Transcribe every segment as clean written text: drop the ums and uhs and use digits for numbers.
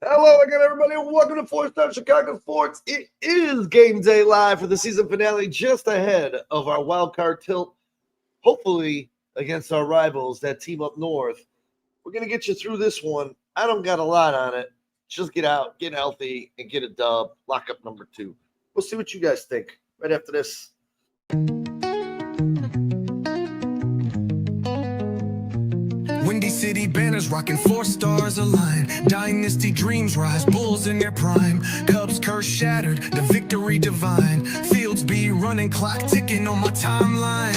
Hello again, everybody, and welcome to Four Stars Chicago Sports. It is Game Day Live for the season finale, just ahead of our wild card tilt, hopefully against our rivals, that team up north. We're going to get you through this one. I don't got a lot on it. Just get out, get healthy, and get a dub. Lock up number 2. We'll see what you guys think right after this. Windy City banners rocking 4 stars align. Dynasty dreams rise, Bulls in their prime. Cubs curse shattered, the victory divine. Fields be running, clock ticking on my timeline.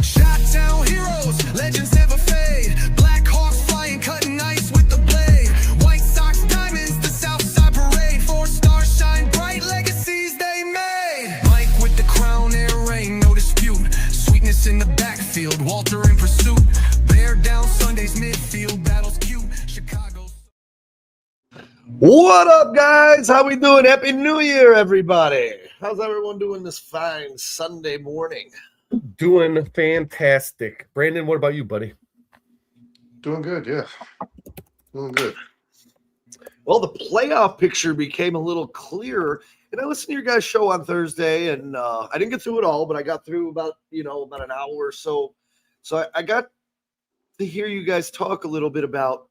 Shot-town heroes, legends never fade. Black Hawks flying, cutting ice with the blade. White Sox diamonds, the Southside parade. 4 stars shine bright, legacies they made. Mike with the crown, air rain, no dispute. Sweetness in the backfield, Walter in pursuit. Bear down Sunday's midfield, battles cute. Chicago. What up, guys? How we doing? Happy New Year, everybody. How's everyone doing this fine Sunday morning? Doing fantastic. Brandon, what about you, buddy? Doing good, yeah. Doing good. Well, the playoff picture became a little clearer. And I listened to your guys' show on Thursday, and I didn't get through it all, but I got through about an hour or so. So I got to hear you guys talk a little bit about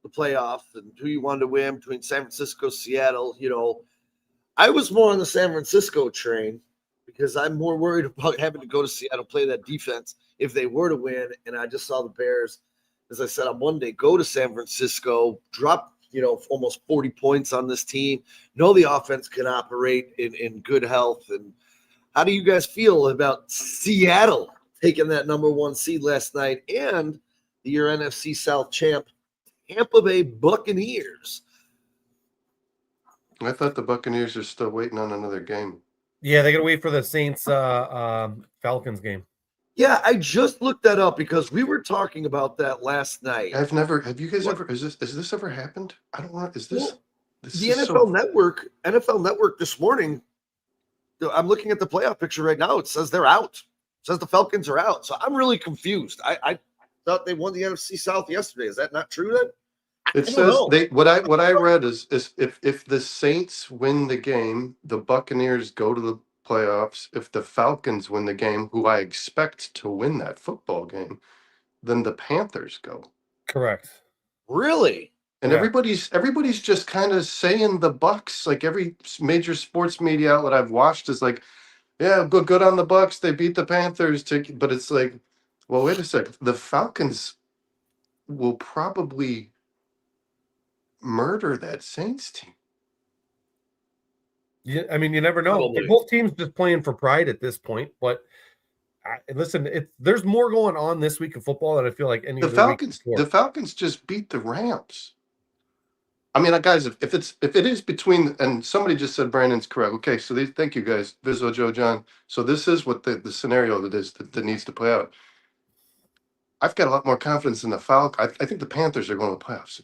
the playoff and who you wanted to win between San Francisco, Seattle. I was more on the San Francisco train because I'm more worried about having to go to Seattle, play that defense if they were to win. And I just saw the Bears, as I said on Monday, go to San Francisco, drop almost 40 points on this team. Know the offense can operate in good health. And how do you guys feel about Seattle taking that number 1 seed last night and your NFC South champ, Tampa Bay Buccaneers? I thought the Buccaneers are still waiting on another game. Yeah, they got to wait for the Saints Falcons game. Yeah, I just looked that up because we were talking about that last night. Have you guys ever, has this ever happened? I don't know. Is this, this the is NFL Network this morning, I'm looking at the playoff picture right now. It says they're out. It says the Falcons are out. So I'm really confused. I thought they won the NFC South yesterday. Is that not true then? It says what I read is if the Saints win the game, the Buccaneers go to the playoffs. If the Falcons win the game, who I expect to win that football game, then the Panthers go. Correct. Really? And Yeah. everybody's just kind of saying the Bucks. Like every major sports media outlet I've watched is like, yeah, good on the Bucks. They beat the Panthers. But it's like, well, wait a sec. The Falcons will probably murder that Saints team. Yeah, I mean, you never know. Probably. Both teams just playing for pride at this point. But listen, there's more going on this week of football than I feel like any The other Falcons, week the Falcons just beat the Rams. I mean, guys, if it is between, and somebody just said Brandon's correct. Okay, so thank you guys, Vizzo, Joe, John. So this is what the scenario that needs to play out. I've got a lot more confidence in the Falcons. I think the Panthers are going to the playoffs,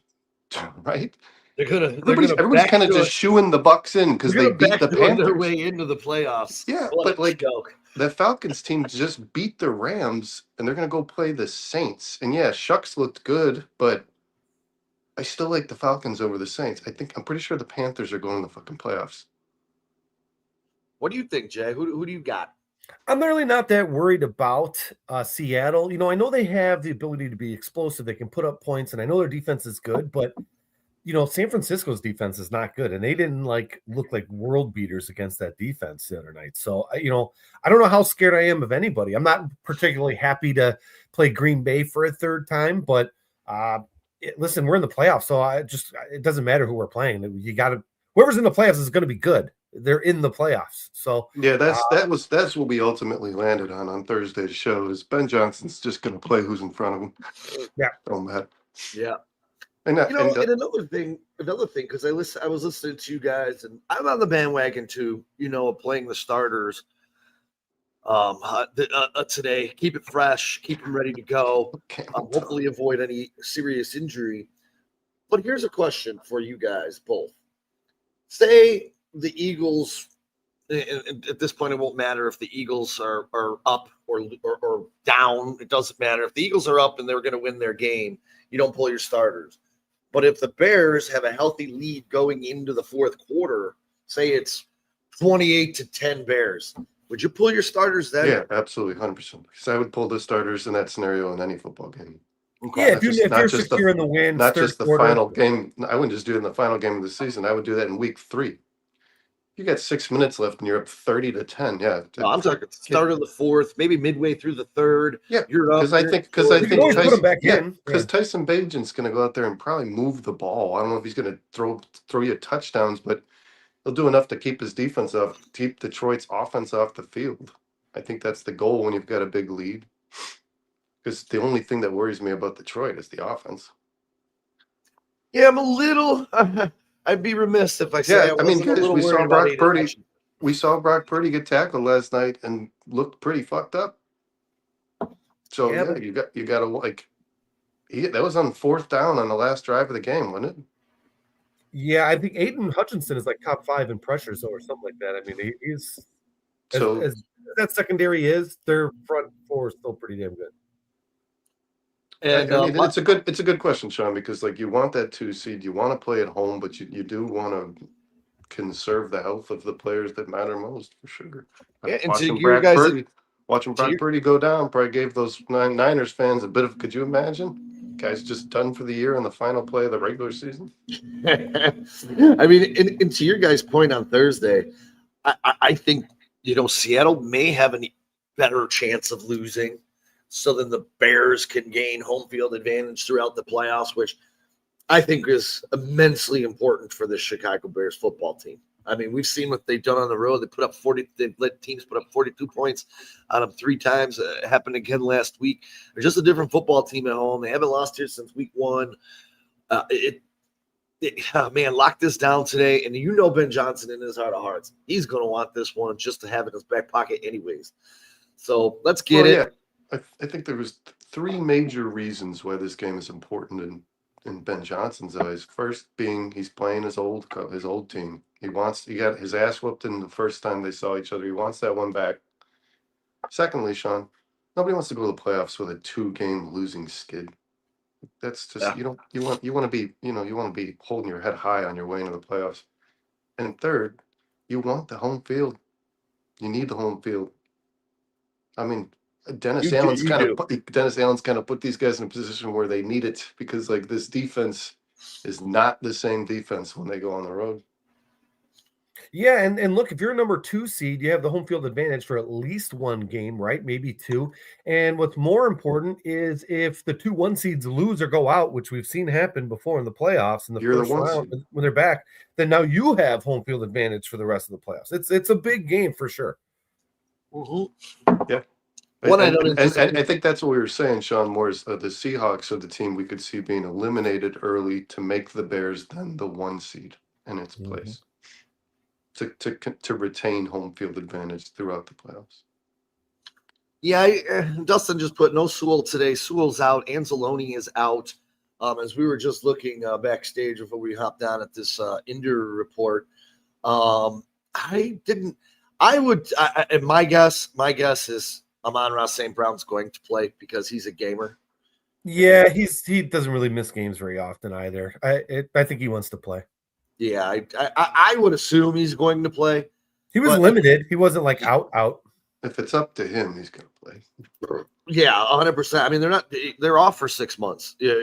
right? Everybody's kind of just shooing the Bucks in because they beat the Panthers. Their way into the playoffs. Yeah, What but a joke. the Falcons team just beat the Rams, and they're going to go play the Saints. And yeah, Shucks looked good, but I still like the Falcons over the Saints. I'm pretty sure the Panthers are going to the fucking playoffs. What do you think, Jay? Who do you got? I'm really not that worried about Seattle. I know they have the ability to be explosive. They can put up points, and I know their defense is good, but San Francisco's defense is not good, and they didn't look like world beaters against that defense the other night. So, I don't know how scared I am of anybody. I'm not particularly happy to play Green Bay for a third time, but listen, we're in the playoffs, so it doesn't matter who we're playing. Whoever's in the playoffs is going to be good. They're in the playoffs. So yeah, that's what we ultimately landed on Thursday's show. Is Ben Johnson's just going to play who's in front of him? Yeah, oh man, Yeah. and another thing, because I was listening to you guys, and I'm on the bandwagon too. Playing the starters today. Keep it fresh, keep them ready to go. Hopefully, avoid any serious injury. But here's a question for you guys both. Say the Eagles. And at this point, it won't matter if the Eagles are up or down. It doesn't matter if the Eagles are up and they're going to win their game. You don't pull your starters. But if the Bears have a healthy lead going into the fourth quarter, say it's 28-10 Bears, would you pull your starters then? Yeah, absolutely, 100%. Because I would pull the starters in that scenario in any football game. Okay. Yeah, Not if just- not you're just secure in the win, Not third just the quarter. final game. I wouldn't just do it in the final game of the season. I would do that in week 3. You got 6 minutes left and you're up 30-10. Yeah. No, I'm talking start of the fourth, maybe midway through the third. Yeah, you're up. because I you're think You can always put them back in. because Tyson Bagent's going to go out there and probably move the ball. I don't know if he's going to throw you touchdowns, but he'll do enough to keep his defense off, keep Detroit's offense off the field. I think that's the goal when you've got a big lead. Because the only thing that worries me about Detroit is the offense. Yeah, I'm a little. I'd be remiss if I said Yeah, I wasn't a guys, little we worried saw about Brock Aiden Purdy. Hutchinson. We saw Brock Purdy get tackled last night and looked pretty fucked up. So Yeah, yeah, you got to like. That was on 4th down on the last drive of the game, wasn't it? Yeah, I think Aiden Hutchinson is like top 5 in pressures or something like that. I mean, he's So as that secondary is, their front 4 is still pretty damn good. And I mean, it's a good question, Sean, because like you want that 2 seed, you want to play at home, but you do want to conserve the health of the players that matter most for sure. Yeah, and to Watching you Brock guys- Purdy, watching to Brock you- Purdy go down probably gave those Niners fans a bit of. Could you imagine? Guy's just done for the year in the final play of the regular season. I mean, and to your guys' point on Thursday, I think Seattle may have a better chance of losing, so then the Bears can gain home field advantage throughout the playoffs, which I think is immensely important for the Chicago Bears football team. I mean, we've seen what they've done on the road. They put up 40. They've let teams put up 42 points on them 3 times. It happened again last week. They're just a different football team at home. They haven't lost here since week 1. Man, lock this down today. And Ben Johnson in his heart of hearts, he's going to want this one just to have in his back pocket anyways. So let's get it. Yeah. I think there was 3 major reasons why this game is important in Ben Johnson's eyes. First being he's playing his old team. He got his ass whooped in the first time they saw each other. He wants that one back. Secondly, Sean, nobody wants to go to the playoffs with a 2-game losing skid. That's just you want to be holding your head high on your way into the playoffs. And third, you want the home field. You need the home field. I mean, Dennis Allen's kind of put these guys in a position where they need it because like this defense is not the same defense when they go on the road. Yeah, and look, if you're a number 2 seed, you have the home field advantage for at least 1 game, right? Maybe 2. And what's more important is if the 2 1 seeds lose or go out, which we've seen happen before in the playoffs in the first round when they're back, then now you have home field advantage for the rest of the playoffs. It's a big game for sure. Mm-hmm. Yeah. And I think that's what we were saying, Sean, more is the Seahawks are the team we could see being eliminated early to make the Bears then the 1 seed in its place. To retain home field advantage throughout the playoffs. Yeah, Dustin just put no Sewell today. Sewell's out. Anzalone is out. As we were just looking backstage before we hopped on at this injury report, my guess is Amon-Ra St. Brown's going to play because he's a gamer. Yeah, he doesn't really miss games very often either. I think he wants to play. Yeah, I would assume he's going to play. He was limited. He wasn't like out. If it's up to him, he's going to play. Yeah, 100%. I mean, they're off for 6 months. Play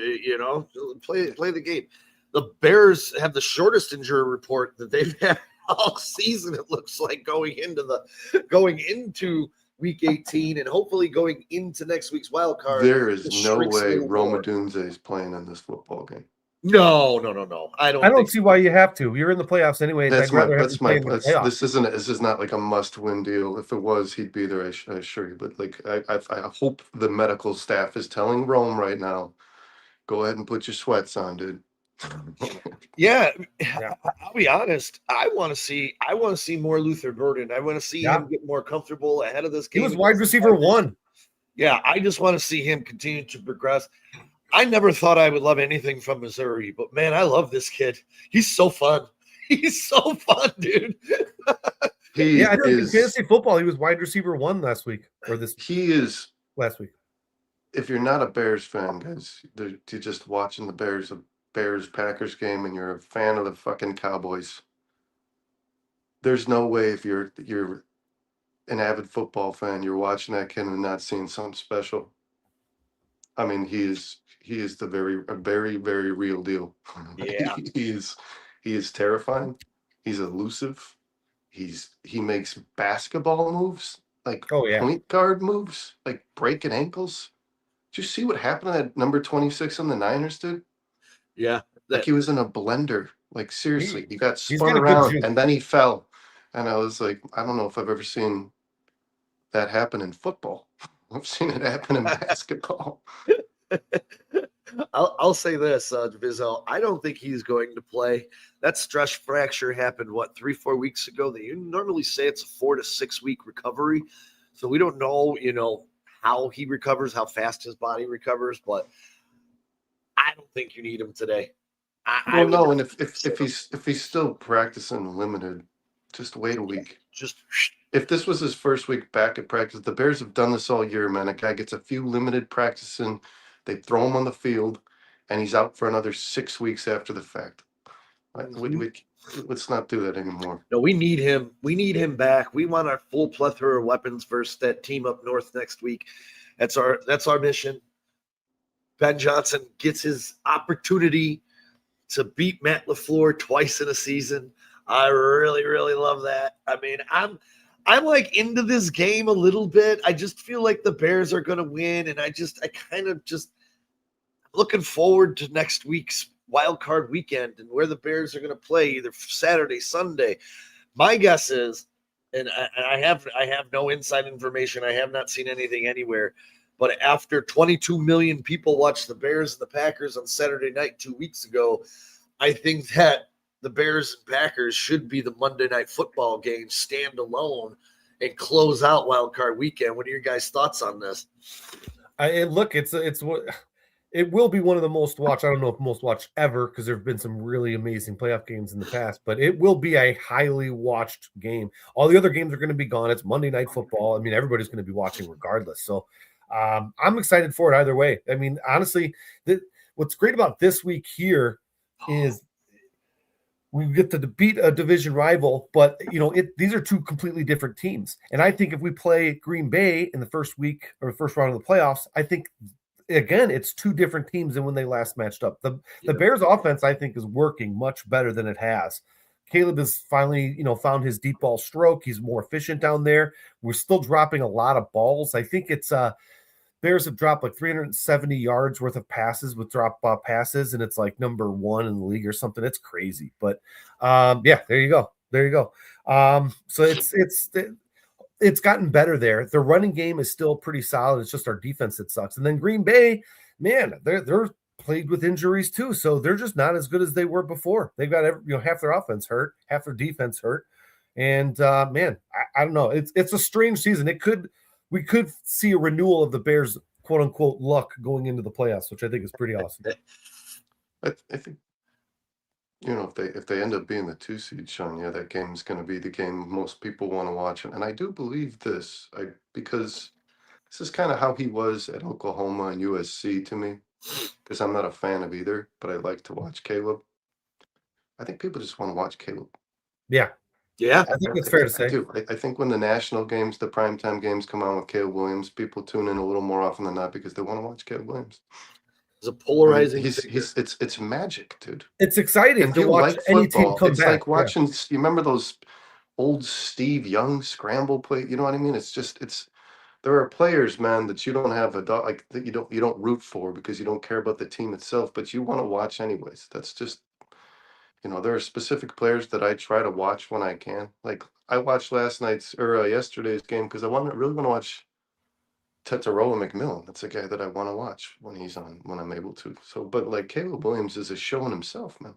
the game. The Bears have the shortest injury report that they've had all season. It looks like going into week 18 and hopefully going into next week's wild card. There is no way Roma Dunze is playing in this football game. No. I don't see why you have to. You're in the playoffs anyway. This is not like a must-win deal. If it was, he'd be there. I assure you. But like, I hope the medical staff is telling Rome right now, go ahead and put your sweats on, dude. Yeah, I'll be honest. I want to see more Luther Burden. I want to see him get more comfortable ahead of this game. He was wide receiver 1. Yeah, I just want to see him continue to progress. I never thought I would love anything from Missouri, but man, I love this kid. He's so fun. He's so fun, dude. I think in fantasy football, he was wide receiver 1 last week last week. If you're not a Bears fan, guys, you're just watching the Bears-Packers game and you're a fan of the fucking Cowboys, there's no way if you're an avid football fan, you're watching that kid and not seeing something special. I mean, he is a very, very real deal. Yeah. He is terrifying. He's elusive. He makes basketball moves, like Oh, yeah. point guard moves, like breaking ankles. Did you see what happened to that number 26 on the Niners, dude? Yeah. Like he was in a blender. Like seriously, he got he's spun got a good around juke. and then he fell. And I was like, I don't know if I've ever seen that happen in football. I've seen it happen in basketball. I'll say this, Vizzo. I don't think he's going to play. That stress fracture happened, 3-4 weeks ago? You normally say it's a 4 to 6 week recovery. So we don't know, how he recovers, how fast his body recovers, but I don't think you need him today. No, and if he's still practicing limited, just wait a week. Just if this was his first week back at practice, the Bears have done this all year, man. A guy gets a few limited practicing, they throw him on the field, and he's out for another 6 weeks after the fact. Let's not do that anymore. No, we need him. We need him back. We want our full plethora of weapons versus that team up north next week. That's our mission. Ben Johnson gets his opportunity to beat Matt LaFleur twice in a season. I really, really love that. I mean, I'm like into this game a little bit. I just feel like the Bears are going to win, and I kind of looking forward to next week's wild card weekend and where the Bears are going to play either Saturday, Sunday. My guess is, and I have no inside information. I have not seen anything anywhere. But after 22 million people watched the Bears and the Packers on Saturday night 2 weeks ago, I think that the Bears and Packers should be the Monday Night Football game standalone and close out wild card weekend. What are your guys' thoughts on this? It will be one of the most watched. I don't know if most watched ever, because there have been some really amazing playoff games in the past, but it will be a highly watched game. All the other games are going to be gone. It's Monday Night Football. I mean, everybody's going to be watching regardless. So I'm excited for it either way. I mean, honestly, what's great about this week here is we get to beat a division rival, but these are two completely different teams. And I think if we play Green Bay in the first week or first round of the playoffs, I think again it's two different teams than when they last matched up. The Bears offense, I think, is working much better than it has. Caleb has finally, found his deep ball stroke. He's more efficient down there. We're still dropping a lot of balls. I think it's Bears have dropped like 370 yards worth of passes with drop passes, and it's like number 1 in the league or something. It's crazy, but yeah, there you go. So it's gotten better there. The running game is still pretty solid. It's just our defense that sucks. And then Green Bay, man, they're plagued with injuries too, so they're just not as good as they were before. They've got half their offense hurt, half their defense hurt, and man, I don't know. It's a strange season. We could see a renewal of the Bears' quote unquote luck going into the playoffs, which I think is pretty awesome. I think if they end up being the 2 seed, Sean, yeah, that game is going to be the game most people want to watch. And I do believe this, because this is kind of how he was at Oklahoma and USC to me, because I'm not a fan of either, but I like to watch Caleb. I think people just want to watch Caleb. Yeah. Yeah, I think that's fair to say. I think when the national games, the primetime games come on with Caleb Williams, people tune in a little more often than not because they want to watch Caleb Williams. It's a polarizing. It's magic, dude. It's exciting to watch like any team come it's back. Like watching. You remember those old Steve Young scramble play? You know what I mean? There are players, man, that you don't have that you don't root for because you don't care about the team itself, but you want to watch anyways. That's just. There are specific players that I try to watch when I can. Like I watched yesterday's game because I really want to watch Tetaroa McMillan. That's a guy that I want to watch when he's on, when I'm able to. So, but like Caleb Williams is a show in himself, man.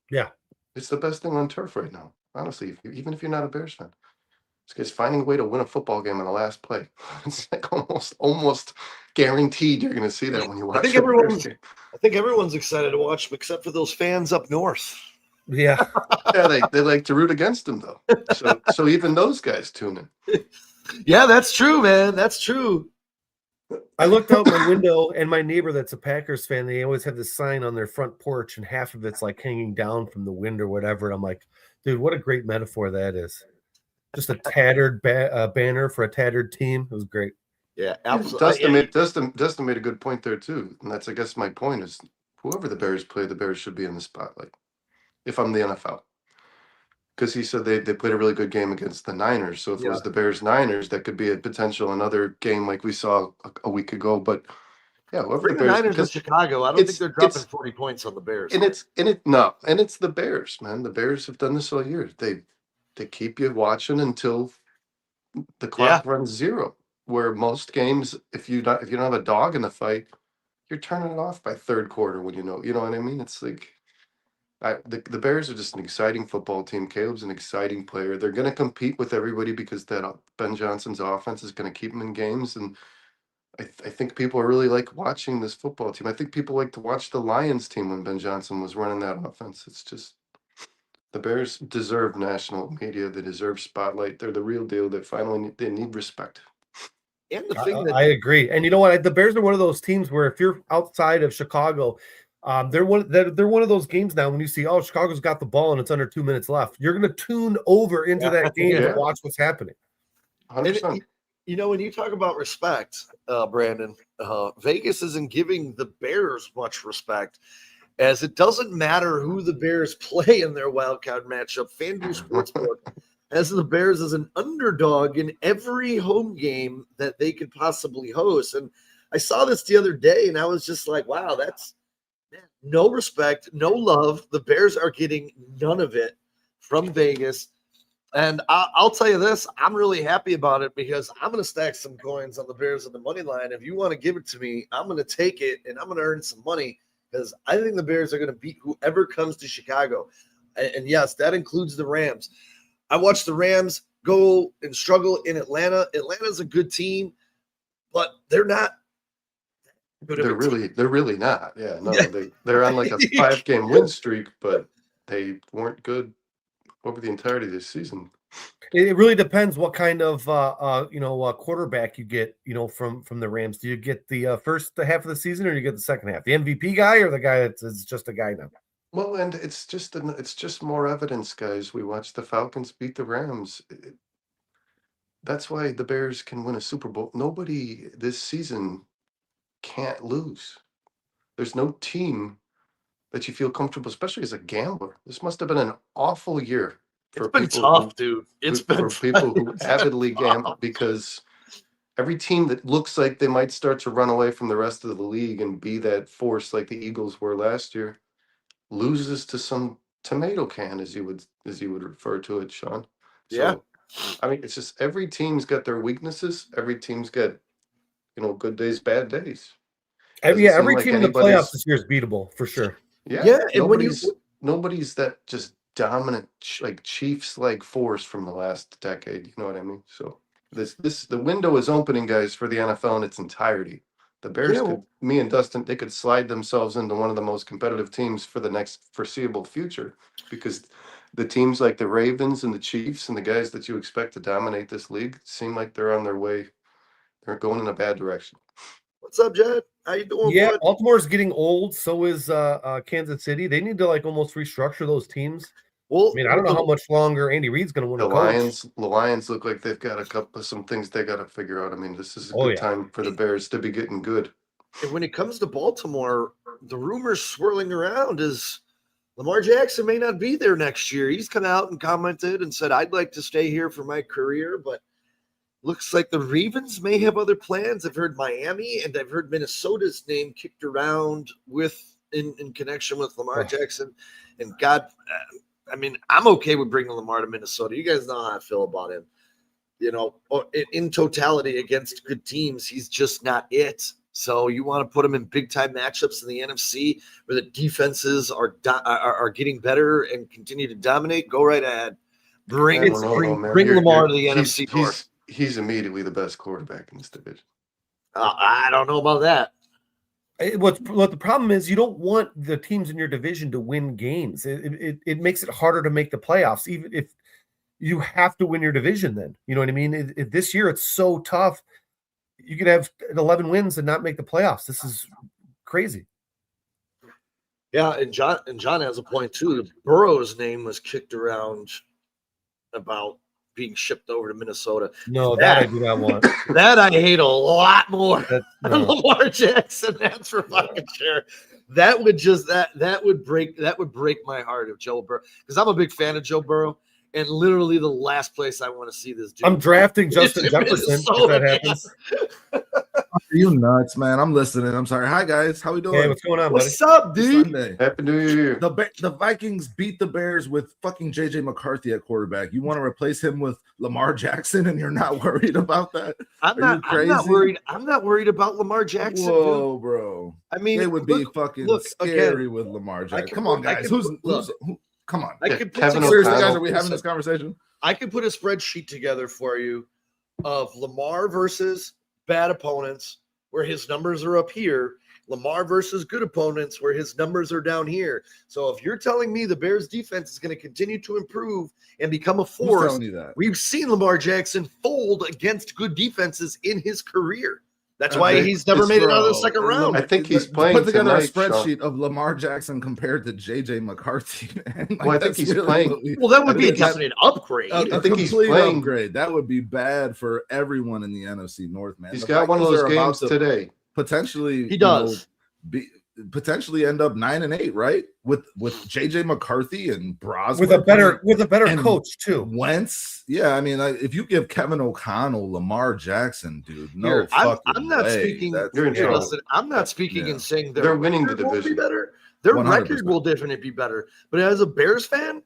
Yeah. It's the best thing on turf right now. Honestly, even if you're not a Bears fan. This guy's finding a way to win a football game in the last play. It's like almost guaranteed you're going to see that when you watch the Bears game. I think everyone's excited to watch him except for those fans up north. Yeah. Yeah, they like to root against him though. So even those guys tune in. Yeah, that's true, man. That's true. I looked out my window, and my neighbor that's a Packers fan, they always have this sign on their front porch, and half of it's like hanging down from the wind or whatever. And I'm like, dude, what a great metaphor that is. Just a tattered banner for a tattered team. It was great. Yeah, absolutely. Dustin made a good point there too, and that's I guess my point is whoever the Bears play, the Bears should be in the spotlight. If I'm the NFL, because he said they played a really good game against the Niners, so if it was the Bears Niners, that could be a potential another game like we saw a week ago. But yeah, whoever Bring the the Bears, Niners in because Chicago. I don't think they're dropping 40 points on the Bears. and it's the Bears, man. The Bears have done this all year. They keep you watching until the clock runs zero. Where most games, if you don't have a dog in the fight, you're turning it off by third quarter when you know what I mean. It's like the Bears are just an exciting football team. Caleb's an exciting player. They're going to compete with everybody because that Ben Johnson's offense is going to keep them in games, and I think people really like watching this football team. I think people like to watch the Lions team when Ben Johnson was running that offense. It's just the Bears deserve national media. They deserve spotlight. They're the real deal. They need respect. And the thing I agree. And you know what? The Bears are one of those teams where if you're outside of Chicago, they're one of those games now when you see, oh, Chicago's got the ball and it's under 2 minutes left. You're going to tune over into that game to watch what's happening. 100%. You know, when you talk about respect, Brandon, Vegas isn't giving the Bears much respect, as it doesn't matter who the Bears play in their wild card matchup. FanDuel Sportsbook has the Bears as an underdog in every home game that they could possibly host. And I saw this the other day, and I was just like, wow, that's no respect, no love. The Bears are getting none of it from Vegas. And I'll tell you this, I'm really happy about it because I'm going to stack some coins on the Bears on the money line. If you want to give it to me, I'm going to take it, and I'm going to earn some money because I think the Bears are going to beat whoever comes to Chicago. And yes, that includes the Rams. I watched the Rams go and struggle in Atlanta. Atlanta's a good team, but they're not good. They're really not. Yeah, no, they're on like a 5-game win streak, but they weren't good over the entirety of this season. It really depends what kind of quarterback you get, from the Rams. Do you get the first half of the season, or do you get the second half? The MVP guy, or the guy that's just a guy now? Well, and it's just more evidence, guys. We watched the Falcons beat the Rams. That's why the Bears can win a Super Bowl. Nobody this season can't lose. There's no team that you feel comfortable, especially as a gambler. This must have been an awful year for people. It's been tough, dude. It's been for people who avidly gamble, because every team that looks like they might start to run away from the rest of the league and be that force like the Eagles were last year loses to some tomato can, as you would refer to it, Sean. So, I mean, it's just every team's got their weaknesses. Every team's got, good days, bad days. Every team in the playoffs this year is beatable for sure. Yeah, and nobody's that just dominant like Chiefs like force from the last decade. You know what I mean? So the window is opening, guys, for the NFL in its entirety. The Bears me and Dustin, they could slide themselves into one of the most competitive teams for the next foreseeable future, because the teams like the Ravens and the Chiefs and the guys that you expect to dominate this league seem like they're on their way. They're going in a bad direction. What's up, Jed? How you doing? Yeah, bud? Baltimore's getting old. So is Kansas City. They need to almost restructure those teams. Well, I mean, I don't know how much longer Andy Reid's going to win. The Lions look like they've got some things they got to figure out. I mean, this is a good time for the Bears to be getting good. And when it comes to Baltimore, the rumors swirling around is Lamar Jackson may not be there next year. He's come out and commented and said, I'd like to stay here for my career, but looks like the Ravens may have other plans. I've heard Miami, and I've heard Minnesota's name kicked around in connection with Lamar Jackson. And God, I mean, I'm okay with bringing Lamar to Minnesota. You guys know how I feel about him. In totality against good teams, he's just not it. So you want to put him in big-time matchups in the NFC where the defenses are getting better and continue to dominate? Go right ahead. Bring Lamar to the NFC North. He's immediately the best quarterback in this division. I don't know about that. What the problem is, you don't want the teams in your division to win games. It makes it harder to make the playoffs, even if you have to win your division. Then you know what I mean. This year it's so tough. you could have 11 wins and not make the playoffs. This is crazy. Yeah, and John has a point too. Burrow's name was kicked around about being shipped over to Minnesota. No, that I do not want. That I hate a lot more That, than no. Lamar Jackson. That's for fucking sure. That would just that would break my heart if Joe Burrow, because I'm a big fan of Joe Burrow, and literally the last place I want to see this dude. I'm drafting Justin It's Jefferson if Minnesota, that happens. Are you nuts, man? I'm listening. I'm sorry. Hi guys, how we doing? Hey, what's going on, buddy? What's up, dude? Sunday. Happy New Year. The Vikings beat the Bears with fucking JJ McCarthy at quarterback. You want to replace him with Lamar Jackson, and you're not worried about that? I'm Are you not crazy? worried. I'm not worried about Lamar Jackson. Whoa, Dude. bro. I mean, It would be fucking scary with Lamar Jackson. Come on, guys. Who? Come on. I could put Kevin together- Seriously, O'Connell. guys, are we having this conversation? I could put a spreadsheet together for you of Lamar versus bad opponents where his numbers are up here, Lamar versus good opponents where his numbers are down here. So if you're telling me the Bears defense is going to continue to improve and become a Who's force, telling you that? we've seen Lamar Jackson fold against good defenses in his career. That's Okay. why he's never made it out of the Bro, second round. I think he's Put playing together tonight, a spreadsheet of Lamar Jackson compared to JJ McCarthy. Man. Like, Well, I think that's he's really playing- what we- Well, that would I be a think that- definite upgrade. A I think he's complete playing- upgrade. That would be bad for everyone in the NFC North, man. He's The got one of Vikings those are about games to today. Potentially, He does. Potentially end up 9-8, right? With JJ McCarthy and Broswell With a better and coach too. Wentz. Yeah, I mean, like, if you give Kevin O'Connell Lamar Jackson, dude, no Here, fucking I'm not way. speaking. That's- You're in Here, trouble. listen, I'm not speaking Yeah. and saying They're winning the record will be division. better. Their 100%. record will definitely be better. But as a Bears fan,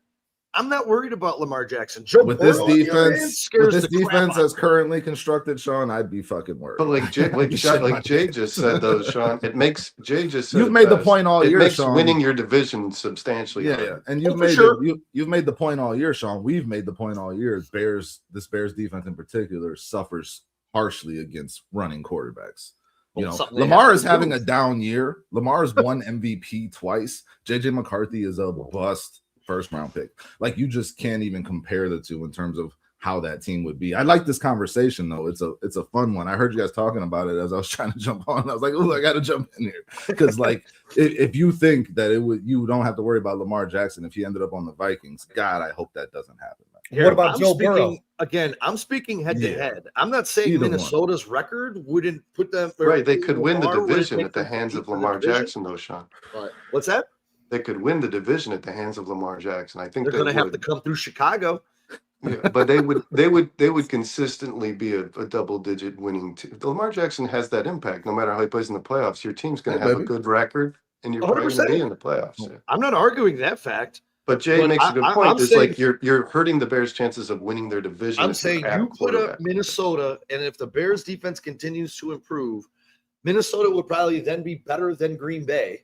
I'm not worried about Lamar Jackson. Joe with this Burrow, on the other hand, defense, scares with this the crap defense out as of me. currently constructed, Sean, I'd be fucking worried. But like Jay just said, though, Sean, it makes Jay just said You've it made the best. point all It year, makes Sean. winning your division substantially Yeah, harder. and you've for made sure. you've made the point all year, Sean. We've made the point all year. This Bears defense in particular suffers harshly against running quarterbacks. You Well, know, something they Lamar have is to having do. a down year. Lamar's won MVP twice. JJ McCarthy is a bust first round pick. Like, you just can't even compare the two in terms of how that team would be. I like this conversation though. It's a fun one. I heard you guys talking about it as I was trying to jump on. I was like, oh, I got to jump in here because like if you think that you don't have to worry about Lamar Jackson if he ended up on the Vikings, God, I hope that doesn't happen. Here, What about I'm Joe speaking, Burrow? Again, I'm speaking head to Yeah. head. I'm not saying Either one. Minnesota's record wouldn't put them Right, they could win the Lamar wouldn't division make at the them hands compete of for the Lamar division, Jackson, though, Sean. but what's that? They could win the division at the hands of Lamar Jackson. I think They're they going to have to would. come through Chicago. Yeah, but they would consistently be a double-digit winning team. Lamar Jackson has that impact. No matter how he plays in the playoffs, your team's going to Yeah, have baby. a good record, and you're probably going to 100%. be in the playoffs. Yeah. I'm not arguing that fact. But Jay But makes a good I'm point. It's saying- like you're hurting the Bears' chances of winning their division. I'm if you saying add a you put quarterback. up Minnesota, and if the Bears defense continues to improve, Minnesota would probably then be better than Green Bay.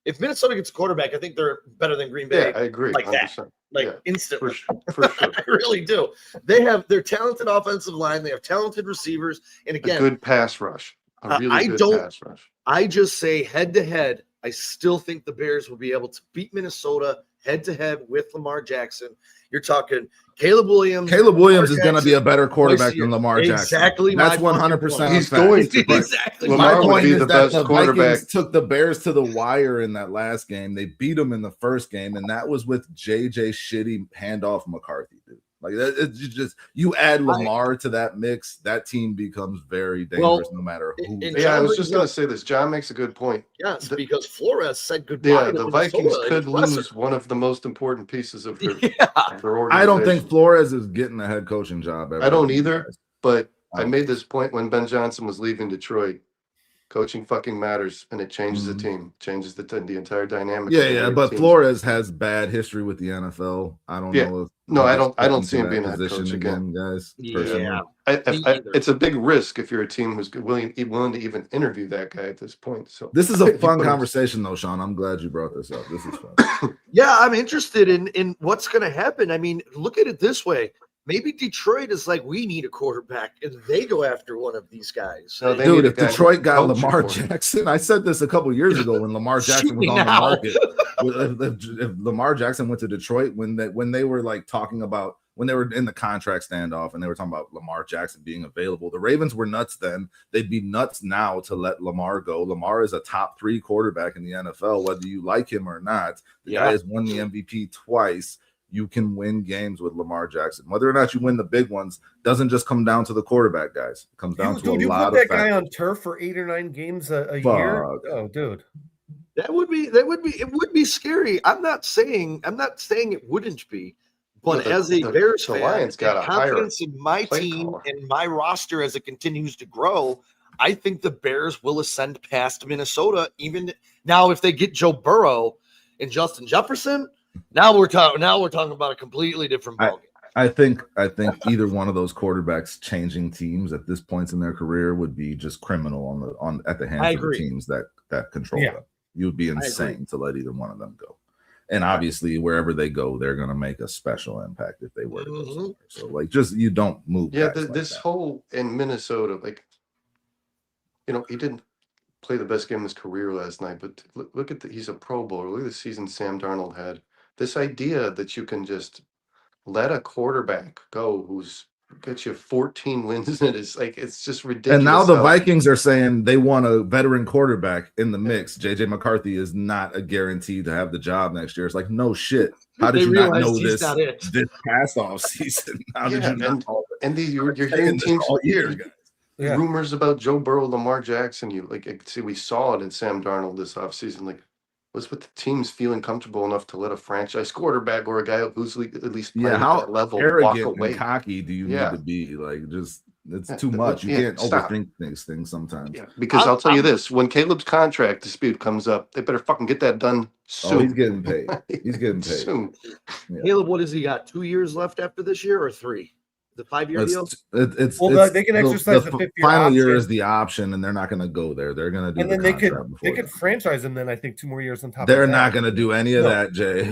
If Minnesota gets a quarterback, I think they're better than Green Bay, Yeah, I agree. like that. 100%. like yeah, instantly. for sure. For sure. I really do. They have their talented offensive line. They have talented receivers, and A again, good pass rush. A really I good don't- pass rush. I just say head to head, I still think the Bears will be able to beat Minnesota head to head with Lamar Jackson. You're talking Caleb Williams. Caleb Williams is Lamar going to be a better quarterback Jackson. than Lamar Jackson. Exactly my That's fucking 100%. point. He's fact. going to, but Exactly. Lamar My would point be is the that best the quarterback. Vikings took the Bears to the wire in that last game. They beat them in the first game, and that was with JJ shitty handoff McCarthy, dude. Like that, it's just you add Lamar to that mix, that team becomes very dangerous no matter who. and Yeah, I John was just brings going up- to say this. John makes a good point. Yes, The- because Flores said goodbye. Yeah, to the Minnesota Vikings and could Presser. lose one of the most important pieces of their, Yeah. of their organization. I don't think Flores is getting a head coaching job. Ever. I don't either. But I Oh. made this point when Ben Johnson was leaving Detroit. Coaching fucking matters, and it changes the team, changes the entire dynamic. Yeah, of the yeah, way but teams- Flores has bad history with the NFL. I don't Yeah. know. If No, I he's don't stepping see to him that being a head position coach again. guys. personally. Yeah. Me I, either. it's a big risk if you're a team who's willing to even interview that guy at this point. So This is a You fun put him- conversation, though, Sean. I'm glad you brought this up. This is fun. Yeah, I'm interested in what's going to happen. I mean, look at it this way. Maybe Detroit is like, we need a quarterback, and they go after one of these guys. No, they Dude, need a if guy Detroit got coaching Lamar for him. Jackson, I said this a couple years ago when Lamar Jackson was Shoot on me the now. market. If Lamar Jackson went to Detroit, when they were like talking about when they were in the contract standoff and they were talking about Lamar Jackson being available. The Ravens were nuts then. They'd be nuts now to let Lamar go. Lamar is a top 3 quarterback in the NFL, whether you like him or not. The guy has won the MVP twice. You can win games with Lamar Jackson. Whether or not you win the big ones doesn't just come down to the quarterback, guys. It comes down to a lot of you put that guy on turf for 8 or 9 games a year? Oh, dude. It would be scary. I'm not saying it wouldn't be, but as a Bears fan, Lions got confidence in my team and my roster as it continues to grow, I think the Bears will ascend past Minnesota. Even now, if they get Joe Burrow and Justin Jefferson, now we're talking about a completely different ballgame. I think either one of those quarterbacks changing teams at this point in their career would be just criminal at the hands of the teams that control them. You would be insane to let either one of them go. And obviously, wherever they go, they're going to make a special impact if they were to go somewhere. So, like, just you don't move. Yeah, this whole in Minnesota, like, he didn't play the best game of his career last night, but look at he's a Pro Bowler. Look at the season Sam Darnold had. This idea that you can just let a quarterback go who's got you 14 wins in it is like, it's just ridiculous. And now the Vikings are saying they want a veteran quarterback in the mix. JJ McCarthy is not a guarantee to have the job next year. It's like, no shit. How did you not know this past off season? How did you not know it? And you're hearing teams all year, guys. Yeah. Rumors about Joe Burrow, Lamar Jackson. We saw it in Sam Darnold this offseason. Like, what's with the teams feeling comfortable enough to let a franchise quarterback or a guy who's at least playing at that level walk away? And cocky do you need to be? Like, just it's too much. You can't overthink these things sometimes. Yeah, because I'll tell you this: when Caleb's contract dispute comes up, they better fucking get that done soon. Oh, he's getting paid. He's getting paid soon. Yeah. Caleb, what has he got? 2 years left after this year, or 3? The 5-year deal. They can exercise the 5th year. Final year is the option, and they're not going to go there. They're going to do. And then they could franchise him. Then I think 2 more years on top. They're not going to do any of that, Jay.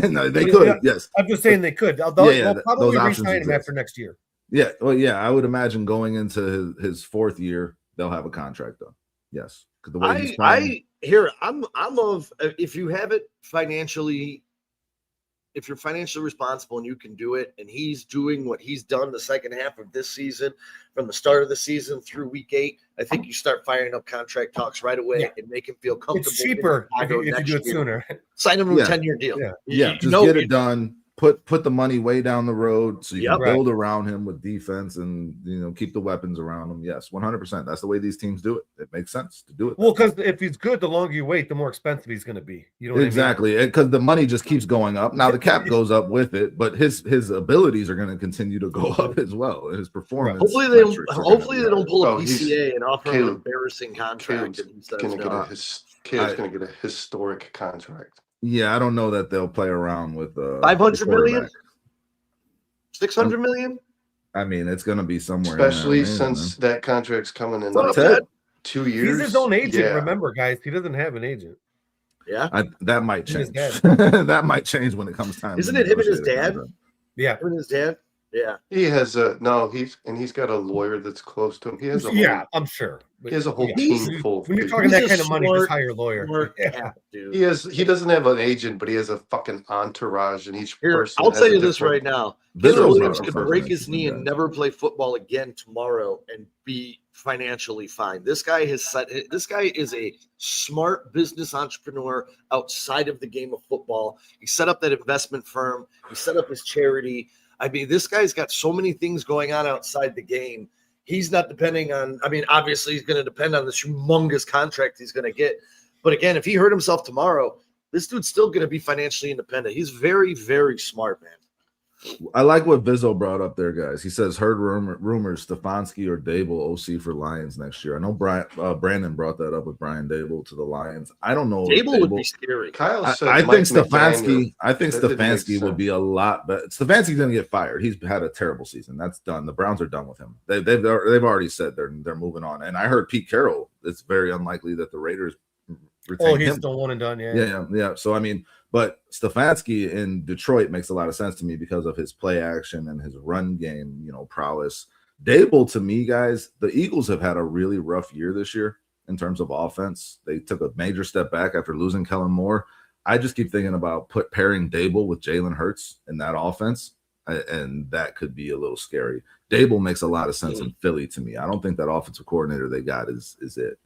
No, they could. Yeah, yes, I'm just saying they could. They'll probably re-sign him after next year. Yeah, well, yeah, I would imagine going into his 4th year, they'll have a contract done. Yes, the way he's playing. I love if you have it financially. If you're financially responsible and you can do it, and he's doing what he's done the second half of this season, from the start of the season through week 8, I think you start firing up contract talks right away and make him feel comfortable. It's cheaper if you do it sooner. Sign him to a 10-year deal. Yeah, just get it done. Put the money way down the road so you can build around him with defense and keep the weapons around him. Yes, 100%. That's the way these teams do it. It makes sense to do it. Well, because if he's good, the longer you wait, the more expensive he's going to be. You know exactly, because the money just keeps going up. Now the cap goes up with it, but his abilities are going to continue to go up as well. His performance. Hopefully they don't pull a PCA and offer him an embarrassing contract. Caleb's going to get a historic contract. Yeah, I don't know that they'll play around with 500 million, 600 million. I mean, it's going to be somewhere, especially since that contract's coming in 2 years. He's his own agent. Remember, guys, he doesn't have an agent. Yeah, that might change. That might change when it comes time. Isn't it him and his dad? Yeah, him and his dad. Yeah, he has he's got a lawyer that's close to him. He has I'm sure. He has a whole team full. When you're talking that kind of money, just hire a lawyer. Dude. He doesn't have an agent, but he has a fucking entourage, and each person. I'll tell you this right now: Caleb Williams could break his knee and never play football again tomorrow and be financially fine. This guy is a smart business entrepreneur outside of the game of football. He set up that investment firm. He set up his charity. I mean, this guy's got so many things going on outside the game. He's not depending on, obviously he's going to depend on this humongous contract he's going to get. But again, if he hurt himself tomorrow, this dude's still going to be financially independent. He's very, very smart, man. I like what Vizzo brought up there, guys. He says, heard rumors Stefanski or Dable OC for Lions next year. I know Brandon brought that up with Brian Dable to the Lions. I don't know. Dable would be scary. Kyle said I think Stefanski would be a lot better. Stefanski's going to get fired. He's had a terrible season. That's done. The Browns are done with him. They've already said they're moving on. And I heard Pete Carroll. It's very unlikely that the Raiders retain he's him. still one and done. Yeah. So but Stefanski in Detroit makes a lot of sense to me because of his play action and his run game, prowess. Dable, to me, guys, the Eagles have had a really rough year this year in terms of offense. They took a major step back after losing Kellen Moore. I just keep thinking about pairing Dable with Jalen Hurts in that offense and that could be a little scary. Dable makes a lot of sense in Philly to me. I don't think that offensive coordinator they got is it,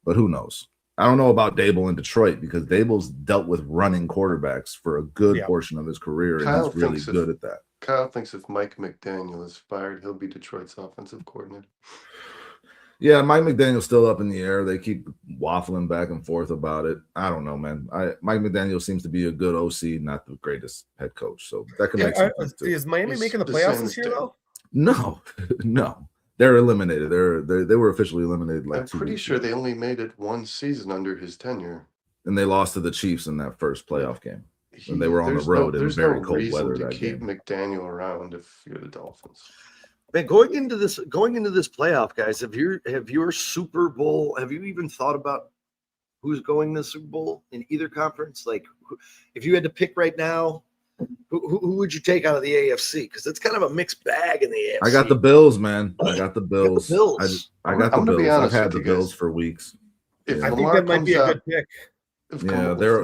but who knows? I don't know about Dable in Detroit because Dable's dealt with running quarterbacks for a good portion of his career, and he's really good at that. Kyle thinks if Mike McDaniel is fired, he'll be Detroit's offensive coordinator. Yeah, Mike McDaniel's still up in the air. They keep waffling back and forth about it. I don't know, man. Mike McDaniel seems to be a good OC, not the greatest head coach. So that can make sense. Is Miami making the playoffs this year, though? No. They're eliminated. They were officially eliminated. I'm pretty sure they only made it one season under his tenure. And they lost to the Chiefs in that first playoff game. When they were on the road in very cold weather that game. Keep McDaniel around if you're the Dolphins. Man, going into this playoff, guys, have your Super Bowl, have you even thought about who's going to the Super Bowl in either conference? Like, if you had to pick right now, who would you take out of the AFC? Because it's kind of a mixed bag in the AFC. I got the Bills, man. I got the Bills. I got the I'm Bills. Be honest I've had the with Bills for weeks. I think that might be a good pick. They're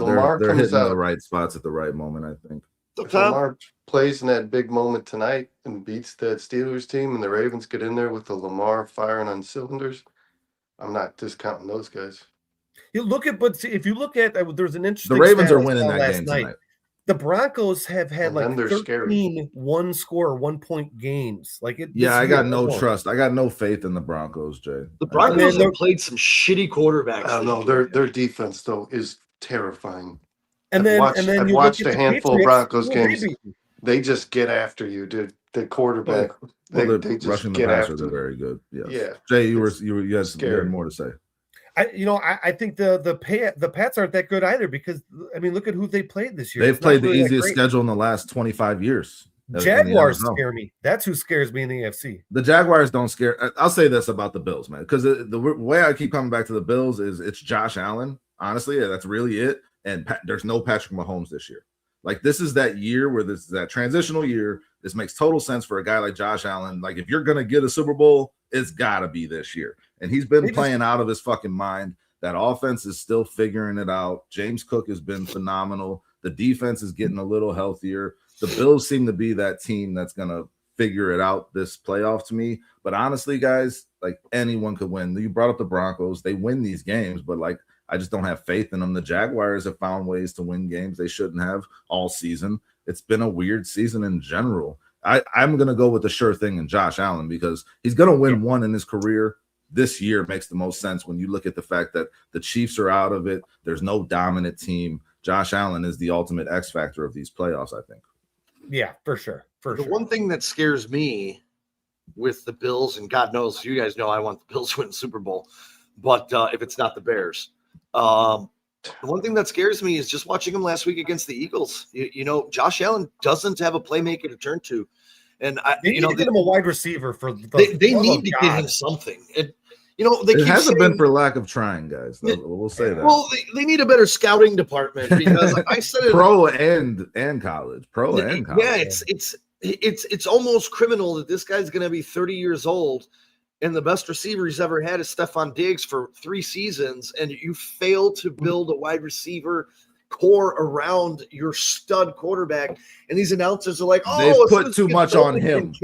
hitting the right spots at the right moment, I think. If Lamar plays in that big moment tonight and beats that Steelers team and the Ravens get in there with the Lamar firing on cylinders, I'm not discounting those guys. If you look at, there's an interesting. The Ravens are winning that game tonight. The Broncos have had like 13 scary. one-score, 1-point games. I got no trust. I got no faith in the Broncos, Jay. The Broncos have played some shitty quarterbacks. I don't know. Their defense though is terrifying. And I've watched a handful of Broncos games. They just get after you, dude. The quarterback. They just rushing get the passer. after. They're very good. Yes. Yeah. Jay, you had more to say. I think the Pats aren't that good either because look at who they played this year. They've played the easiest schedule in the last 25 years. Jaguars scare me. That's who scares me in the AFC. The Jaguars don't scare. I'll say this about the Bills, man, because the way I keep coming back to the Bills is it's Josh Allen. Honestly, that's really it. And there's no Patrick Mahomes this year. Like, this is that year where this is that transitional year. This makes total sense for a guy like Josh Allen. Like, if you're going to get a Super Bowl, it's got to be this year. And he's been playing out of his fucking mind. That offense is still figuring it out. James Cook has been phenomenal. The defense is getting a little healthier. The Bills seem to be that team that's going to figure it out this playoff to me. But honestly, guys, like, anyone could win. You brought up the Broncos. They win these games, but like, I just don't have faith in them. The Jaguars have found ways to win games they shouldn't have all season. It's been a weird season in general. I'm going to go with the sure thing in Josh Allen because he's going to win one in his career. This year makes the most sense when you look at the fact that the Chiefs are out of it. There's no dominant team. Josh Allen is the ultimate X factor of these playoffs, I think. Yeah, for sure. The one thing that scares me with the Bills, and God knows, you guys know I want the Bills to win the Super Bowl, but if it's not the Bears, the one thing that scares me is just watching him last week against the Eagles. Josh Allen doesn't have a playmaker to turn to, and they need to get him a wide receiver for. They need to get him something. It hasn't been for lack of trying, guys. We'll say that. Well, they need a better scouting department because I said it. Pro and college. Yeah, it's almost criminal that this guy's going to be 30 years old. And the best receiver he's ever had is Stephon Diggs for 3 seasons, and you fail to build a wide receiver core around your stud quarterback. And these announcers are like, they've put too much on him.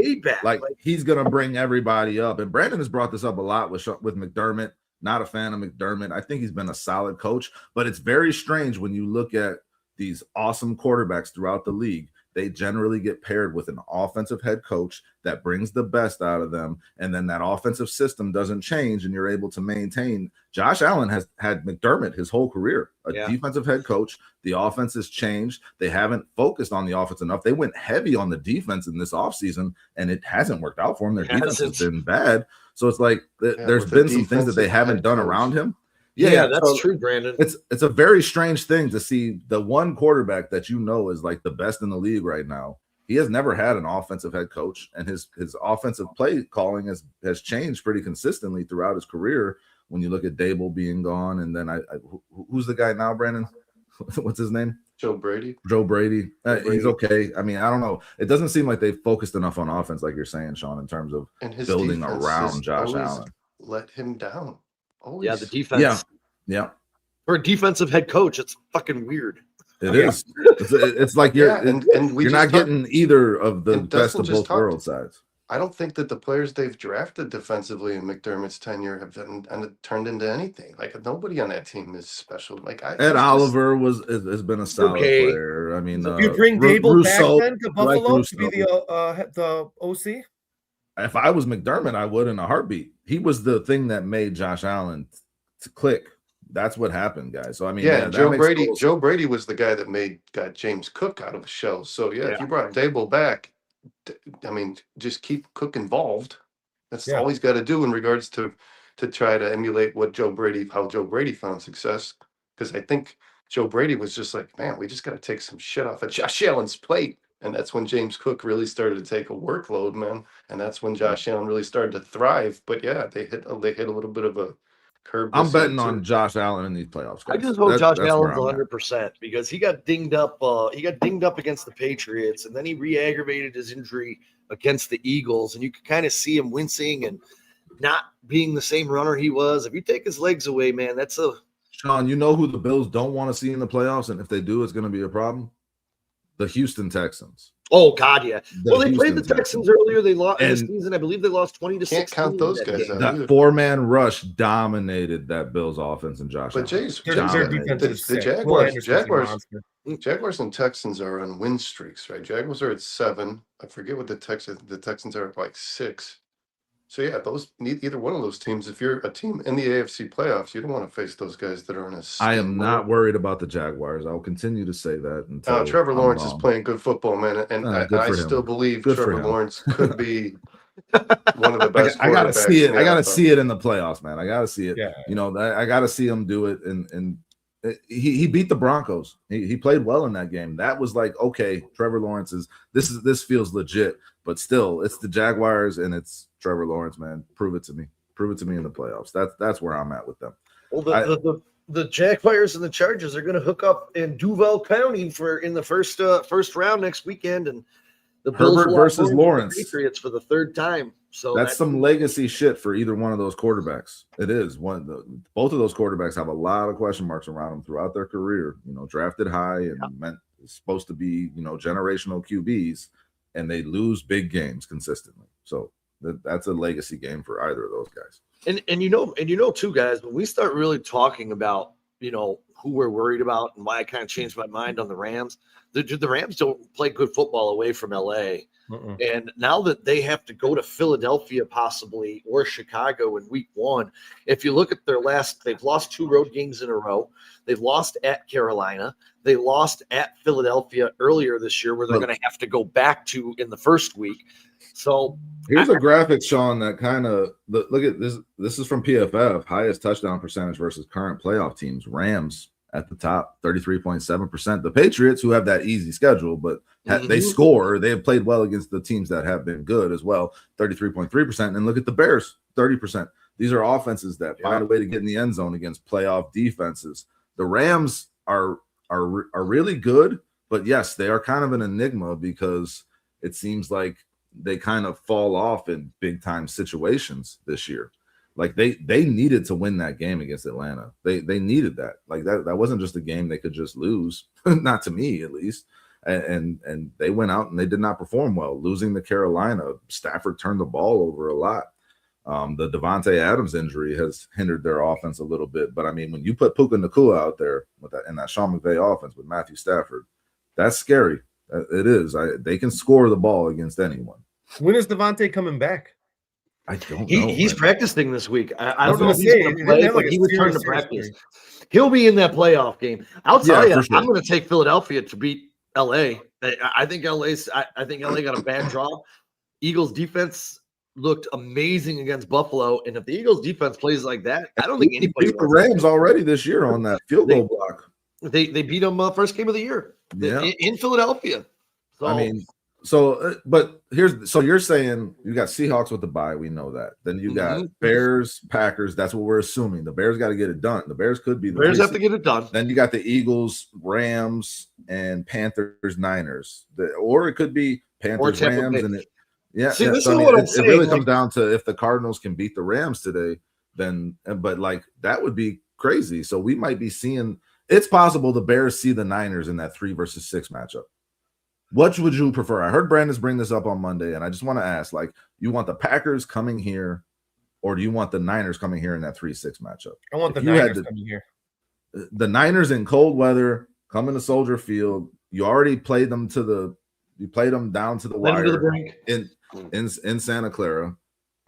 Like, he's going to bring everybody up. And Brandon has brought this up a lot with McDermott. Not a fan of McDermott. I think he's been a solid coach, but it's very strange when you look at these awesome quarterbacks throughout the league. They generally get paired with an offensive head coach that brings the best out of them. And then that offensive system doesn't change and you're able to maintain. Josh Allen has had McDermott his whole career, defensive head coach. The offense has changed. They haven't focused on the offense enough. They went heavy on the defense in this offseason and it hasn't worked out for them. Their defense has been bad. So it's like there's been some things that they haven't done around him. Yeah, that's true, Brandon. It's a very strange thing to see the one quarterback that is like the best in the league right now. He has never had an offensive head coach, and his offensive play calling has changed pretty consistently throughout his career. When you look at Dable being gone, and then who's the guy now, Brandon? What's his name? Joe Brady. He's okay. I mean, I don't know. It doesn't seem like they've focused enough on offense, like you're saying, Sean, in terms of building around Josh Allen. Let him down. Yeah, the defense. Yeah. For a defensive head coach, it's fucking weird. It is. It's like Yeah, and we you're just not getting either of the and best Dustin of just both talked- world sides. I don't think that the players they've drafted defensively in McDermott's tenure have turned into anything. Like nobody on that team is special. Like Ed Oliver has been a solid okay. player. I mean, You bring Dable back Rousseau, then to I like Buffalo to be Rousseau. the OC. If I was McDermott, I would in a heartbeat. He was the thing that made Josh Allen to click. That's what happened, guys. So I mean, yeah, Joe Brady. total Joe Brady was the guy that got James Cook out of a shell. So yeah, if you brought Dable back, I mean, just keep Cook involved. That's all he's got to do in regards to try to emulate how Joe Brady found success. Because I think Joe Brady was just like, man, we just got to take some shit off of Josh Allen's plate. And that's when James Cook really started to take a workload, man. And that's when Josh Allen really started to thrive. But yeah, they hit a little bit of a curb. I'm betting on Josh Allen in these playoffs, guys. I just hope Josh Allen's 100% because he got dinged up. He got dinged up against the Patriots, and then he re-aggravated his injury against the Eagles, and you could kind of see him wincing and not being the same runner he was. If you take his legs away, man, that's a Sean. You know who the Bills don't want to see in the playoffs, and if they do, it's going to be a problem. The Houston Texans. Oh God, yeah. Well, they Houston played the Texans earlier. They lost in the And- season. I believe they lost 20-16. Can't count those guys out. That four-man rush dominated that Bills offense and Josh But Allen. Jays, Their Dominated. defense is the sick. Will Anderson's a Jaguars monster. Jaguars and Texans are on win streaks, right? Jaguars are at 7. I forget what the Texans are at like 6. So yeah, either one of those teams. If you're a team in the AFC playoffs, you don't want to face those guys that are in a. I am not worried about the Jaguars. I'll continue to say that until Trevor I'm Lawrence wrong. is playing good football, man, and I still believe Good for Trevor him. Lawrence could be one of the best. I gotta see it. quarterbacks in the I gotta NFL. see it in the playoffs, man. I gotta see it. Yeah. You know, I gotta see him do it. And he beat the Broncos. He played well in that game. That was like, okay, Trevor Lawrence this feels legit, but still, it's the Jaguars and it's Trevor Lawrence, man. Prove it to me. Prove it to me in the playoffs. That's where I'm at with them. Well, the Jaguars and the Chargers are going to hook up in Duval County in the first round next weekend, and the Bills Herbert will versus have Lawrence. the Patriots for the third time. So That's some legacy shit for either one of those quarterbacks. It is both of those quarterbacks have a lot of question marks around them throughout their career. You know, drafted high and supposed to be generational QBs, and they lose big games consistently. So that's a legacy game for either of those guys. And you know too, guys, when we start really talking about who we're worried about and why I kind of changed my mind on the Rams. The Rams don't play good football away from LA. And now that they have to go to Philadelphia possibly or Chicago in week 1, if you look at they've lost 2 road games in a row. They've lost at Carolina. They lost at Philadelphia earlier this year where they're going to have to go back to in the first week. So here's a graphic, Sean, that kind of look at this. This is from PFF, highest touchdown percentage versus current playoff teams. Rams at the top, 33.7%. The Patriots, who have that easy schedule, but they score. They have played well against the teams that have been good as well, 33.3%. And look at the Bears, 30%. These are offenses that find a way to get in the end zone against playoff defenses. The Rams are really good, but yes, they are kind of an enigma because it seems like they kind of fall off in big time situations this year. Like they needed to win that game against Atlanta. They needed that. Like that wasn't just a game they could just lose, not to me at least. And they went out and they did not perform well. Losing to Carolina, Stafford turned the ball over a lot. The Devontae Adams injury has hindered their offense a little bit. But I mean, when you put Puka Nacua out there with that Sean McVay offense with Matthew Stafford, that's scary. It is. They can score the ball against anyone. When is Devontae coming back? I don't know. He's practicing this week. I don't know if gonna he's say, going to play, he had but like a he returned to serious practice. injury. He'll be in that playoff game. I'll tell you, for sure. I'm going to take Philadelphia to beat LA. I think LA got a bad draw. Eagles defense looked amazing against Buffalo, and if the Eagles defense plays like that, I don't think anybody beat the Rams already this year on that field goal block. They beat them first game of the year in Philadelphia. So, I mean, but you're saying you got Seahawks with the bye. We know that. Then you got Bears, Packers. That's what we're assuming. The Bears got to get it done. The Bears could be the Bears have to get it done. Then you got the Eagles, Rams, and Panthers, Niners. Or it could be Panthers, Rams, and it. Yeah. See, this so, is I mean, what I'm it saying. really comes down to if the Cardinals can beat the Rams today, then. But like that would be crazy. So we might be seeing it's possible the Bears see the Niners in that 3 versus 6 matchup. What would you prefer? I heard Brandon bring this up on Monday, and I just want to ask, like, you want the Packers coming here, or do you want the Niners coming here in that 3-6 matchup? I want the Niners coming here. The Niners in cold weather, coming to Soldier Field. You already played them you played them down to the wire in Santa Clara.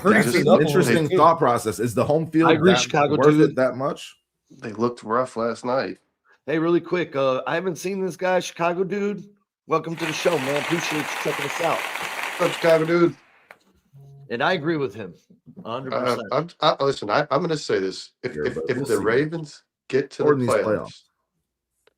Interesting thought process. Is the home field I agree, Chicago, worth it that much? They looked rough last night. Hey, really quick, I haven't seen this guy, Chicago dude. Welcome to the show, man. Appreciate you checking us out. What's up, Chicago dude? And I agree with him 100%. Listen, I'm going to say this. If the Ravens get to the playoffs,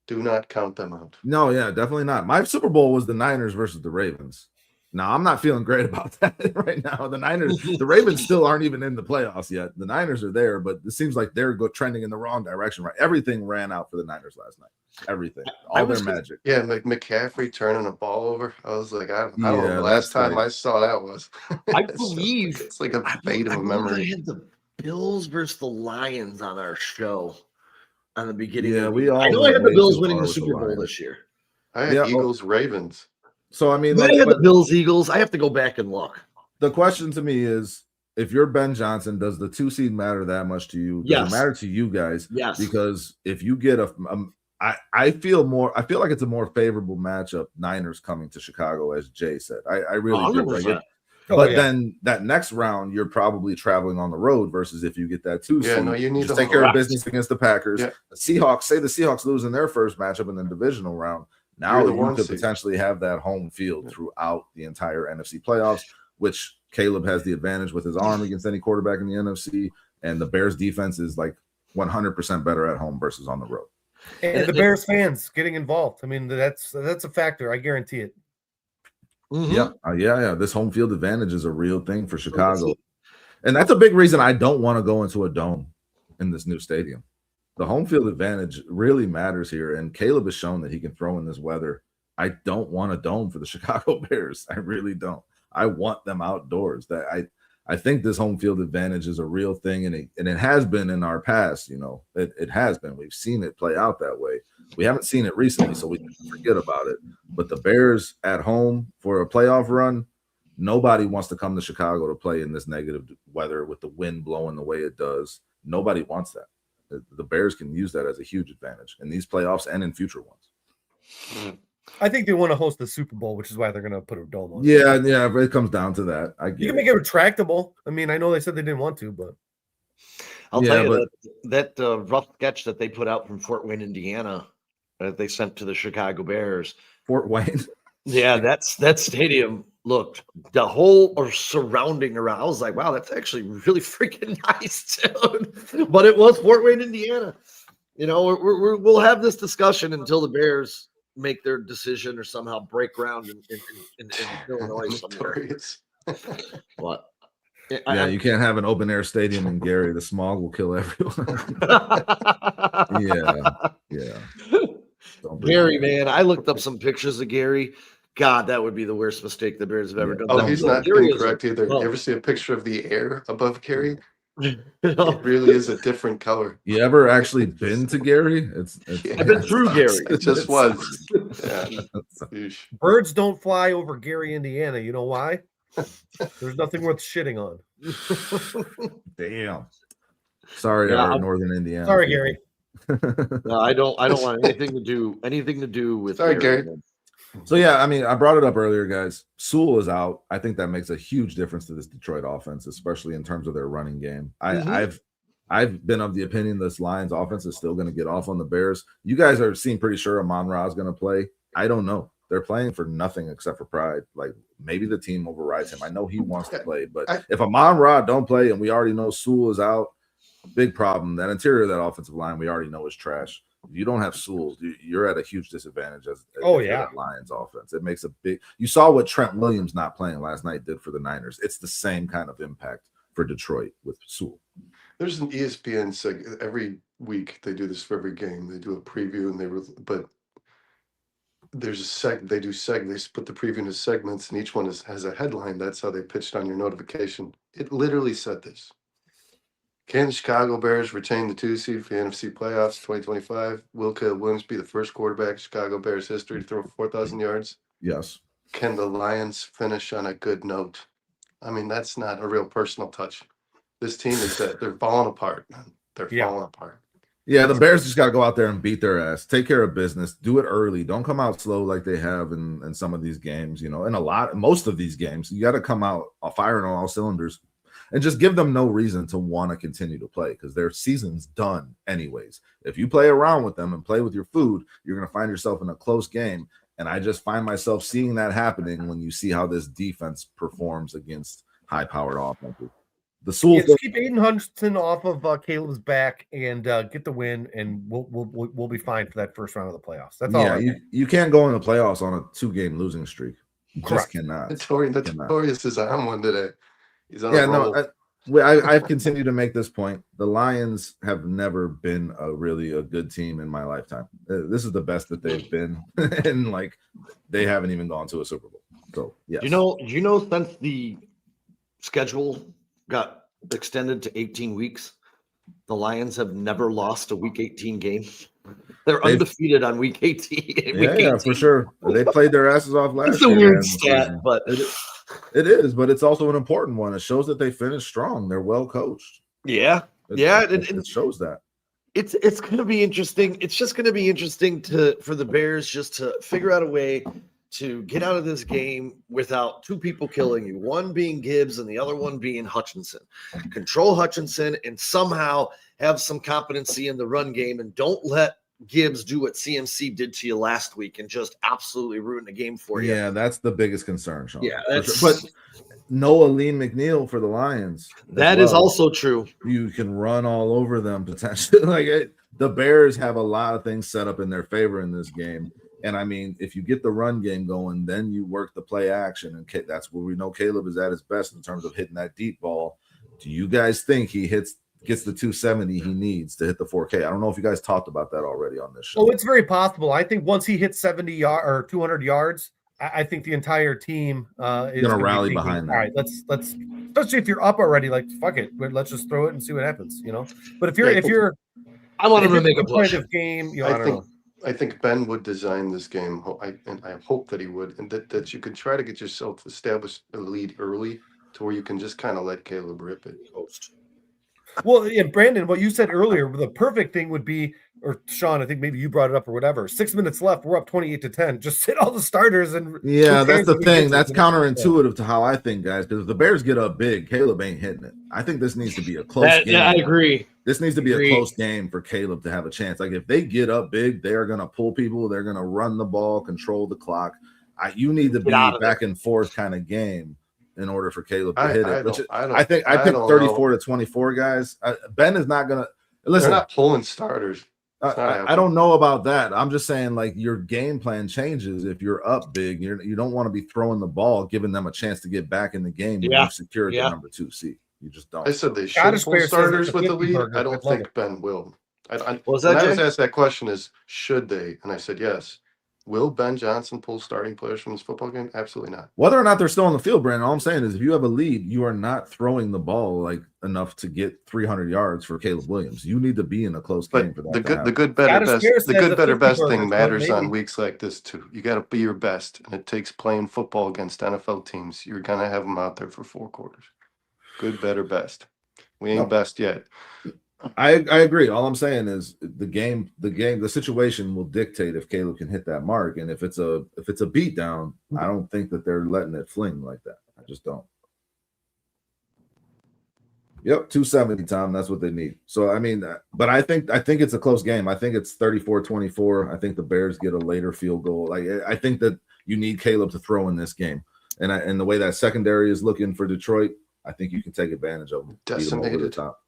do not count them out. No, yeah, definitely not. My Super Bowl was the Niners versus the Ravens. Now, I'm not feeling great about that right now. The Ravens still aren't even in the playoffs yet. The Niners are there, but it seems like they're trending in the wrong direction. Right, everything ran out for the Niners last night. Everything, all their magic. Yeah, like McCaffrey turning a ball over. I was like, I don't know. The last time I saw that was. I believe it's like a fade of a memory. I had the Bills versus the Lions on our show on the beginning. Yeah, I know I had the Bills winning the Super Bowl this year. I had Eagles Ravens. So I mean, I had the Bills Eagles. I have to go back and look. The question to me is, if you're Ben Johnson, does the 2 seed matter that much to you? Does it matter to you guys? Yes. Because if you get I feel like it's a more favorable matchup, Niners coming to Chicago, as Jay said. I really do. Right? But then that next round, you're probably traveling on the road versus if you get that 2 seed. No, you need to take care of business against the Packers. Yeah. The Seahawks lose in their first matchup in the divisional round. Now you could potentially have that home field throughout the entire NFC playoffs, which Caleb has the advantage with his arm against any quarterback in the NFC. And the Bears defense is like 100% better at home versus on the road. And the Bears fans getting involved. I mean, that's a factor. I guarantee it. Mm-hmm. Yeah. This home field advantage is a real thing for Chicago. And that's a big reason I don't want to go into a dome in this new stadium. The home field advantage really matters here. And Caleb has shown that he can throw in this weather. I don't want a dome for the Chicago Bears. I really don't. I want them outdoors. I think this home field advantage is a real thing, and it has been in our past. It has been. We've seen it play out that way. We haven't seen it recently, so we can forget about it. But the Bears at home for a playoff run, nobody wants to come to Chicago to play in this negative weather with the wind blowing the way it does. Nobody wants that. The Bears can use that as a huge advantage in these playoffs and in future ones. I think they want to host the Super Bowl, which is why they're going to put a dome on. Yeah, but it comes down to that. You can make it retractable. I mean, I know they said they didn't want to, but I'll tell you that rough sketch that they put out from Fort Wayne, Indiana, that they sent to the Chicago Bears. Fort Wayne. Yeah, that stadium looked the whole or surrounding around. I was like, wow, that's actually really freaking nice, dude. But it was Fort Wayne, Indiana. We'll have this discussion until the Bears make their decision or somehow break ground in Illinois somewhere. What? Yeah, you can't have an open air stadium in Gary. The smog will kill everyone. Yeah. Gary, man, I looked up some pictures of Gary. God, that would be the worst mistake the Bears have ever done. Oh, he's not incorrect either. You ever see a picture of the air above Gary? It really is a different color. You ever actually been to Gary? I've been through Gary. It just was. Yeah. Birds don't fly over Gary, Indiana. You know why? There's nothing worth shitting on. Damn. Sorry, Northern Indiana. Sorry, Gary. No, I don't want anything to do with. Sorry, Gary. So yeah, I mean, I brought it up earlier, guys. Sewell is out. I think that makes a huge difference to this Detroit offense, especially in terms of their running game. I've been of the opinion this Lions offense is still going to get off on the Bears. You guys seem pretty sure Amon-Ra is going to play. I don't know. They're playing for nothing except for pride. Like maybe the team overrides him. I know he wants to play, but if Amon-Ra don't play and we already know Sewell is out, big problem. That interior of that offensive line we already know is trash. If you don't have Sewell, you're at a huge disadvantage as Lions offense. It makes a big. You saw what Trent Williams not playing last night did for the Niners. It's the same kind of impact for Detroit with Sewell. There's an ESPN segment every week. They do this for every game. They do a preview but there's they put the preview into segments and each one has a headline. That's how they pitched on your notification. It literally said this. Can the Chicago Bears retain the 2 seed for the NFC playoffs 2025? Will Caleb Williams be the first quarterback in Chicago Bears history to throw 4,000 yards? Yes. Can the Lions finish on a good note? I mean, that's not a real personal touch. This team is that they're falling apart. They're falling apart. Yeah, the Bears just got to go out there and beat their ass. Take care of business. Do it early. Don't come out slow like they have in some of these games. In most of these games, you got to come out firing on all cylinders. And just give them no reason to want to continue to play because their season's done anyways. If you play around with them and play with your food, you're going to find yourself in a close game. And I just find myself seeing that happening when you see how this defense performs against high-powered offenses. The Sewell just keep Aiden Hutchinson off of Caleb's back and get the win, and we'll be fine for that first round of the playoffs. That's all. Yeah, you can't go in the playoffs on a 2-game losing streak. You just cannot. Notorious is on one today. He's on I've continued to make this point. The Lions have never been a good team in my lifetime. This is the best that they've been, and they haven't even gone to a Super Bowl. So yeah, since the schedule got extended to 18 weeks, the Lions have never lost a Week 18 game. They're undefeated on Week 18. Yeah, for sure. They played their asses off last year. It's a weird stat, but it is, but it's also an important one. It shows that they finished strong. They're well coached. Yeah. It shows that. It's going to be interesting. It's just going to be interesting for the Bears just to figure out a way to get out of this game without two people killing you, one being Gibbs and the other one being Hutchinson. Control Hutchinson and somehow have some competency in the run game, and don't let Gibbs do what CMC did to you last week and just absolutely ruin the game for you. Yeah, that's the biggest concern, Sean. Yeah, but no Aline McNeil for the Lions. That is also true. You can run all over them potentially. The Bears have a lot of things set up in their favor in this game. And I mean, if you get the run game going, then you work the play action, and that's where we know Caleb is at his best in terms of hitting that deep ball. Do you guys think he gets the 270 he needs to hit the 4K? I don't know if you guys talked about that already on this show. Oh, it's very possible. I think once he hits 70 yards or 200 yards, I think the entire team is going to rally behind that. All right, let's especially if you're up already, fuck it, let's just throw it and see what happens, But if you're I want him to make a push game, I think Ben would design this game, and I hope that he would, and that you could try to get yourself to establish a lead early to where you can just kind of let Caleb rip it. Well, yeah, Brandon, what you said earlier, the perfect thing would be, or Sean, I think maybe you brought it up or whatever. 6 minutes left, we're up 28-10. Just sit all the starters and that's the thing. That's counterintuitive to how I think, guys. Because if the Bears get up big, Caleb ain't hitting it. I think this needs to be a close game. Yeah, I agree. This needs to be a close game for Caleb to have a chance. If they get up big, they're gonna pull people. They're gonna run the ball, control the clock. You need to be back and forth kind of game in order for Caleb to hit it. I think 34-24, guys. Ben is not gonna listen. They're not pulling starters. I don't know about that. I'm just saying, your game plan changes if you're up big. You don't want to be throwing the ball, giving them a chance to get back in the game when you've secured the number 2 seed. You just don't. I said they should pull starters with the lead. I don't think Ben will. I was asked that question is, should they? And I said yes. Will Ben Johnson pull starting players from this football game? Absolutely not. Whether or not they're still on the field, Brandon, all I'm saying is if you have a lead, you are not throwing the ball enough to get 300 yards for Caleb Williams. You need to be in a close game for that. The good, better, best thing matters on weeks like this too. You got to be your best, and it takes playing football against NFL teams. You're gonna have them out there for 4 quarters. Good, better, best. We ain't best yet. I agree. All I'm saying is the situation will dictate if Caleb can hit that mark, and if it's a beatdown, I don't think that they're letting it fling like that. I just don't. Yep, 270, Tom. That's what they need. So I mean, but I think it's a close game. I think it's 34-24. I think the Bears get a later field goal. I think that you need Caleb to throw in this game, and the way that secondary is looking for Detroit, I think you can take advantage of them. Decimated. Over the top.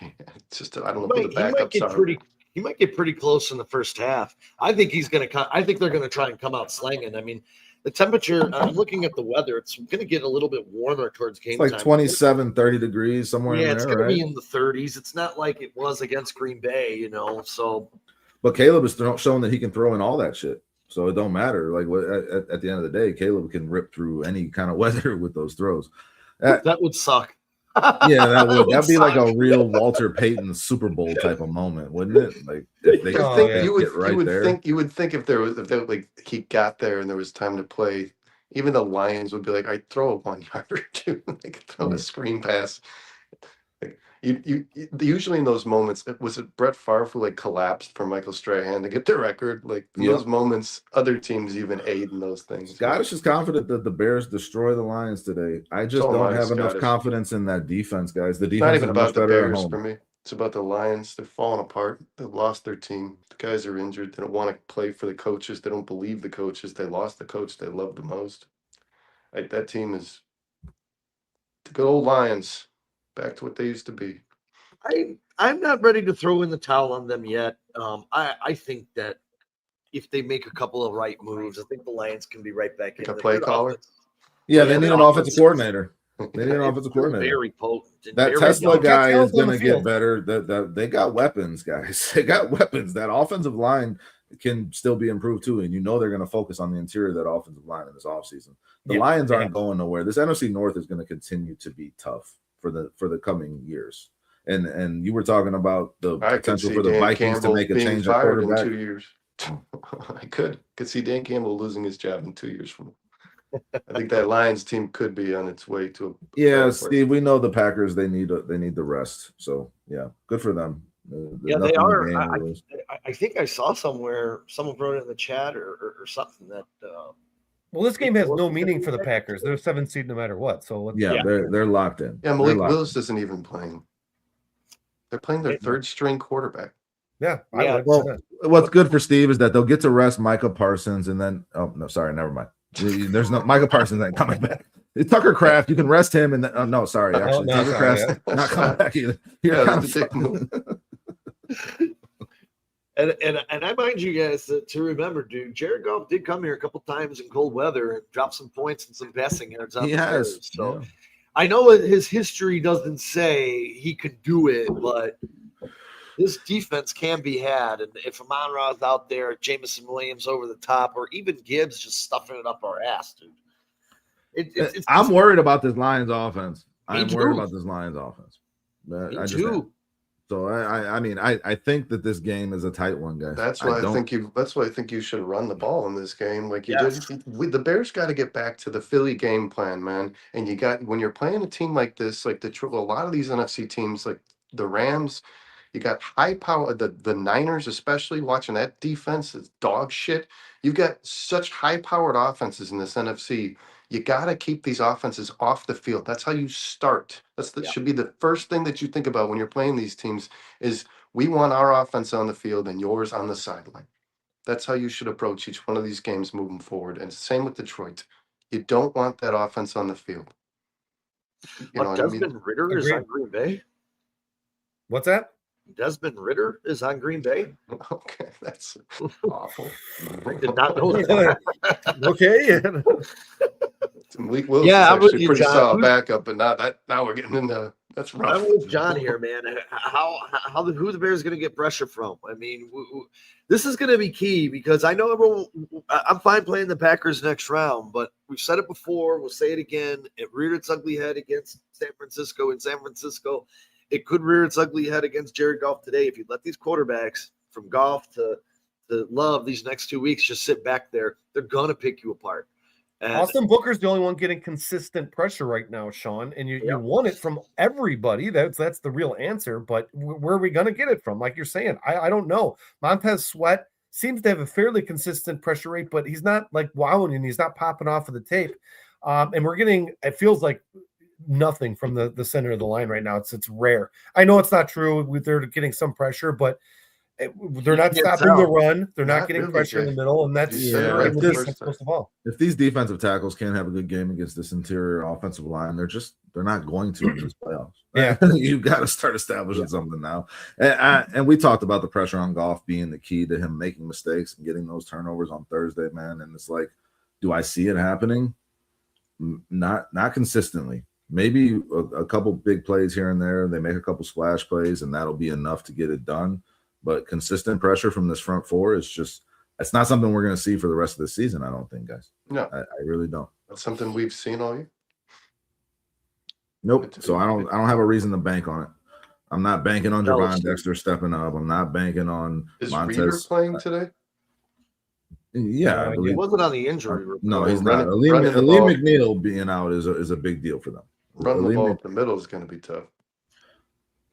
Yeah, it's just I don't know who the backups are. He might get pretty close in the first half. I think he's going to. I think they're going to try and come out slinging. I mean, the temperature. I'm looking at the weather. It's going to get a little bit warmer towards game time. 27, 30 degrees somewhere. Yeah, in it's going to be in the 30s. It's not like it was against Green Bay, So, but Caleb is showing that he can throw in all that shit. So it don't matter. At the end of the day, Caleb can rip through any kind of weather with those throws. That would suck. Yeah, that'd be like a Sign. real Walter Payton Super Bowl type of moment, wouldn't it? Like if they You Oh, think yeah. you would get right you would there. think you would think if like he got there and there was time to play, even the Lions would be like, I throw a 1 yard or two, like throw Yeah. a screen pass. Like, usually in those moments, was it Brett Favre who like collapsed for Michael Strahan to get the record? Like in Yep. those moments, other teams even aid in those things. Scottish is confident that the Bears destroy the Lions today. I just So am don't I, have enough Scottish. confidence in that defense, guys. The It's not defense even is much about the better at Bears home. for me. It's about the Lions. They're falling apart. They lost their team. The guys are injured. They don't want to play for the coaches. They don't believe the coaches. They lost the coach they love the most. Like that team is the good old Lions, back to what they used to be. I'm not ready to throw in the towel on them yet. I think that if they make a couple of right moves, I think the Lions can be right back Like in a it. play Their caller? offense- Yeah, Yeah, they need their an offense offensive is- coordinator. They need an they're offensive coordinator. very potent. And That very Tesla young. guy talent is on going the to get field. better. That they got weapons, guys. They got weapons. That offensive line can still be improved too, and you know they're going to focus on the interior of that offensive line in this offseason. The Yeah, Lions they aren't have. going nowhere. This NFC North is going to continue to be tough for the coming years. And you were talking about the I could potential see for the Dan Vikings Campbell to make a being change at fired in quarterback. 2 years. I could see Dan Campbell losing his job in 2 years from now. I think that Lions team could be on its way to a Yeah, better place. Steve, we know the Packers. They need the rest. So yeah, good for them. Yeah, they Nothing to are. gain or lose. I think I saw somewhere someone wrote it in the chat or something that Well, this game has no meaning for the Packers. They're 7th seed no matter what. So Yeah, they're locked in. Yeah, They're Malik locked Willis in. isn't even playing. They're playing their Yeah. third string quarterback. yeah, Yeah, Well, what's good for Steve is that they'll get to rest Micah Parsons, and then no, sorry, never mind. There's no Micah Parsons ain't coming back. It's Tucker Kraft. You can rest him, and then no, sorry, actually, no, Tucker sorry, Kraft's not coming back either. You're Yeah, kind that's of a dick move. and I mind you guys to remember, dude, Jared Goff did come here a couple times in cold weather and drop some points and some passing yards on he the has. Bears. So Yeah. I know his history doesn't say he could do it, but this defense can be had. And if Amon-Ra's out there, Jameson Williams over the top, or even Gibbs just stuffing it up our ass, dude. I'm worried about this Lions offense. Me I'm too. worried about this Lions offense. Me I just too. am. So I mean, I think that this game is a tight one, guys. That's why I think you should run the ball in this game, like you Yes. did. The Bears got to get back to the Philly game plan, man. And you got when you're playing a team like this, like a lot of these NFC teams, like the Rams, you got high power. The Niners, especially watching that defense, is dog shit. You've got such high powered offenses in this NFC. You got to keep these offenses off the field. That's how you start. Should be the first thing that you think about when you're playing these teams. Is we want our offense on the field and yours on the sideline. That's how you should approach each one of these games moving forward. And same with Detroit. You don't want that offense on the field. You know what I mean? Desmond Ritter is Agreed. on Green Bay. what's that? Desmond Ritter is on Green Bay. Okay, that's awful. I did not know that. Okay. Malik Willis Yeah, is I'm with actually you, pretty John. solid backup, but now we're getting into that's rough. I'm with John here, man. Who the Bears going to get pressure from? I mean, this is going to be key because I know I'm fine playing the Packers next round, but we've said it before. We'll say it again. It reared its ugly head against San Francisco in San Francisco. It could rear its ugly head against Jared Goff today if you let these quarterbacks from Goff to Love these next 2 weeks just sit back there. They're going to pick you apart. And Austin Booker's the only one getting consistent pressure right now, Sean, and you want it from everybody. That's the real answer. But where are we going to get it from? Like you're saying, I don't know. Montez Sweat seems to have a fairly consistent pressure rate, but he's not like wowing and he's not popping off of the tape. And we're getting, it feels like nothing from the center of the line right now. It's rare. I know it's not true. They're getting some pressure, but they're not stopping the run. They're not getting really, pressure in the middle, and that's most of all. If these defensive tackles can't have a good game against this interior offensive line, they're not going to in this playoffs. Yeah, you got to start establishing something now. And we talked about the pressure on Goff being the key to him making mistakes and getting those turnovers on Thursday, man. And it's like, do I see it happening? Not consistently. Maybe a couple big plays here and there. They make a couple splash plays, and that'll be enough to get it done. But consistent pressure from this front four is it's not something we're going to see for the rest of the season, I don't think, guys. No. I really don't. That's something we've seen all year. Nope. So I don't have a reason to bank on it. I'm not banking on Javon Dexter stepping up. I'm not banking on Is Montez Reader playing today? Yeah, I He believe. wasn't on the injury report. No, he's Running- not. Aleem running the ball. McNeil being out is a big deal for them. Running the Aleem ball Mc- up the middle is going to be tough.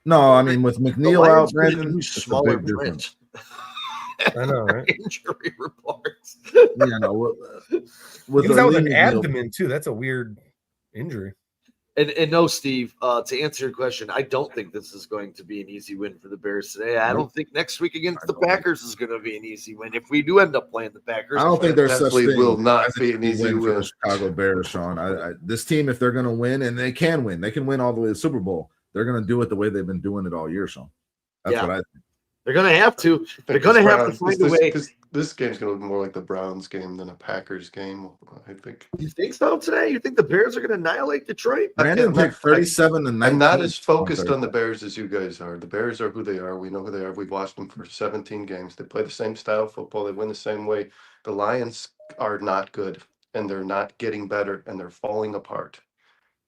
No, I mean with The McNeil Lions out, could have Brandon, used it's a smaller big difference. print. I know, right? Injury reports. Yeah, no, with He was out with Aleem an McNeil, abdomen too. That's a weird injury. And no, Steve, to answer your question, I don't think this is going to be an easy win for the Bears today. I don't think next week against the Packers is going to be an easy win. If we do end up playing the Packers, I don't think there's such definitely thing will not as be an easy for win. the Chicago Bears, Sean. This team, if they're going to win, and they can win all the way to the Super Bowl, they're going to do it the way they've been doing it all year, Sean. That's what I think. they're going to have to. They're going to have to find a way. This game's going to look more like the Browns game than a Packers game, I think. You think so today? You think the Bears are going to annihilate Detroit? Brandon picked 37 and 19. I'm not as focused on the Bears as you guys are. The Bears are who they are. We know who they are. We've watched them for 17 games. They play the same style of football. They win the same way. The Lions are not good, and they're not getting better, and they're falling apart.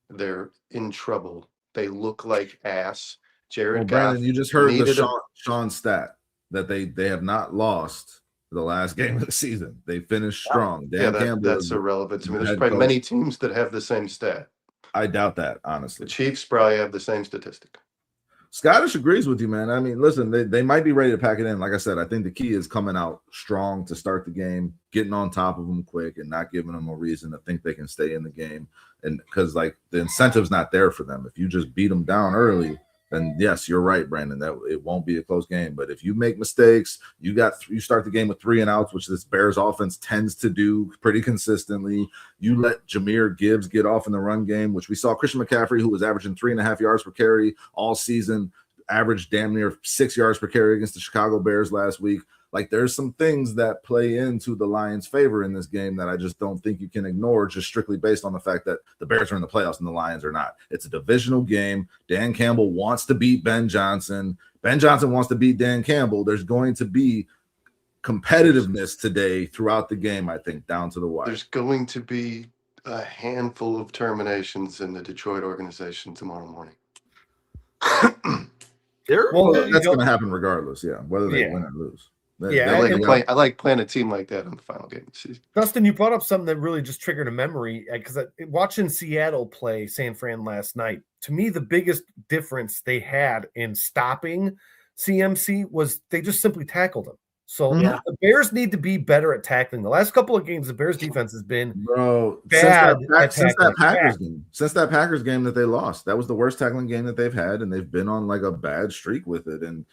They're in trouble. They look like ass. Jared Brandon, Goff you just heard needed the Sean stat that they have not lost the last game of the season. They finished strong. That's irrelevant to me. There's probably many teams that have the same stat. I doubt that, honestly. The Chiefs probably have the same statistic. Scottish agrees with you, man. I mean, listen, they might be ready to pack it in. Like I said, I think the key is coming out strong to start the game, getting on top of them quick, and not giving them a reason to think they can stay in the game. And because like the incentive's not there for them. If you just beat them down early, then yes, you're right, Brandon, that it won't be a close game. But if you make mistakes, you start the game with 3 and outs, which this Bears offense tends to do pretty consistently. You let Jahmyr Gibbs get off in the run game, which we saw Christian McCaffrey, who was averaging 3.5 yards per carry all season, averaged damn near 6 yards per carry against the Chicago Bears last week. Like there's some things that play into the Lions' favor in this game that I just don't think you can ignore just strictly based on the fact that the Bears are in the playoffs and the Lions are not. It's a divisional game. Dan Campbell wants to beat Ben Johnson. Ben Johnson wants to beat Dan Campbell. There's going to be competitiveness today throughout the game, I think, down to the wire. There's going to be a handful of terminations in the Detroit organization tomorrow morning. That's going to happen regardless, whether they win or lose. I like playing a team like that in the final game of the season. Dustin, you brought up something that really just triggered a memory because watching Seattle play San Fran last night, to me, the biggest difference they had in stopping CMC was they just simply tackled him. So the Bears need to be better at tackling. The last couple of games, the Bears defense has been bad since that Packers game that they lost. That was the worst tackling game that they've had, and they've been on like a bad streak with it. And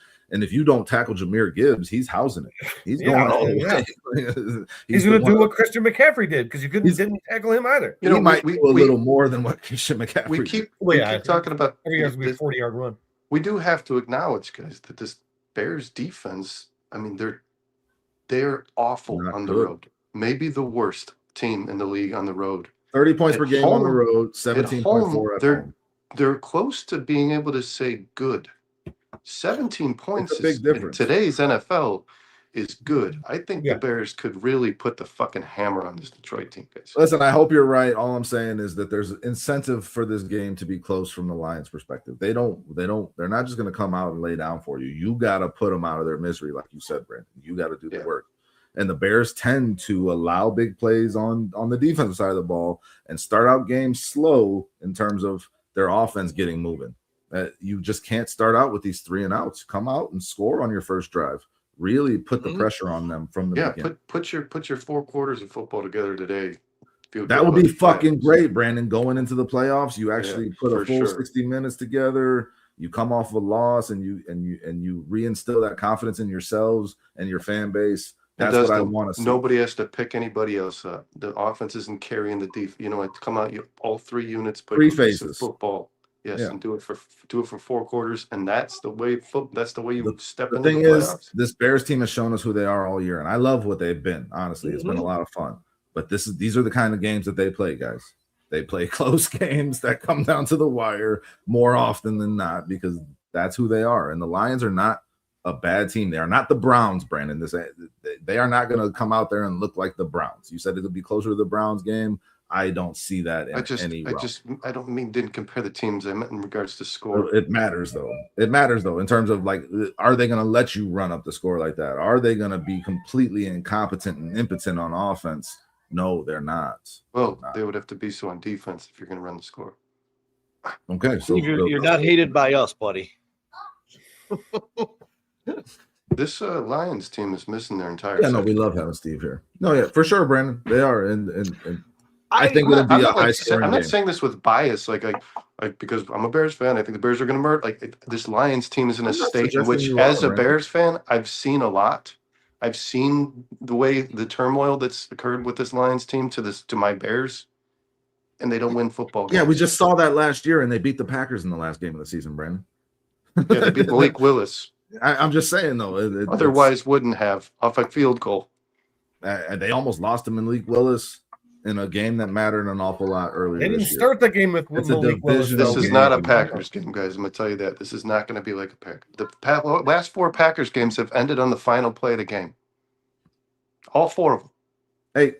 if you don't tackle Jahmyr Gibbs, he's housing it. He's going all the way. He's going to do what Christian McCaffrey did because you didn't tackle him either. He might do a little more than what Christian McCaffrey we keep talking about every year's be a 40-yard run. We do have to acknowledge, guys, that this Bears defense, I mean, they're awful on the road. Maybe the worst team in the league on the road. 30 points per game on the road, 17.4 at home. They're close to being able to say good. 17 points is a big difference. In today's NFL is good. I think the Bears could really put the fucking hammer on this Detroit team, guys. Listen, I hope you're right. All I'm saying is that there's incentive for this game to be close from the Lions' perspective. They're not just going to come out and lay down for you. You got to put them out of their misery, like you said, Brandon. You got to do the work. And the Bears tend to allow big plays on the defensive side of the ball and start out games slow in terms of their offense getting moving. You just can't start out with these 3 and outs. Come out and score on your first drive. Really put the pressure on them from the beginning. Put your 4 quarters of football together today. That would be fucking great, Brandon. Going into the playoffs, you actually put a full 60 minutes together. You come off of a loss, and you reinstill that confidence in yourselves and your fan base. That's what I want to see. Nobody has to pick anybody else up. The offense isn't carrying the defense. Come out, all 3 units, put 3 phases football. Yes, and do it for 4 quarters, and that's the way. That's the way you step into the the playoffs. Is, this Bears team has shown us who they are all year, and I love what they've been. Honestly, it's been a lot of fun. But these are the kind of games that they play, guys. They play close games that come down to the wire more often than not because that's who they are. And the Lions are not a bad team. They are not the Browns, Brandon. They are not going to come out there and look like the Browns. You said it'll be closer to the Browns game. I don't see that in any realm. I don't mean didn't compare the teams. I meant in regards to score. It matters though. It matters though in terms of like, are they going to let you run up the score like that? Are they going to be completely incompetent and impotent on offense? No, they're not. Well, they would have to be so on defense if you're going to run the score. Okay, so you're not hated by us, buddy. This Lions team is missing their entire. Yeah, no, we love having Steve here. No, yeah, for sure, Brandon. They are, and I think it'll be a high scoring game. I'm not saying this with bias, like because I'm a Bears fan. I think the Bears are going to murder. Like this Lions team is in a state in which, as a Bears fan, I've seen a lot. I've seen the way the turmoil that's occurred with this Lions team to my Bears, and they don't win football games. Yeah, we just saw that last year, and they beat the Packers in the last game of the season, Brandon. Yeah, they beat Malik Willis. I'm just saying though. Otherwise, wouldn't have off a field goal. They almost lost to Malik Willis in a game that mattered an awful lot earlier. They didn't start the game with Malik Willis. This is not a Packers game, guys. I'm gonna tell you that this is not going to be like a Packers. The last 4 Packers games have ended on the final play of the game. All 4 of them. Hey,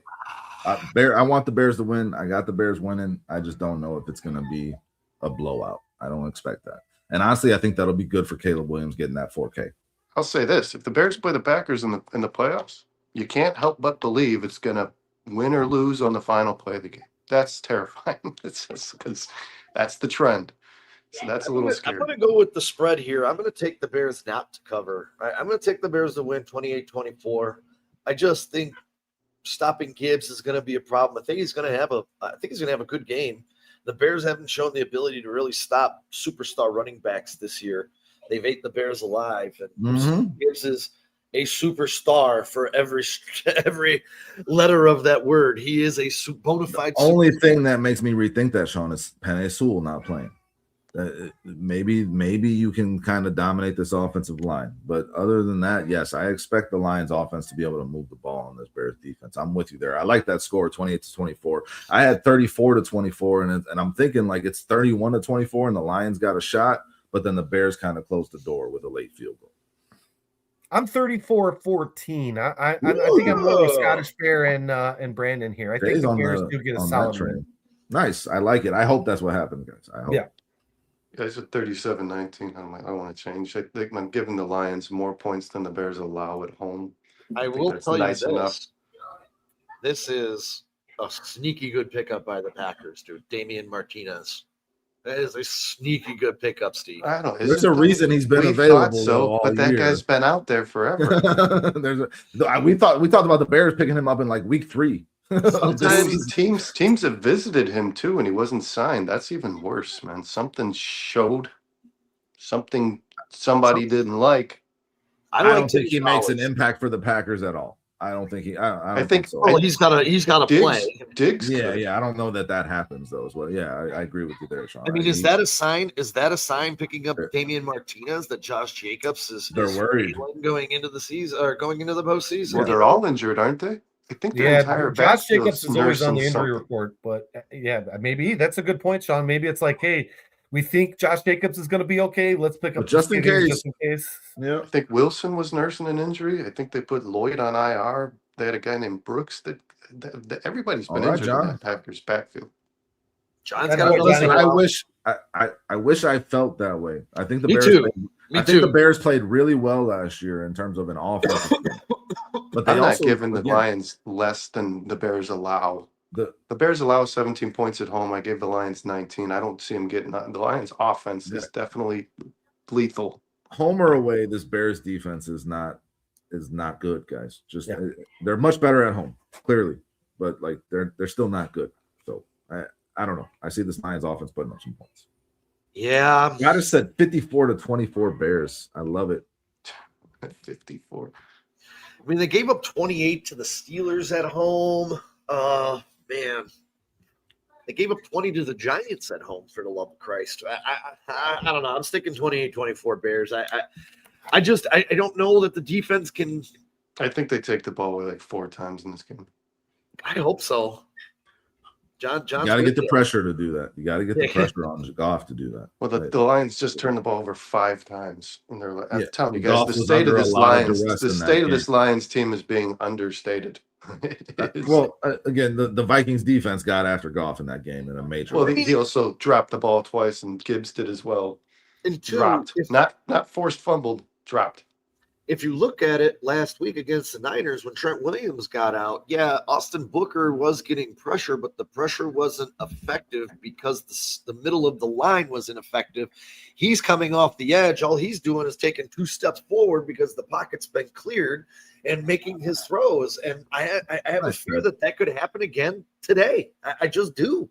I want the Bears to win. I got the Bears winning. I just don't know if it's going to be a blowout. I don't expect that. And honestly, I think that'll be good for Caleb Williams getting that 4K. I'll say this: if the Bears play the Packers in the playoffs, you can't help but believe it's going to win or lose on the final play of the game. That's terrifying. It's just because that's the trend. So that's a little scary. I'm going to go with the spread here. I'm going to take the Bears not to cover. I'm going to take the Bears to win 28-24. I just think stopping Gibbs is going to be a problem. I think he's going to have a good game. The Bears haven't shown the ability to really stop superstar running backs this year. They've ate the Bears alive, and Gibbs is a superstar for every letter of that word. He is a bona fide. The only thing that makes me rethink that, Sean, is Penei Sewell not playing. Maybe you can kind of dominate this offensive line, but other than that, yes, I expect the Lions offense to be able to move the ball on this Bears defense. I'm with you there. I like that score, 28-24. I had 34-24, and I'm thinking like it's 31-24, and the Lions got a shot, but then the Bears kind of closed the door with a late field goal. I'm 34-14. I think I'm more of a Scottish Bear and Brandon here. I think the Bears do get a solid win. Nice. I like it. I hope that's what happens, guys. I hope. Yeah. Guys at 37-19. I want to change. I think I'm giving the Lions more points than the Bears allow at home. I will tell you this. This is a sneaky good pickup by the Packers, dude. Damian Martinez. That is a sneaky good pickup, Steve. I don't know. There's a reason he's been available. But that guy's been out there forever. We talked about the Bears picking him up in like week 3. Sometimes teams have visited him too, and he wasn't signed. That's even worse, man. Something showed, somebody didn't like. I don't think he makes an impact for the Packers at all. I don't think he. I think so. Well, he's got to play. Diggs. Yeah. I don't know that happens though. As well. Yeah, I agree with you there, Sean. I mean, is that a sign? Is that a sign picking up Damian Martinez that Josh Jacobs is worried going into the season or going into the postseason? Well, they're all injured, aren't they? I think Josh Jacobs is always on the injury report, but maybe that's a good point, Sean. Maybe it's like, hey, we think Josh Jacobs is going to be okay. Let's pick up just in case. Yeah, I think Wilson was nursing an injury. I think they put Lloyd on IR. They had a guy named Brooks. That everybody's been injured in that Packers backfield. John's got to listen. I wish I felt that way. I think the Me Bears. too. I think the Bears played really well last year in terms of an offense. But I'm not giving the Lions less than the Bears allow. The Bears allow 17 points at home. I gave the Lions 19. I don't see them getting the Lions offense is definitely lethal. Home or away, this Bears defense is not good, guys. They're much better at home, clearly, but like they're still not good. So I don't know. I see this Lions offense putting up some points. Yeah, I just said 54-24 Bears. I love it. 54. I mean, they gave up 28 to the Steelers at home. Man, they gave up 20 to the Giants at home, for the love of Christ. I don't know. I'm sticking 28-24 Bears. I don't know that the defense can. I think they take the ball away like 4 times in this game. I hope so. John, you got to get the pressure to do that. You got to get the pressure on Goff to do that. Well, the Lions just turned the ball over 5 times, and they're like, I'm telling you guys, the state of this Lions team is being understated. Well, again, the Vikings defense got after Goff in that game in a major Well, way. he also dropped the ball twice, and Gibbs did as well. And two, Dropped, not forced fumbled, dropped. if you look at it last week against the Niners when Trent Williams got out, yeah, Austin Booker was getting pressure, but the pressure wasn't effective because the middle of the line was ineffective. He's coming off the edge. All he's doing is taking 2 steps forward because the pocket's been cleared and making his throws. And I have a fear that could happen again today. I just do.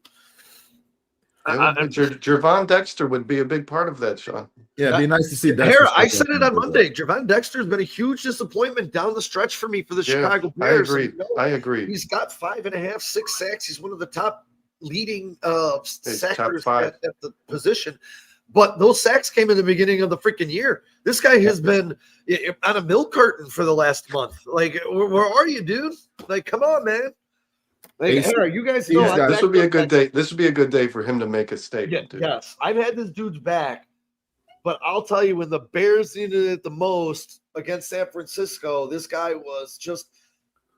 Gervon Dexter would be a big part of that, Sean. Yeah, it'd be nice to see Dexter. I said it on Monday. Gervon Dexter's been a huge disappointment down the stretch for me for the Chicago Bears. I agree. He's got 5.5, 6 sacks. He's one of the top leading sackers at the position. But those sacks came in the beginning of the freaking year. This guy has been on a milk carton for the last month. Like, where are you, dude? Like, come on, man. Like, Harry, you guys know this would be a good day. This would be a good day for him to make a statement. Yes, I've had this dude's back, but I'll tell you, when the Bears needed it the most against San Francisco, this guy was just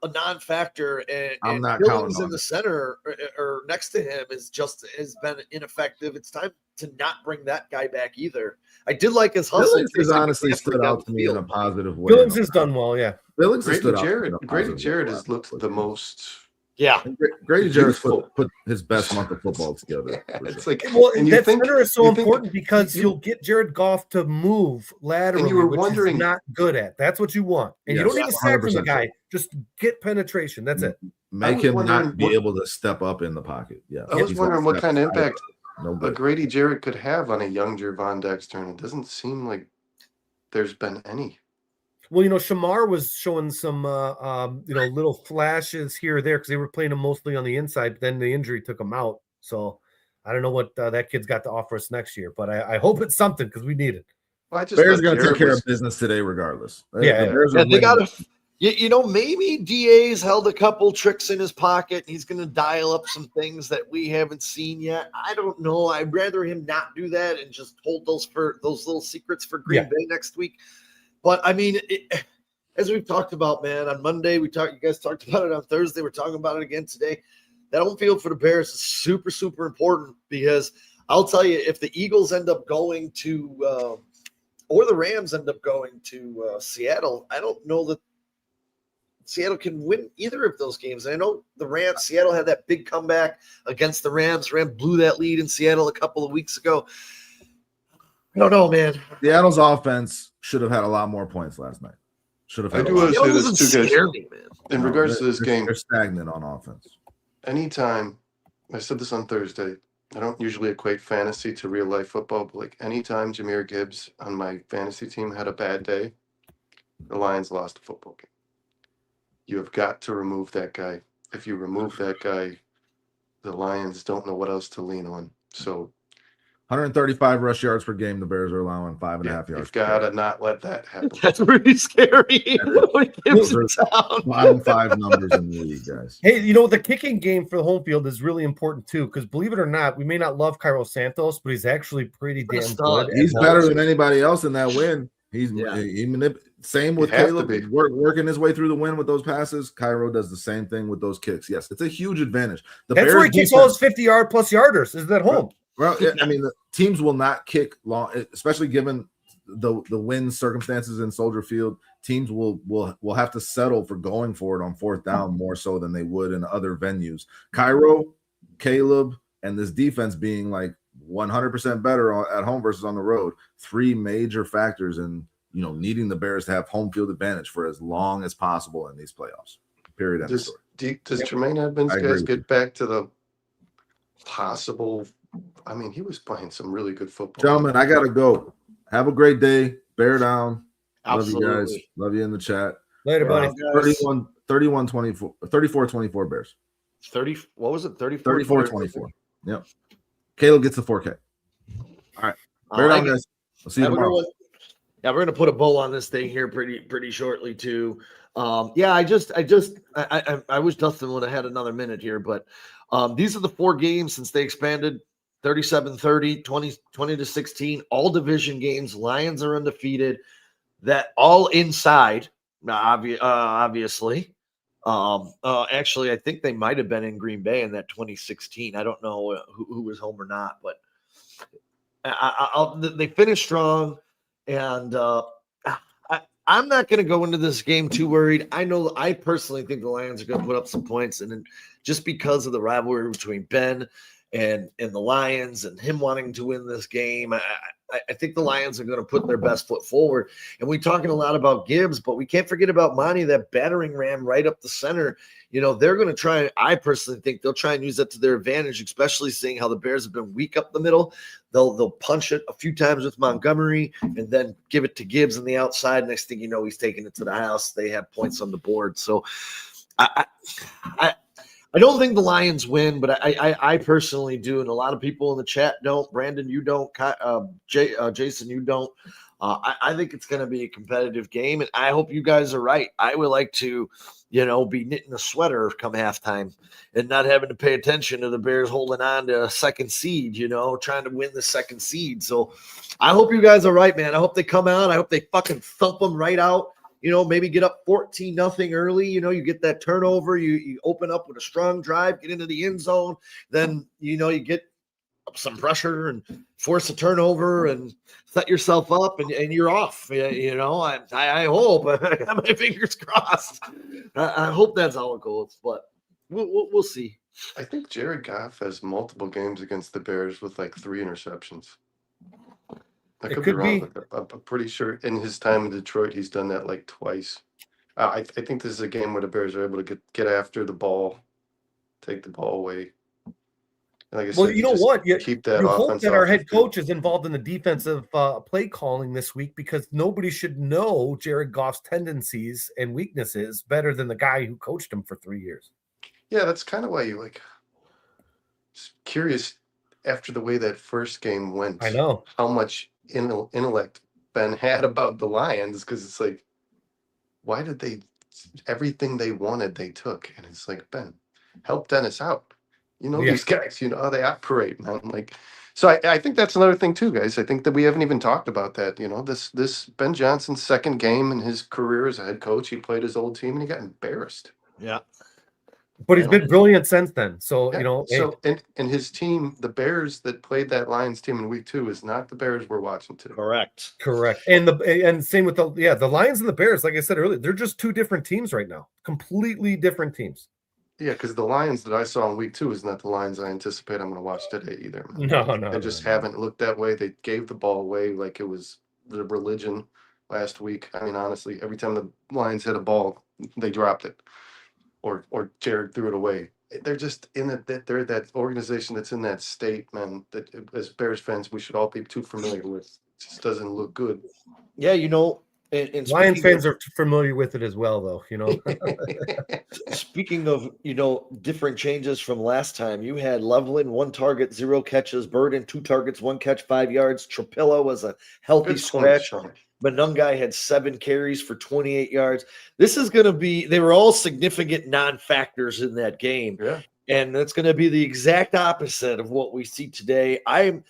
a non-factor. And I'm not Billings counting in the center or next to him has been ineffective. It's time to not bring that guy back either. I did like his hustle. Billings has honestly stood out to me in a positive way. Billings has done well, yeah. Billings has stood out. Grady Jarrett has looked the most. Yeah, Grady Jarrett put his best month of football together. It's like, and that center is so important because you'll get Jared Goff to move laterally, and you were which wondering, he's not good at. That's what you want, and you don't need to sack from the guy. Just get penetration. That's it. Make him not be able to step up in the pocket. Yeah, I was wondering what kind of impact a Grady Jarrett could have on a young Gervon Dexter, and it doesn't seem like there's been any. Well, Shamar was showing some, little flashes here or there because they were playing him mostly on the inside. But then the injury took him out. So I don't know what that kid's got to offer us next year. But I hope it's something because we need it. Well, Bears are going to take care of business today regardless. They got to maybe DA's held a couple tricks in his pocket. He's going to dial up some things that we haven't seen yet. I don't know. I'd rather him not do that and just hold those little secrets for Green Bay next week. But I mean, as we've talked about, man, on Monday, you guys talked about it on Thursday. We're talking about it again today. That home field for the Bears is super, super important because I'll tell you, if the Eagles end up going to or the Rams end up going to Seattle, I don't know that Seattle can win either of those games. And I know Seattle had that big comeback against the Rams. Rams blew that lead in Seattle a couple of weeks ago. I don't know, man. Seattle's offense should have had a lot more points last night. Should have. I do want to say this too, guys. In regards to this game, they're stagnant on offense. Anytime, I said this on Thursday, I don't usually equate fantasy to real life football, but like anytime Jahmyr Gibbs on my fantasy team had a bad day, the Lions lost a football game. You have got to remove that guy. If you remove that guy, the Lions don't know what else to lean on. So 135 rush yards per game. The Bears are allowing 5.5 yards. You've got to not let that happen. That's pretty scary. Those are bottom 5 numbers in the league, guys. Hey, the kicking game for the home field is really important too, because believe it or not, we may not love Cairo Santos, but he's actually pretty damn good. He's better than anybody else in that win. Same with Caleb working his way through the win with those passes. Cairo does the same thing with those kicks. Yes, it's a huge advantage. That's where he kicks all his 50-yard plus yarders. Is at home. Well, I mean, the teams will not kick long, especially given the win circumstances in Soldier Field. Teams will have to settle for going for it on 4th down more so than they would in other venues. Cairo, Caleb, and this defense being like 100% better at home versus on the road. 3 major factors in needing the Bears to have home field advantage for as long as possible in these playoffs. Period. Does Tremaine Edmonds guys get back to the possible? I mean, he was playing some really good football. Gentlemen, I gotta go. Have a great day. Bear down. Absolutely. Love you guys. Love you in the chat. Later, buddy. 34-24 Bears. 30. What was it? 34-24. Yep. Caleb gets the 4K. All right. Bear down, guys. I'll see you tomorrow. Yeah, we're gonna put a bow on this thing here pretty shortly too. I wish Dustin would have had another minute here, but these are the 4 games since they expanded 37-30, 20-16, all division games. Lions are undefeated. That all inside, obviously. Actually, I think they might have been in Green Bay in that 2016. I don't know who was home or not, but they finished strong, and I'm not going to go into this game too worried. I personally think the Lions are going to put up some points, and then just because of the rivalry between Ben and the Lions and him wanting to win this game, I think the Lions are going to put their best foot forward. And we're talking a lot about Gibbs, but we can't forget about Monty, that battering ram right up the center. They're going to try. I personally think they'll try and use that to their advantage, especially seeing how the Bears have been weak up the middle. They'll punch it a few times with Montgomery and then give it to Gibbs on the outside. Next thing you know, he's taking it to the house. They have points on the board. So I don't think the Lions win, but I personally do, and a lot of people in the chat don't. Brandon, you don't. Jason, you don't. I think it's going to be a competitive game, and I hope you guys are right. I would like to, be knitting a sweater come halftime and not having to pay attention to the Bears holding on to a second seed, trying to win the second seed. So I hope you guys are right, man. I hope they come out. I hope they fucking thump them right out. Maybe get up 14-0 early. You get that turnover. You open up with a strong drive, get into the end zone. Then, you get some pressure and force a turnover and set yourself up and you're off. I hope. I got my fingers crossed. I hope that's how it goes, but we'll see. I think Jared Goff has multiple games against the Bears with like 3 interceptions. I could be wrong, but I'm pretty sure in his time in Detroit, he's done that like twice. I think this is a game where the Bears are able to get after the ball, take the ball away. And like I said, you know what? Keep that you offense. Hope that our head coach is involved in the defensive play calling this week, because nobody should know Jared Goff's tendencies and weaknesses better than the guy who coached him for 3 years. Yeah, that's kind of why you just curious after the way that first game went. I know how much intellect Ben had about the Lions, because it's like, why did everything they wanted they took, and it's like, Ben, help Dennis out. These guys, how they operate, man. So I think that's another thing too, guys. I think that we haven't even talked about that. This Ben Johnson's second game in his career as a head coach, he played his old team and he got embarrassed. Yeah. But he's been brilliant since then. So, So, and his team, the Bears that played that Lions team in week 2 is not the Bears we're watching today. Correct. And same with the Lions and the Bears, like I said earlier, they're just 2 different teams right now. Completely different teams. Yeah, because the Lions that I saw in week 2 is not the Lions I anticipate I'm going to watch today either. No. They just haven't looked that way. They gave the ball away like it was the religion last week. I mean, honestly, every time the Lions hit a ball, they dropped it. Or Jared threw it away. They're just they're that organization that's in that state, man, that as Bears fans we should all be too familiar with. It just doesn't look good. Yeah, and Lions fans are familiar with it as well, though. Speaking of different changes from last time, you had Loveland 1 target, 0 catches, Burden 2 targets, 1 catch, 5 yards. Trapilla was a healthy scratch. Manungai had 7 carries for 28 yards. This is going to be, they were all significant non-factors in that game. Yeah. And that's going to be the exact opposite of what we see today. I'm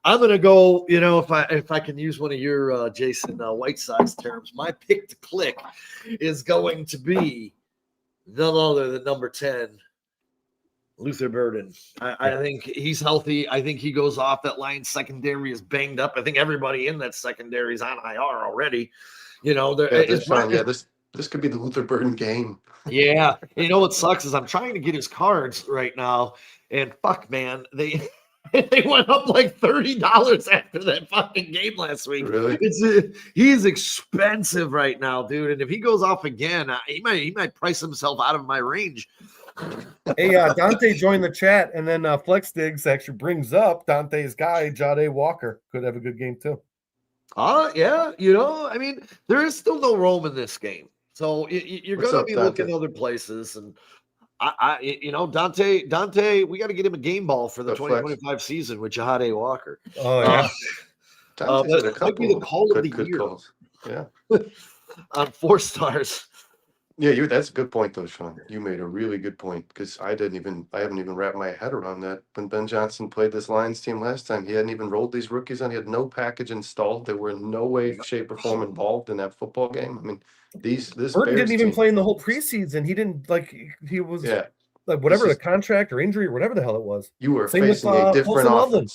going to go, if I can use one of your Jason White Sox terms, my pick to click is going to be none other than number 10, Luther Burden. I think he's healthy. I think he goes off. That Lions secondary is banged up. I think everybody in that secondary is on IR already. This could be the Luther Burden game. Yeah. What sucks is I'm trying to get his cards right now, and fuck, man, they went up like $30 after that fucking game last week. Really? He's expensive right now, dude. And if he goes off again, he might price himself out of my range. Hey, Dante joined the chat, and then Flex Diggs actually brings up Dante's guy, Jade Walker. Could have a good game too. Yeah. I mean, there is still no Rome in this game, so you're going to be looking other places. And Dante, we got to get him a game ball for the 2025 season with Jade Walker. Oh yeah, that might be the call of the year. Calls. Yeah, on 4 stars. Yeah, that's a good point though, Sean. You made a really good point because I haven't even wrapped my head around that. When Ben Johnson played this Lions team last time, he hadn't even rolled these rookies on. He had no package installed. They were in no way, shape, or form involved in that football game. I mean, this Burton Bears didn't even team, play in the whole preseason. He didn't he was yeah, like whatever this the is contract or injury or whatever the hell it was. you were Same with facing a different Colson Loveland.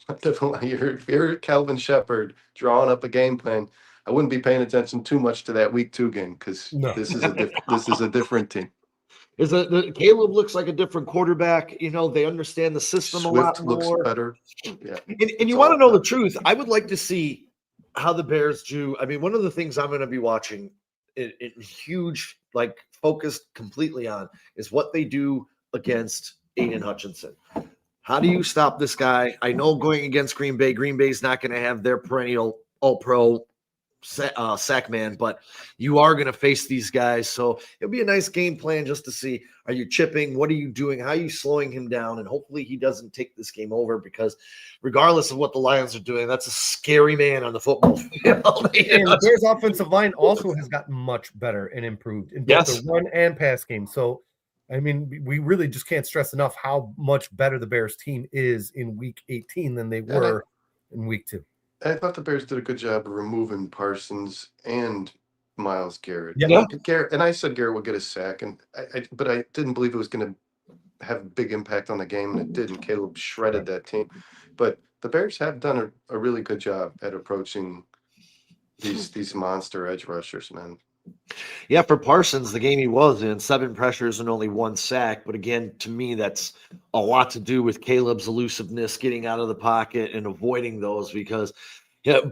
offense. You're Calvin Shepard drawing up a game plan. I wouldn't be paying attention too much to that week 2 game because No. this is a different team. Caleb looks like a different quarterback. You know, they understand the system a lot Swift looks more. better. Yeah, And you want to know the truth? I would like to see how the Bears do. I mean, one of the things I'm going to be watching in huge, like focused completely on is what they do against Aiden Hutchinson. How do you stop this guy? I know going against Green Bay's not going to have their perennial all-pro sack man, but you are going to face these guys. So it'll be a nice game plan just to see, are you chipping? What are you doing? How are you slowing him down? And hopefully he doesn't take this game over because regardless of what the Lions are doing, that's a scary man on the football field. And the Bears offensive line also has gotten much better and improved in both the run and pass game. So, I mean, we really just can't stress enough how much better the Bears team is in week 18 than they were in week 2. I thought the Bears did a good job of removing Parsons and Myles Garrett. Yeah. Garrett, and I said Garrett would get a sack, but I didn't believe it was going to have a big impact on the game, and it didn't. Caleb shredded that team. But the Bears have done a really good job at approaching these monster edge rushers, man. Yeah, for Parsons, the game he was in, 7 pressures and only 1 sack. But again, to me, that's a lot to do with Caleb's elusiveness, getting out of the pocket and avoiding those because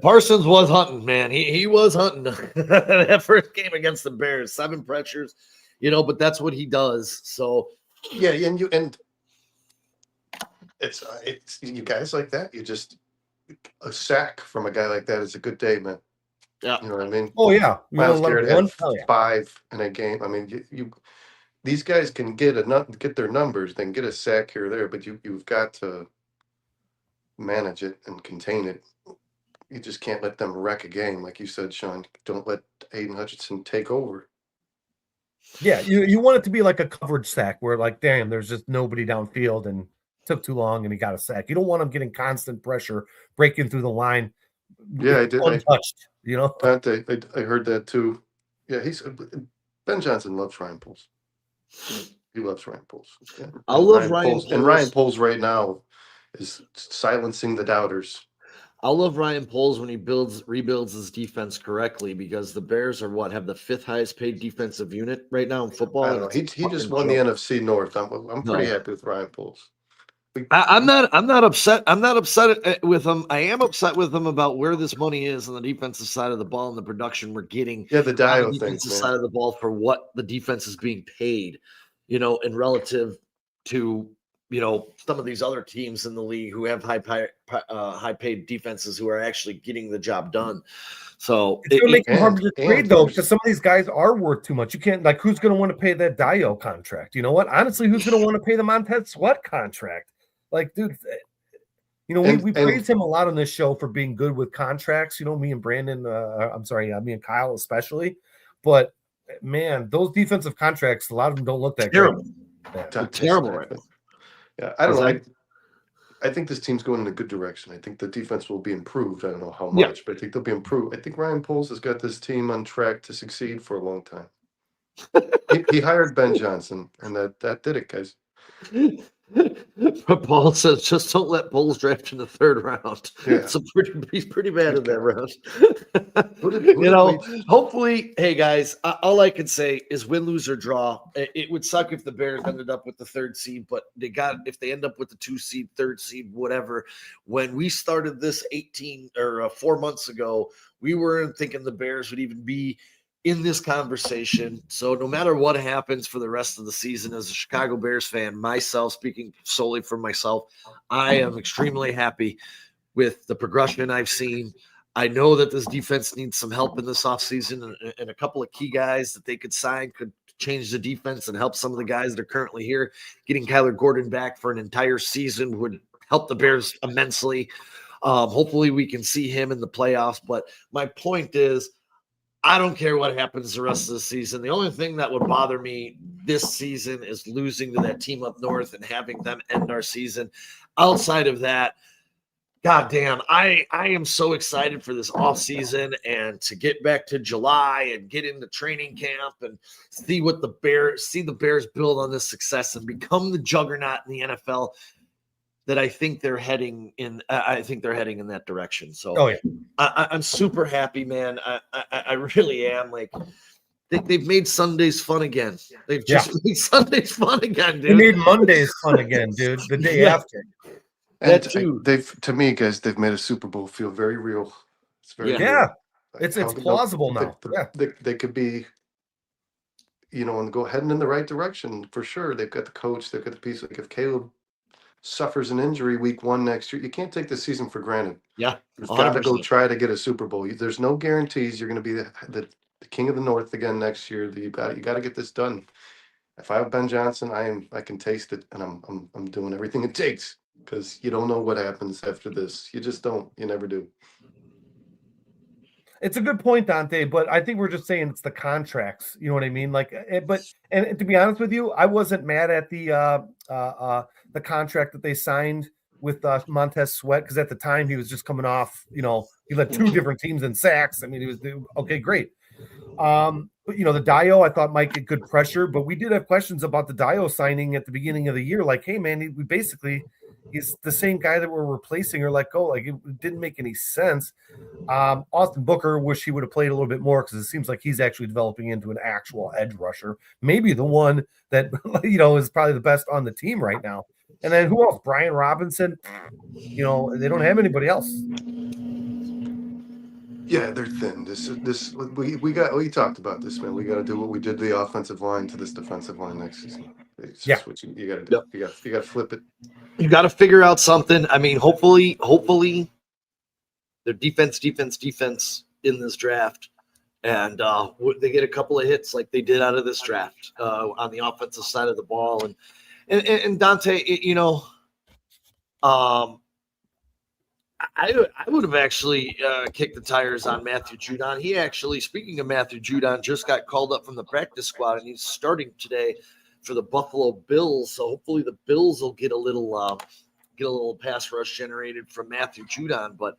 Parsons was hunting, man. He was hunting that first game against the Bears, 7 pressures, but that's what he does. So yeah, and it's you guys like that. You just a sack from a guy like that is a good day, man. Yeah, you know what I mean. Oh yeah, Myles Garrett had 5 in a game. I mean, you these guys can get their numbers, they can get a sack here or there, but you've got to manage it and contain it. You just can't let them wreck a game, like you said, Sean. Don't let Aiden Hutchinson take over. Yeah, you want it to be like a coverage sack where, like, damn, there's just nobody downfield and took too long and he got a sack. You don't want him getting constant pressure, breaking through the line. Yeah, I did. Untouched, I heard that too. Yeah, Ben Johnson loves Ryan Poles. He loves Ryan Poles. Yeah. I love Ryan Poles. And Ryan Poles right now is silencing the doubters. I love Ryan Poles when he rebuilds his defense correctly because the Bears have the 5th highest paid defensive unit right now in football. I don't know. He just won the NFC North. I'm pretty happy with Ryan Poles. I'm not upset. I'm not upset with him. I am upset with him about where this money is on the defensive side of the ball and the production we're getting. Yeah, the Dio on the defensive side of the ball for what the defense is being paid, and relative to some of these other teams in the league who have high paid defenses who are actually getting the job done. So it's gonna make it hard to trade though, because some of these guys are worth too much. You can't who's gonna want to pay that Dio contract? You know what? Honestly, who's gonna want to pay the Montez Sweat contract? Like, dude, we praise him a lot on this show for being good with contracts. Me and Brandon, me and Kyle especially. But man, those defensive contracts, a lot of them don't look that terrible. Good. Terrible, right? Yeah, I don't know. I think this team's going in a good direction. I think the defense will be improved. I don't know how much, but I think they'll be improved. I think Ryan Poles has got this team on track to succeed for a long time. he hired Ben Johnson, and that did it, guys. But Paul says, just don't let Poles draft in the 3rd round. Yeah. He's pretty bad in that round. Hopefully, hey guys, all I can say is win, lose, or draw. It would suck if the Bears ended up with the 3rd seed, but if they end up with the 2 seed, 3rd seed, whatever. When we started this 4 months ago, we weren't thinking the Bears would even be in this conversation. So no matter what happens for the rest of the season, as a Chicago Bears fan, myself, speaking solely for myself, I am extremely happy with the progression I've seen. I know that this defense needs some help in this offseason, and a couple of key guys that they could sign could change the defense and help some of the guys that are currently here. Getting Kyler Gordon back for an entire season would help the Bears immensely. Hopefully we can see him in the playoffs. But my point is, I don't care what happens the rest of the season. The only thing that would bother me this season is losing to that team up north and having them end our season. Outside of that, God damn, I am so excited for this off season and to get back to July and get into training camp and see the Bears build on this success and become the juggernaut in the NFL that I think they're heading in. I think they're heading in that direction. So I'm super happy, man. I really am. Like they've made Sundays fun again. They've just made Sundays fun again, dude. They made Mondays fun again, dude. The day after. And to me, guys, they've made a Super Bowl feel very real. It's very real. It's plausible now. They could be, and go heading in the right direction for sure. They've got the coach, they've got the piece. Like if Caleb suffers an injury week 1 next year, you can't take the season for granted. Yeah, you've got to go try to get a Super Bowl. There's no guarantees you're going to be the king of the North again next year. You got to get this done. If I have Ben Johnson, I can taste it, and I'm doing everything it takes. Because you don't know what happens after this. You just don't. You never do. It's a good point, Dante, but I think we're just saying it's the contracts. You know what I mean? Like, and to be honest with you, I wasn't mad at the contract that they signed with Montez Sweat, because at the time he was just coming off. He led 2 different teams in sacks. I mean, he was okay, great. But the Dio, I thought might get good pressure, but we did have questions about the Dio signing at the beginning of the year. Like, hey man, we basically. He's the same guy that we're replacing or let go. Like, it didn't make any sense. Austin Booker, wish he would have played a little bit more, because it seems like he's actually developing into an actual edge rusher. Maybe the one that, is probably the best on the team right now. And then who else? Brian Robinson. They don't have anybody else. Yeah, they're thin. We talked about this, man. We got to do what we did to the offensive line to this defensive line next season. It's just what you got to do. Yep. You got to flip it. You got to figure out something. I mean, hopefully, their defense in this draft, and they get a couple of hits like they did out of this draft on the offensive side of the ball. And Dante, I would have actually kicked the tires on Matthew Judon. He actually, speaking of Matthew Judon, just got called up from the practice squad, and he's starting today for the Buffalo Bills. So hopefully the Bills will get a little pass rush generated from Matthew Judon. But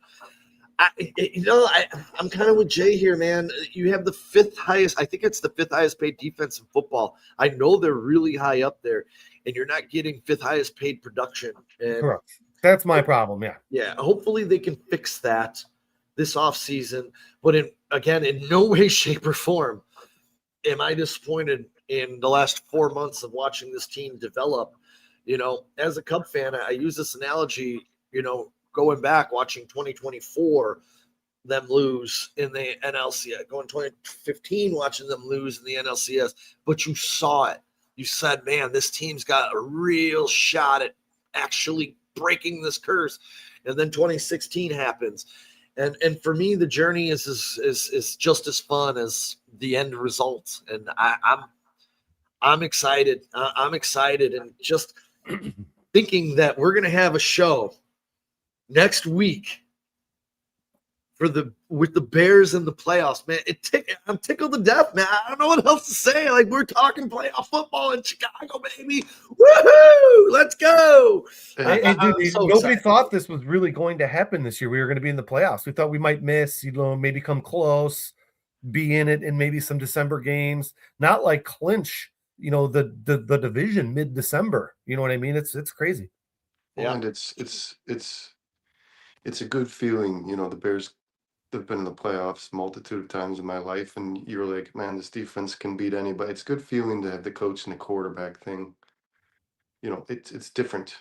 I'm kind of with Jay here, man. You have the 5th highest. I think it's the 5th highest paid defense in football. I know they're really high up there, and you're not getting 5th highest paid production. And correct. That's my problem. Yeah. Yeah. Hopefully they can fix that this offseason. But in no way, shape, or form am I disappointed in the last 4 months of watching this team develop. As a Cub fan, I use this analogy, going back, watching 2024, them lose in the NLCS, going 2015, watching them lose in the NLCS, but you saw it. You said, man, this team's got a real shot at actually breaking this curse. And then 2016 happens. And for me, the journey is just as fun as the end result. And I'm excited. I'm excited, and just thinking that we're going to have a show next week with the Bears in the playoffs, man. I'm tickled to death, man. I don't know what else to say. Like, we're talking playoff football in Chicago, baby. Woohoo! Let's go. Nobody thought this was really going to happen this year. We were going to be in the playoffs. We thought we might miss, maybe come close, be in it in maybe some December games, not like clinch, the division mid-December. You know what I mean? It's crazy. Yeah, and it's a good feeling. The Bears, they've been in the playoffs multitude of times in my life, and you're like, man, this defense can beat anybody. It's a good feeling to have the coach and the quarterback thing. It's different.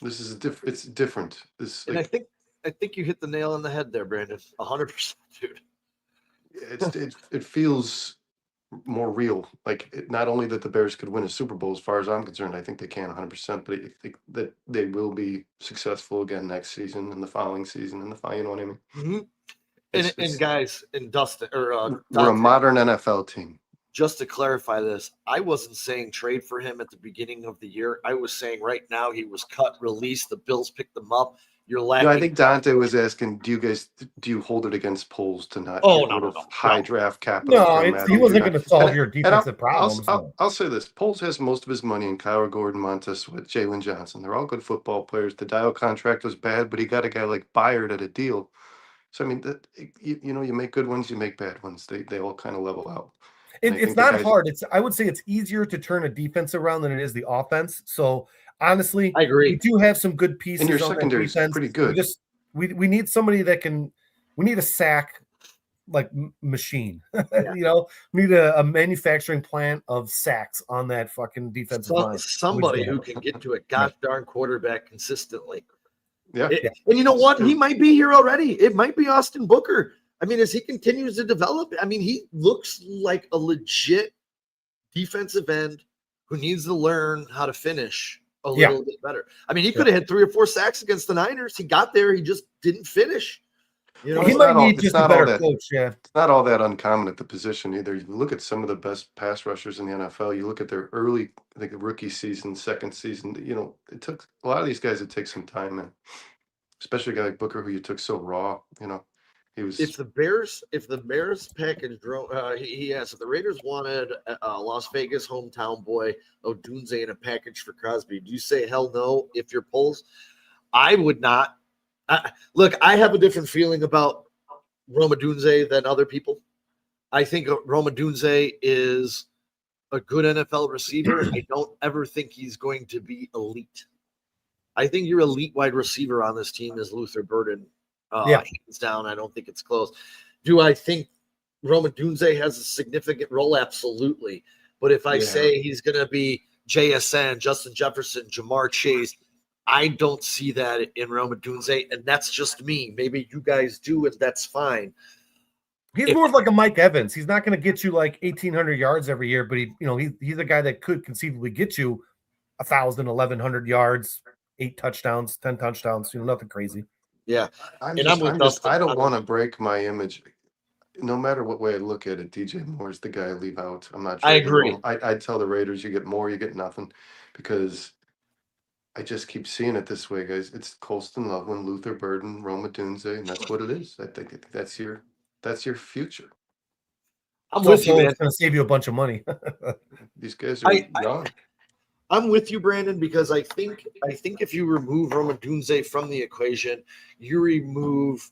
This is it's different. And I think you hit the nail on the head there, Brandon. 100%, dude. It feels more real. Like, not only that the Bears could win a Super Bowl, as far as I'm concerned, I think they can 100%, but I think that they will be successful again next season and the following season and you know what I mean? Mm-hmm. And guys, and Dustin, or we're a modern NFL team. Just to clarify this, I wasn't saying trade for him at the beginning of the year. I was saying right now he was cut, released. The Bills picked them up. you're No, lacking. I think Dante was asking, do you hold it against polls to not Oh, get no, rid no, of no, high no. draft capital? No, from he Matthew wasn't Judon? going to solve And- your and defensive problems. no. I'll say this: Poles has most of his money in Kyler Gordon, Montez Sweat, Jalen Johnson. They're all good football players. The Dial contract was bad, but he got a guy like Byard at a deal. So I mean, you make good ones, you make bad ones. They all kind of level out. And I It's think the not guys, hard. I would say it's easier to turn a defense around than it is the offense. So honestly, I agree. we do have some good and pieces your on that secondary is defense. pretty good. We need somebody that can. We need a sack like machine. Yeah. We need a manufacturing plant of sacks on that fucking defensive line. Somebody who can get to a gosh darn quarterback consistently. Yeah. And you know what? He might be here already. It might be Austin Booker. I mean, as he continues to develop, I mean, he looks like a legit defensive end who needs to learn how to finish a little bit better. I mean, he could have had 3 or 4 sacks against the Niners. He got there. He just didn't finish. You know, he it's might not all- need it's just a not all better that- coach. Yeah. It's not all that uncommon at the position either. You look at some of the best pass rushers in the NFL. You look at their early, I think, rookie season, second season. It took a lot of these guys. It takes some time, man. Especially a guy like Booker, who you took so raw. He was. if the Bears package, he asked if the Raiders wanted a Las Vegas hometown boy Odunze in a package for Crosby, do you say hell no? If you're Poles, I would not. Look, I have a different feeling about Rome Odunze than other people. I think Rome Odunze is a good NFL receiver. I don't ever think he's going to be elite. I think your elite wide receiver on this team is Luther Burden. Hands down. I don't think it's close. Do I think Rome Odunze has a significant role? Absolutely. But if I say he's going to be JSN, Justin Jefferson, Jamar Chase, I don't see that in Rome Odunze, and that's just me. Maybe you guys do, and that's fine. He's more of like a Mike Evans. He's not going to get you like 1,800 yards every year, but he's a guy that could conceivably get you 1,000, 1,100 yards, 8 touchdowns, 10 touchdowns. Nothing crazy. Yeah, I don't want to break my image. No matter what way I look at it, DJ Moore is the guy I leave out. I'm not. I agree. I'd tell the Raiders, you get more, you get nothing, because I just keep seeing it this way, guys. It's Colston Loveland, Luther Burden, Rome Odunze, and that's what it is. I think that's your future. I'm with you, man. It's going to save you a bunch of money. These guys are young. I'm with you, Brandon, because I think if you remove Rome Odunze from the equation, you remove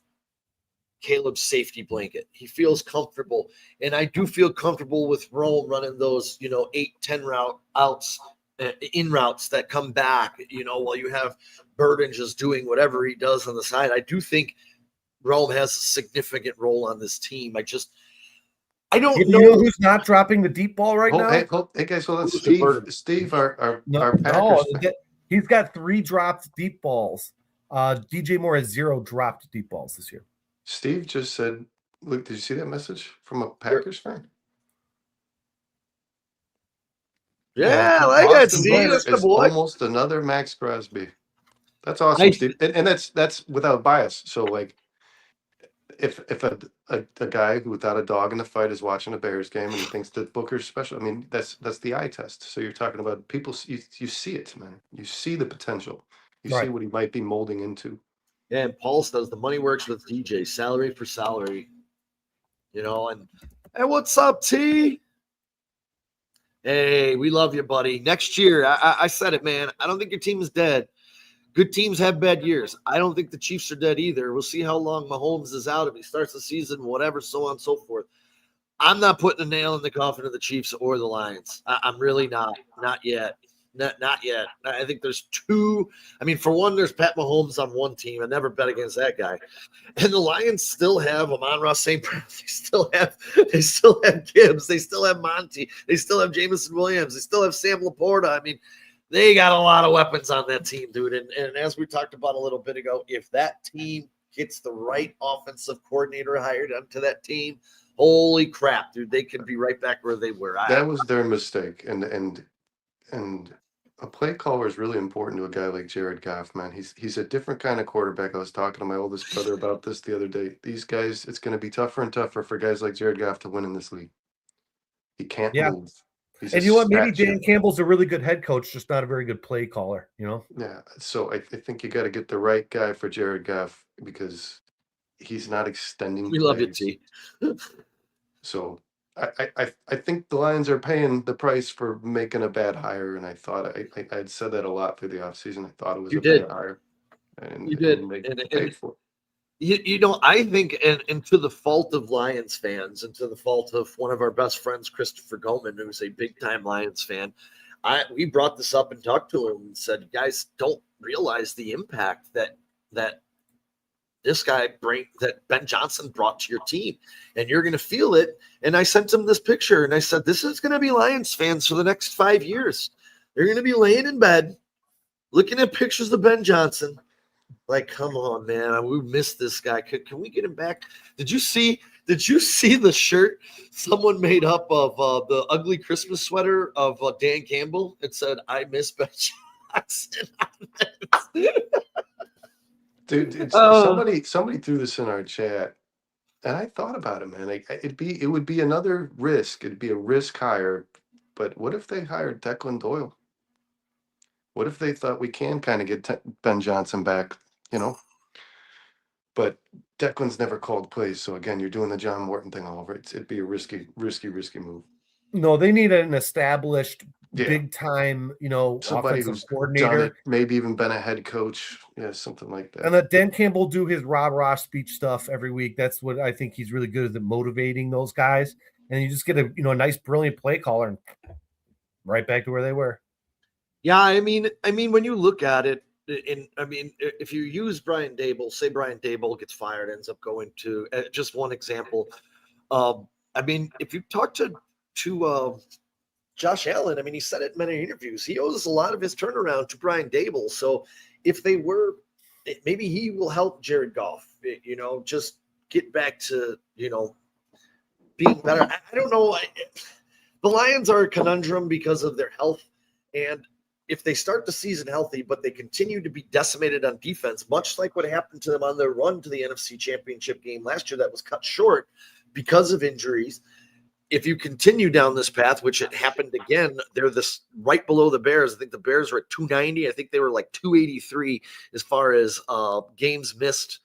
Caleb's safety blanket. He feels comfortable, and I do feel comfortable with Rome running those 8-10 routes in routes that come back. While you have Burden just doing whatever he does on the side. I do think Rome has a significant role on this team. I don't know. You know who's not dropping the deep ball right now? Hey guys, hold on. Steve, our Packers. No, he's got 3 dropped deep balls. DJ Moore has 0 dropped deep balls this year. Steve just said, "Look, did you see that message from a Packers fan?" Yeah, I like that, Austin Steve. That's the is boy. almost another Max Crosby. That's awesome, Steve, and that's without bias. So like, if a guy who without a dog in the fight is watching a Bears game and he thinks that Booker's special, I mean that's the eye test. So you're talking about people. You see it, man. You see the potential. You see what he might be molding into. Yeah, and Paul says the money works with DJ, salary for salary. And what's up, T? Hey, we love you, buddy. Next year, I said it, man. I don't think your team is dead. Good teams have bad years. I don't think the Chiefs are dead either. We'll see how long Mahomes is out. If he starts the season, whatever, so on and so forth. I'm not putting a nail in the coffin of the Chiefs or the Lions. I'm really not. Not yet. Not yet. I think there's 2. I mean, for one, there's Pat Mahomes on one team. I never bet against that guy. And the Lions still have Amon-Ra St. Brown. They still have Gibbs. They still have Monty. They still have Jamison Williams. They still have Sam Laporta. I mean, they got a lot of weapons on that team, dude. And as we talked about a little bit ago, if that team gets the right offensive coordinator hired onto that team, holy crap, dude, they could be right back where they were. That was their mistake, and a play caller is really important to a guy like Jared Goff, man. He's a different kind of quarterback. I was talking to my oldest brother about this the other day. These guys, it's going to be tougher and tougher for guys like Jared Goff to win in this league. He can't move. He's And a you know what? Maybe statue. Dan Campbell's a really good head coach, just not a very good play caller, you know? Yeah. So I think you got to get the right guy for Jared Goff because he's not extending We love you, plays. T. So I think the Lions are paying the price for making a bad hire, and I thought I had said that a lot through the offseason. I thought it was You a did. bad hire, You and did. they And paid for it. you know, I think, and to the fault of Lions fans, and to the fault of one of our best friends, Christopher Goldman, who's a big time Lions fan, we brought this up and talked to him and said, you guys don't realize the impact that that Ben Johnson brought to your team, and you're going to feel it. And I sent him this picture, and I said, this is going to be Lions fans for the next 5 years. They're going to be laying in bed, looking at pictures of Ben Johnson. Like, come on, man, we missed this guy. Can we get him back? Did you see the shirt someone made up of the ugly Christmas sweater of Dan Campbell? It said, "I miss Ben Johnson." Dude, somebody threw this in our chat, and I thought about it, man. Like, it would be another risk. It'd be a risk hire, but what if they hired Declan Doyle? What if they thought we can kind of get Ben Johnson back, you know? But Declan's never called plays, so again, you're doing the John Morton thing all over. It'd be a risky move. No, they need an established, Yeah. big time, Somebody offensive who's coordinator. done it, maybe even been a head coach. Yeah, something like that. And let Dan Campbell do his rah-rah speech stuff every week. That's what I think he's really good at motivating those guys. And you just get a nice, brilliant play caller and right back to where they were. Yeah, I mean, when you look at it, if you use Brian Dable, say Brian Dable gets fired, ends up going to just one example. If you talk to Josh Allen, he said it in many interviews. He owes a lot of his turnaround to Brian Dable. So if they were, maybe he will help Jared Goff. Just get back to being better. I don't know. The Lions are a conundrum because of their health, and if they start the season healthy, but they continue to be decimated on defense, much like what happened to them on their run to the NFC Championship game last year that was cut short because of injuries. If you continue down this path, which it happened again, they're this right below the Bears. I think the Bears were at 290. I think they were like 283 as far as games missed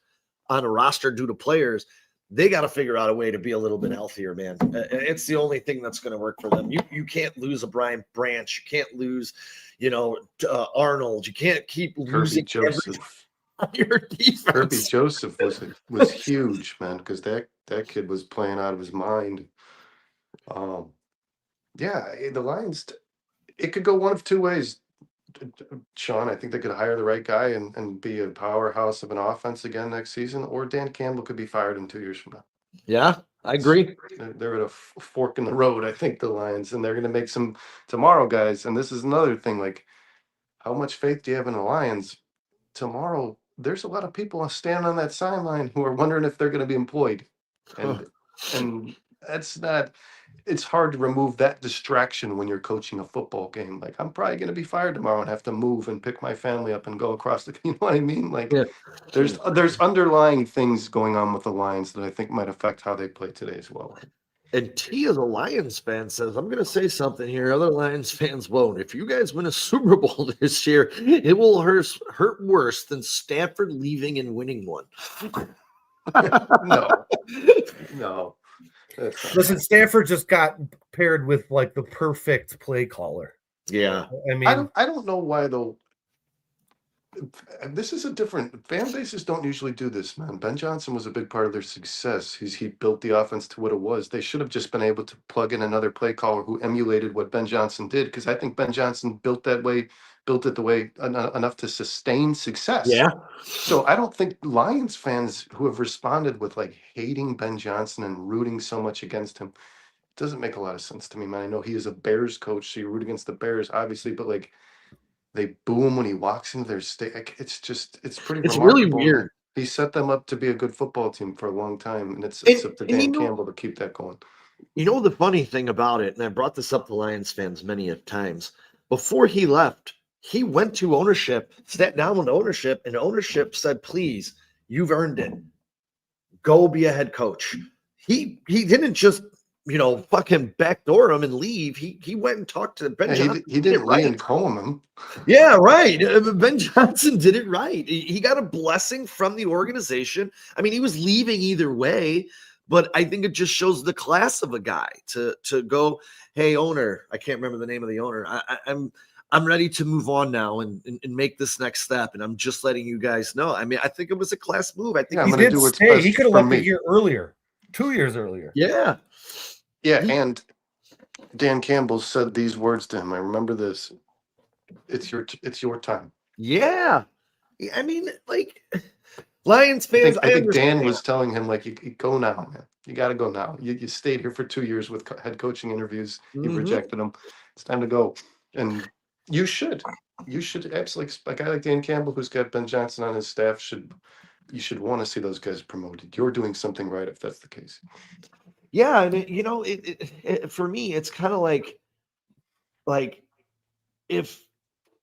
on a roster due to players. They got to figure out a way to be a little bit healthier, man. It's the only thing that's going to work for them. You can't lose a Brian Branch. You can't lose, Arnold. You can't keep losing Joseph. Your defense. Kirby Joseph was huge, man, because that kid was playing out of his mind. The Lions, it could go one of two ways. Sean, I think they could hire the right guy and be a powerhouse of an offense again next season, or Dan Campbell could be fired in 2 years from now. Yeah, I agree. They're at a fork in the road, I think, the Lions, and they're going to make some tomorrow, guys. And this is another thing, like, how much faith do you have in the Lions? Tomorrow, there's a lot of people standing on that sideline who are wondering if they're going to be employed. And that's not, it's hard to remove that distraction when you're coaching a football game. Like, I'm probably going to be fired tomorrow and have to move and pick my family up and go across the, you know what I mean? Like, there's underlying things going on with the Lions that I think might affect how they play today as well. And T, as a Lions fan, says, I'm going to say something here. Other Lions fans won't. If you guys win a Super Bowl this year, it will hurt worse than Stafford leaving and winning one. No. Listen, Stafford just got paired with like the perfect play caller. Yeah. I don't know why though. This is a different fan bases don't usually do this, man. Ben Johnson was a big part of their success. He built the offense to what it was. They should have just been able to plug in another play caller who emulated what Ben Johnson did, because I think Ben Johnson built it the way enough to sustain success. Yeah. So I don't think Lions fans who have responded with like hating Ben Johnson and rooting so much against him, it doesn't make a lot of sense to me, man. I know he is a Bears coach, so you root against the Bears, obviously, but like, they boo him when he walks into their state. It's pretty. It's remarkable, really weird. Man. He set them up to be a good football team for a long time, and it's up to Dan Campbell to keep that going. You know the funny thing about it, and I brought this up to Lions fans many times. Before he left, he went to ownership, sat down with ownership, and ownership said, "Please, you've earned it. Go be a head coach." He didn't just fucking backdoor him and leave. He went and talked to Ben Johnson. He didn't Liam Cohen him. Yeah, right. Ben Johnson did it right. He got a blessing from the organization. I mean, he was leaving either way, but I think it just shows the class of a guy to go, hey, owner, I can't remember the name of the owner. I'm ready to move on now and make this next step, and I'm just letting you guys know. I mean, I think it was a class move. I think he did stay. He could have left a year earlier, 2 years earlier. Yeah. And Dan Campbell said these words to him. I remember this. It's your time. Yeah. I mean, like, Lions fans. I think Dan was telling him, like, you go now, man. You got to go now. You stayed here for 2 years with head coaching interviews. You rejected them. It's time to go. And you should absolutely. A guy like Dan Campbell, who's got Ben Johnson on his staff, you should want to see those guys promoted. You're doing something right if that's the case. Yeah, and it for me, it's kind of like if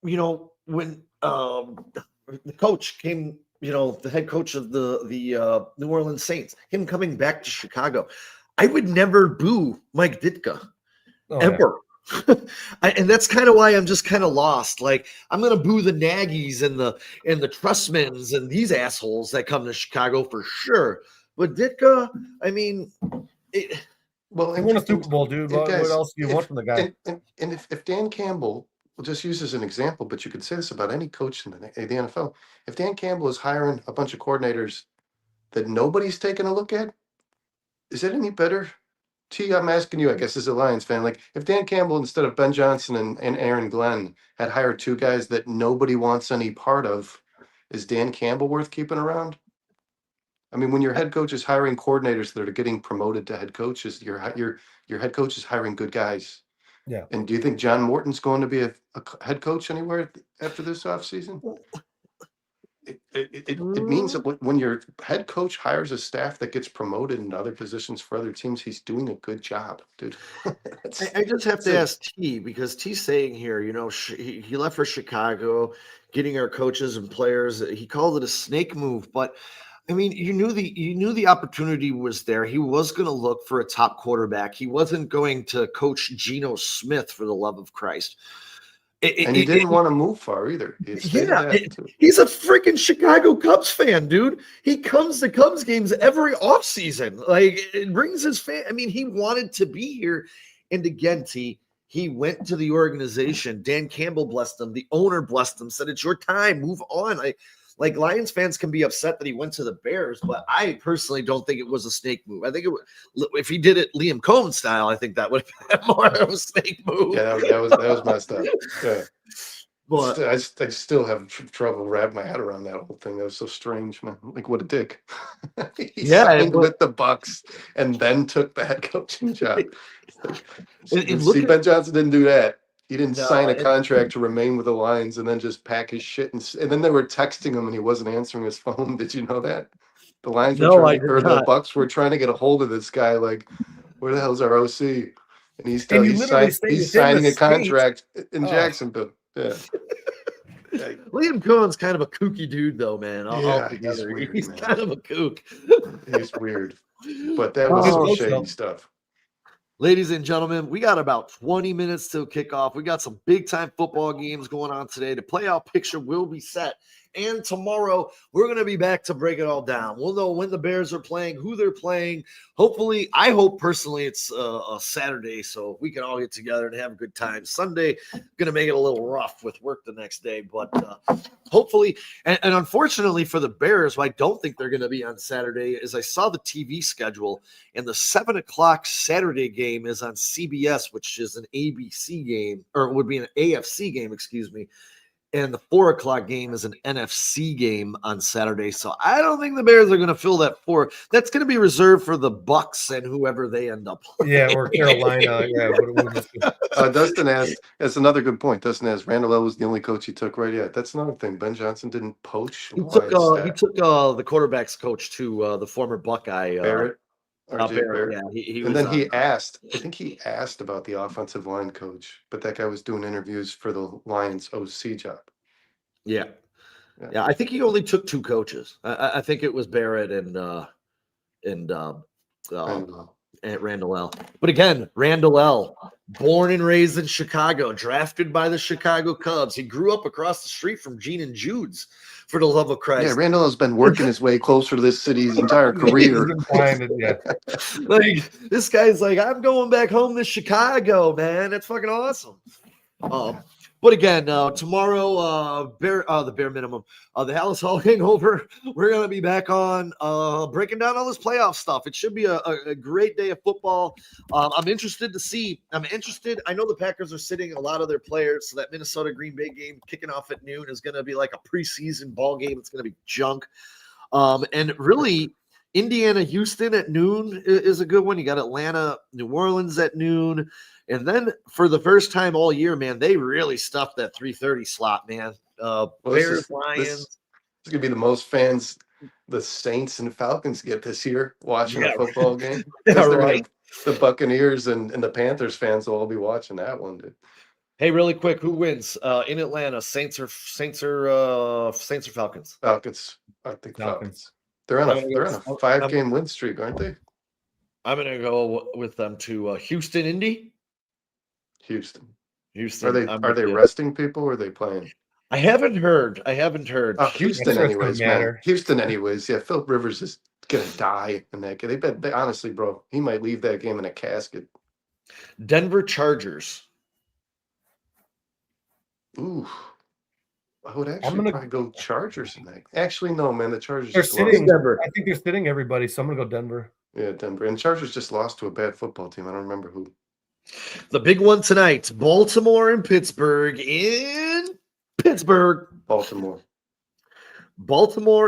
when the coach came, the head coach of the New Orleans Saints, him coming back to Chicago, I would never boo Mike Ditka ever. Yeah. And that's kind of why I'm just kind of lost. Like, I'm gonna boo the Nagys and the Trustmans and these assholes that come to Chicago for sure. But Ditka, I mean, he won a Super Bowl, dude. What else do you want from the guy? And if Dan Campbell, we'll just use as an example, but you could say this about any coach in the NFL. If Dan Campbell is hiring a bunch of coordinators that nobody's taking a look at, is that any better? T, I'm asking you, I guess, as a Lions fan, like, if Dan Campbell, instead of Ben Johnson and Aaron Glenn, had hired two guys that nobody wants any part of, is Dan Campbell worth keeping around? I mean, when your head coach is hiring coordinators that are getting promoted to head coaches, your head coach is hiring good guys. Yeah. And do you think John Morton's going to be a head coach anywhere after this offseason? It means that when your head coach hires a staff that gets promoted in other positions for other teams, he's doing a good job, dude. I just have to ask T, because T's saying here, he left for Chicago, getting our coaches and players. He called it a snake move, but I mean, you knew the opportunity was there. He was going to look for a top quarterback. He wasn't going to coach Geno Smith, for the love of Christ. And he didn't want to move far either. He's a freaking Chicago Cubs fan, dude. He comes to Cubs games every offseason. Like, it brings his fan. I mean, he wanted to be here. And again, T, he went to the organization. Dan Campbell blessed him. The owner blessed him, said, it's your time. Move on. Like, Lions fans can be upset that he went to the Bears, but I personally don't think it was a snake move. I think if he did it Liam Cohen style, I think that would have been more of a snake move. Yeah, that was messed up. Yeah. But I still have trouble wrapping my head around that whole thing. That was so strange, man. Like, what a dick. He signed with the Bucks and then took the head coaching job. Ben Johnson didn't do that. He didn't sign a contract to remain with the Lions and then just pack his shit. And then they were texting him and he wasn't answering his phone. Did you know that? The Lions the Bucks were trying to get a hold of this guy. Like, where the hell's our OC? And he's signing a contract in Jacksonville. Yeah. Liam Cohen's kind of a kooky dude, though, man. He's kind of a kook. He's weird. But that was some shady stuff. Ladies and gentlemen, we got about 20 minutes till kickoff. We got some big-time football games going on today. The playoff picture will be set. And tomorrow, we're going to be back to break it all down. We'll know when the Bears are playing, who they're playing. Hopefully, I hope personally it's a Saturday so we can all get together and have a good time. Sunday, going to make it a little rough with work the next day. But hopefully, and unfortunately for the Bears, I don't think they're going to be on Saturday, is I saw the TV schedule, and the 7 o'clock Saturday game is on CBS, which is an ABC game, or it would be an AFC game, excuse me. And the 4 o'clock game is an NFC game on Saturday. So I don't think the Bears are going to fill that 4. That's going to be reserved for the Bucks and whoever they end up playing. Yeah, or Carolina. Yeah. Dustin asked, that's another good point. Dustin asked, Randall L was the only coach he took, right? Yeah, that's another thing. Ben Johnson didn't poach. He took the quarterback's coach to the former Buckeye. Barrett. Barrett. Yeah, he asked, I think he asked about the offensive line coach, but that guy was doing interviews for the Lions OC job. Yeah. I think he only took 2 coaches. I think it was Barrett and at Randall L. But again, Randall L., born and raised in Chicago, drafted by the Chicago Cubs. He grew up across the street from Gene and Jude's, for the love of Christ. Yeah, Randall has been working his way closer to this city his entire He's career. been trying to, yeah. Like, this guy's like, I'm going back home to Chicago, man. That's fucking awesome. But again, tomorrow, the bare minimum, the Hallis Hall Hangover, we're going to be back on breaking down all this playoff stuff. It should be a great day of football. I'm interested. I know the Packers are sitting a lot of their players, so that Minnesota Green Bay game kicking off at noon is going to be like a preseason ball game. It's going to be junk. And really, Indiana Houston at noon is a good one. You got Atlanta New Orleans at noon. And then for the first time all year, man, they really stuffed that 3:30 slot, man. Bears, Lions. This is going to be the most fans the Saints and Falcons get this year watching a football game. Yeah, right. The Buccaneers and the Panthers fans will all be watching that one, dude. Hey, really quick, who wins in Atlanta? Saints or Falcons? Falcons. I think Falcons. They're on a 5-game win streak, aren't they? I'm gonna go with them to Houston, Indy. Houston. Are they resting people or are they playing? I haven't heard. Houston, anyways, man. Houston, anyways. Yeah, Philip Rivers is gonna die in that game. They honestly, bro, he might leave that game in a casket. Denver Chargers. Ooh. I would actually probably go Chargers in that. Actually, no, man. The Chargers They're just sitting. Denver. I think they're sitting everybody, so I'm gonna go Denver. Yeah, Denver. And Chargers just lost to a bad football team. I don't remember who. The big one tonight, Baltimore and Pittsburgh in Pittsburgh. Baltimore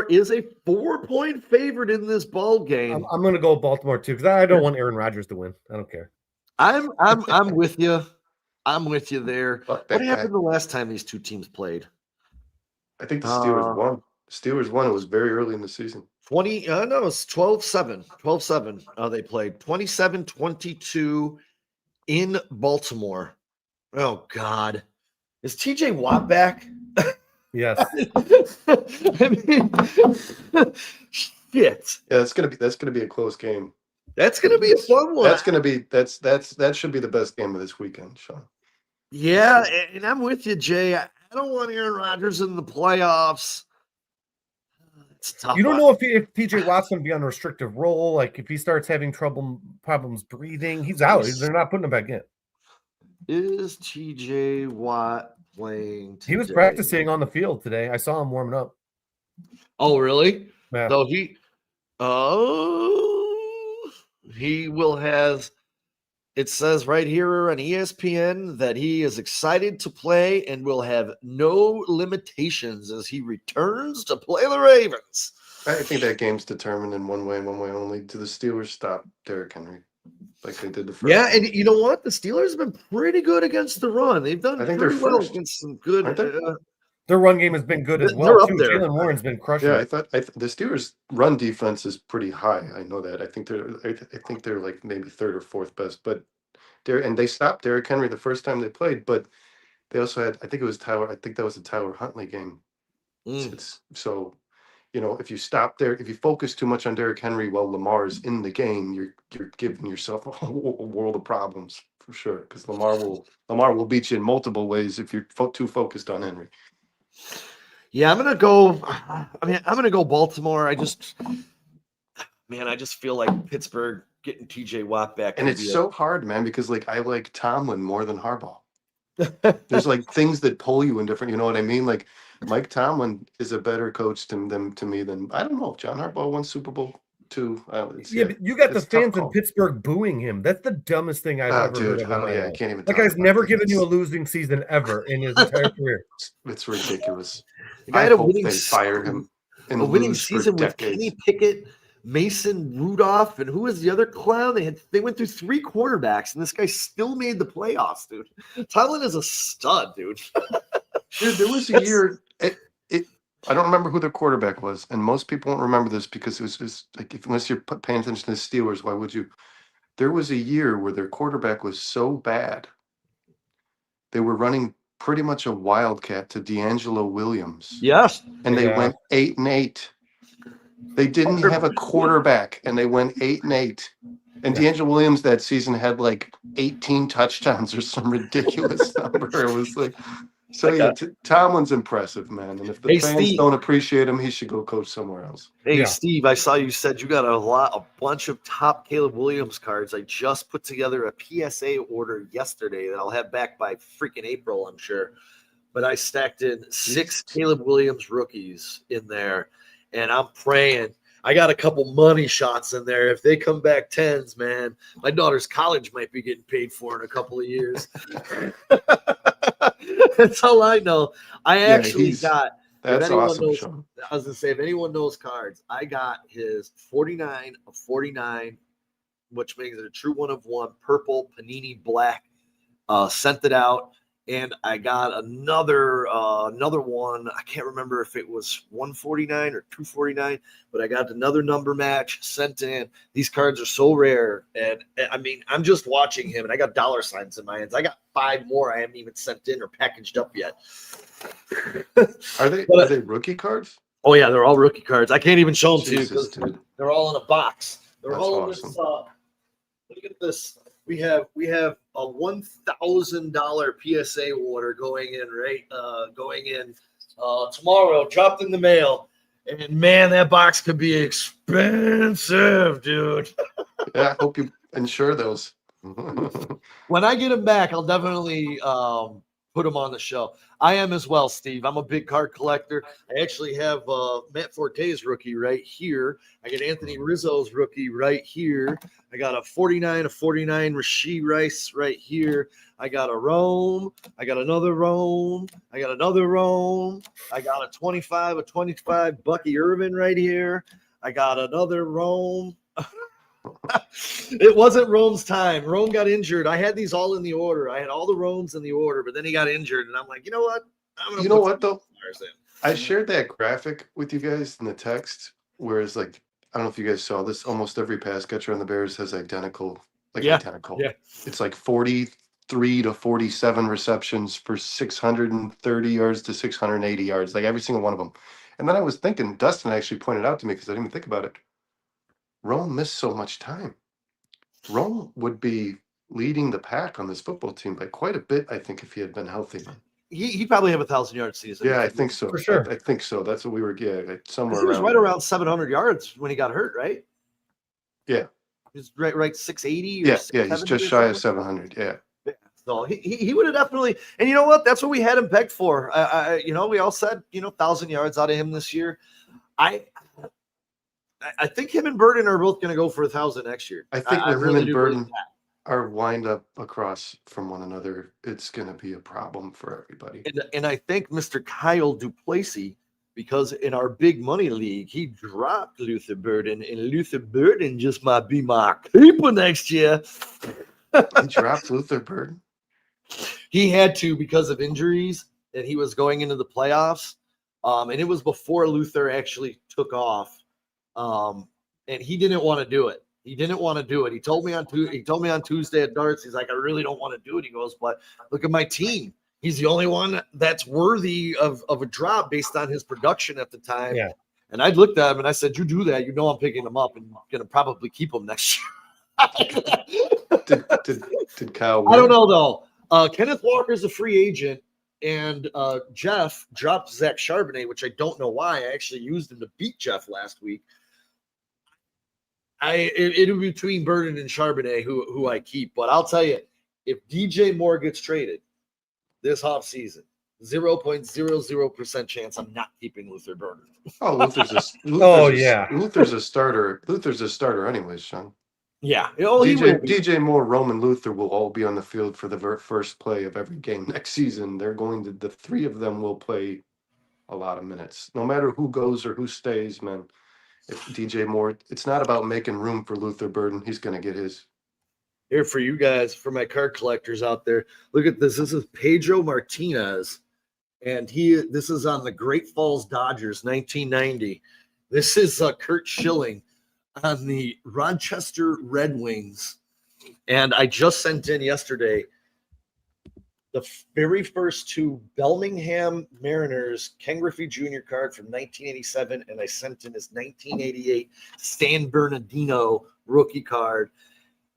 is a 4-point favorite in this ball game. I'm going to go Baltimore too because I don't want Aaron Rodgers to win. I don't care. I'm with you. I'm with you there. What happened the last time these two teams played? I think the Steelers won. Steelers won. It was very early in the season. It was 12-7. 12-7. They played 27-22 in Baltimore. Oh God. Is TJ Watt back? Yes. I mean, shit. Yeah, that's gonna be a close game. That's gonna be a fun one. That should be the best game of this weekend, Sean. Yeah, and I'm with you, Jay. I don't want Aaron Rodgers in the playoffs. It's a tough. You don't know if TJ Watt's going to be on a restrictive role. Like if he starts having problems breathing, he's out. They're not putting him back in. Is TJ Watt playing today? He was practicing on the field today. I saw him warming up. Oh, really? Yeah. So he will have. It says right here on ESPN that he is excited to play and will have no limitations as he returns to play the Ravens. I think that game's determined in one way and one way only. Do the Steelers stop Derrick Henry like they did the first? Yeah, and you know what? The Steelers have been pretty good against the run. They've done pretty well against some good. Their run game has been good as well. They're up there. Jalen Warren's been crushing. Yeah, I thought the Steelers' run defense is pretty high. I know that. I think they're like maybe third or fourth best. But they stopped Derrick Henry the first time they played. But they also had, I think that was a Tyler Huntley game. So, if you stop there, if you focus too much on Derrick Henry while Lamar is in the game, you're giving yourself a world of problems for sure. Because Lamar will beat you in multiple ways if you're too focused on Henry. Yeah, I'm gonna go Baltimore. I just feel like Pittsburgh getting TJ Watt back. And it's so hard, man, because I like Tomlin more than Harbaugh. There's things that pull you in different, you know what I mean? Like Mike Tomlin is a better coach to me than, I don't know, John Harbaugh won Super Bowl II. But you got the fans in Pittsburgh booing him. That's the dumbest thing I've ever heard of. I can't even. That guy's never given you a losing season ever in his entire career. It's ridiculous. I hope they fire him. A winning season with Kenny Pickett, Mason Rudolph, and who was the other clown? They went through 3 quarterbacks, and this guy still made the playoffs, dude. Tomlin is a stud, dude. Dude, there was a year. I don't remember who their quarterback was, and most people won't remember this because it was just unless you're paying attention to the Steelers, why would you? There was a year where their quarterback was so bad, they were running pretty much a wildcat to D'Angelo Williams. Yes. And they went 8-8. They didn't have a quarterback, and they went 8-8. And D'Angelo Williams that season had like 18 touchdowns or some ridiculous number. It was like, so yeah, Tomlin's impressive, man. And if the Hey, fans Steve. don't appreciate him, he should go coach somewhere else. Hey, Yeah. Steve, I saw you said you got a bunch of top Caleb Williams cards. I just put together a PSA order yesterday that I'll have back by freaking April, I'm sure. But I stacked in 6 Caleb Williams rookies in there, and I'm praying. I got a couple money shots in there. If they come back 10s, man, my daughter's college might be getting paid for in a couple of years. That's all I know. I actually got. That's awesome, Sean. I was gonna say, if anyone knows cards, I got his 49 of 49, which makes it a true 1-of-1, purple Panini black. Sent it out, and I got another one. I can't remember if it was 149 or 249, but I got another number match sent in. These cards are so rare, and I mean, I'm just watching him, and I got dollar signs in my hands. I got 5 more I haven't even sent in or packaged up yet. Are they rookie cards? Oh yeah, they're all rookie cards. I can't even show them to you Jesus, because dude. they're all in a box. They're That's all in awesome. this. Look at this. We have a $1,000 PSA order going in tomorrow. Dropped in the mail, and man, that box could be expensive, dude. Yeah, I hope you insure those. When I get them back, I'll definitely put them on the show. I am as well, Steve. I'm a big card collector. I actually have Matt Forte's rookie right here. I got Anthony Rizzo's rookie right here. I got a 49 of 49 Rashee Rice right here. I got a Rome. I got another Rome. I got another Rome. I got a 25 of 25 Bucky Irvin right here. I got another Rome. It wasn't Rome's time. Rome got injured. I had these all in the order. I had all the Romes in the order, but then he got injured, and I'm like, you know what? You know what though? I shared that graphic with you guys in the text, where it's like, I don't know if you guys saw this. Almost every pass catcher on the Bears has identical. Yeah. It's like 43 to 47 receptions for 630 yards to 680 yards, like every single one of them. And then I was thinking, Dustin actually pointed out to me because I didn't even think about it. Rome missed so much time. Rome would be leading the pack on this football team by quite a bit, I think, if he had been healthy. He'd probably have 1,000-yard season. Yeah, I think so. For sure. I think so. That's what we were somewhere. He was right around 700 yards when he got hurt, right? Yeah. He's right 680. Yeah, he's just shy of 700. Yeah. So he would have definitely, and you know what? That's what we had him pegged for. We all said, 1,000 yards out of him this year. I think him and Burden are both going to go for 1,000 next year. I think with him and Burden are wind up across from one another, it's going to be a problem for everybody. And I think Mr. Kyle Duplessis, because in our big money league, he dropped Luther Burden, and Luther Burden just might be my keeper next year. He dropped Luther Burden? He had to because of injuries, and he was going into the playoffs. And it was before Luther actually took off. And he didn't want to do it. He told me on Tuesday at darts. He's like, I really don't want to do it. He goes, but look at my team. He's the only one that's worthy of a drop based on his production at the time. Yeah. And I looked at him and I said, you do that, I'm picking him up and going to probably keep him next year. Did Kyle win? I don't know though. Kenneth Walker's a free agent, and Jeff dropped Zach Charbonnet, which I don't know why. I actually used him to beat Jeff last week. It'll be between Burden and Charbonnet who I keep, but I'll tell you, if DJ Moore gets traded this offseason, 0.00% chance I'm not keeping Luther Burden. Oh, Luther's a starter. Luther's a starter anyways, Sean. Yeah. DJ Moore, Roman Luther will all be on the field for the first play of every game next season. The 3 of them will play a lot of minutes. No matter who goes or who stays, man. If DJ Moore, it's not about making room for Luther Burden. He's going to get his. Here for you guys, for my card collectors out there, look at this. This is Pedro Martinez, and this is on the Great Falls Dodgers, 1990. This is Kurt Schilling on the Rochester Red Wings, and I just sent in yesterday the very first 2 Bellingham Mariners Ken Griffey Jr. card from 1987, and I sent in his 1988 Stan Bernardino rookie card.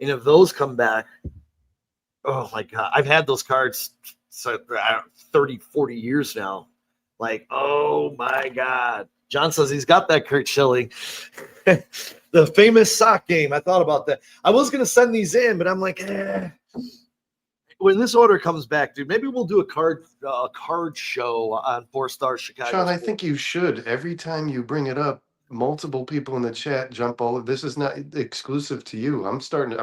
And if those come back, oh my God, I've had those cards 30, 40 years now. Like, oh my God. John says he's got that Kurt Schilling. The famous sock game. I thought about that. I was going to send these in, but I'm like, when this order comes back, dude, maybe we'll do a card show on Four Stars Chicago. Sean, I think you should. Every time you bring it up, multiple people in the chat jump all. This is not exclusive to you. I'm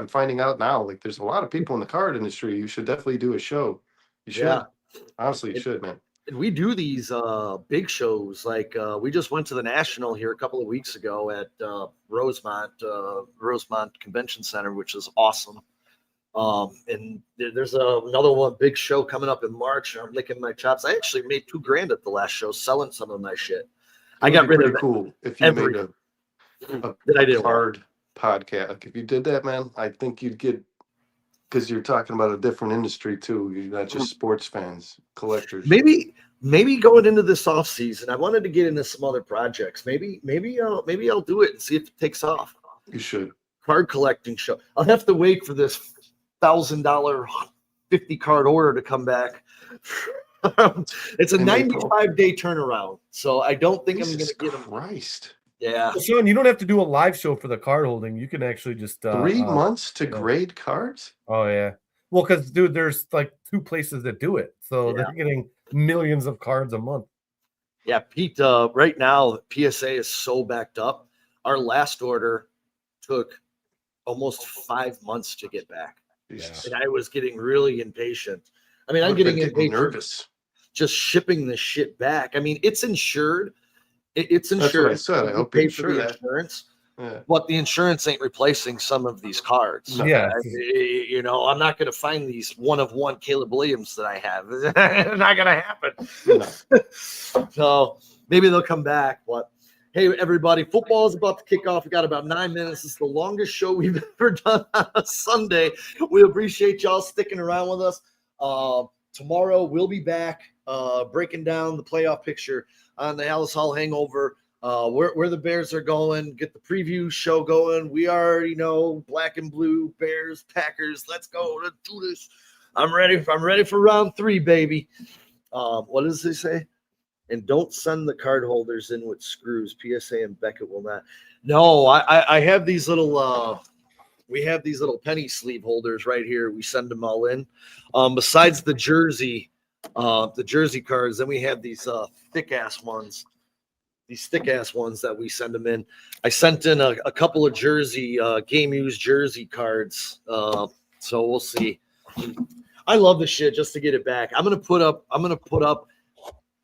finding out now. Like, there's a lot of people in the card industry. You should definitely do a show. You should. Yeah. Honestly, you should, man. And we do these big shows. Like we just went to the National here a couple of weeks ago at Rosemont Convention Center, which is awesome. And there's another one big show coming up in March. I'm licking my chops. I actually made $2,000 at the last show selling some of my shit. I got rid of it. Cool if you made a card podcast. Like, if you did that, man, I think you'd get, because you're talking about a different industry too. You're not just sports fans, collectors. Maybe going into this off season, I wanted to get into some other projects. Maybe I'll do it and see if it takes off. You should. Card collecting show. I'll have to wait for this $1,000 50 card order to come back. It's a 95-day turnaround, so I don't think I'm going to get them. Christ. Yeah. So, Sean, you don't have to do a live show for the card holding. You can actually just 3 months to grade cards. Oh yeah. Well, because dude, there's like 2 places that do it, so they're getting millions of cards a month. Yeah, Pete. Right now, PSA is so backed up. Our last order took almost 5 months to get back, and I was getting really impatient. I mean, I'm getting impatient, nervous just shipping this shit back. I mean, it's insured. It's insured. That's what I said. I hope you you pay for insure the that. insurance. Yeah. But the insurance ain't replacing some of these cards. No. Yeah. You know, I'm not going to find these one-of-one Caleb Williams that I have. It's not going to happen. No. So maybe they'll come back. But hey, everybody, football is about to kick off. We got about 9 minutes. It's the longest show we've ever done on a Sunday. We appreciate y'all sticking around with us. Tomorrow we'll be back breaking down the playoff picture on the Alice Hall Hangover. Where the Bears are going, get the preview show going. We already know black and blue, Bears, Packers. Let's go. Let's do this. I'm ready for round 3, baby. What does he say? And don't send the card holders in with screws. PSA and Beckett will not. No, I have these little we have these little penny sleeve holders right here. We send them all in. Besides the jersey cards, then we have these thick ass ones. These thick ass ones that we send them in. I sent in a couple of jersey game used jersey cards. So we'll see. I love the shit just to get it back. I'm gonna put up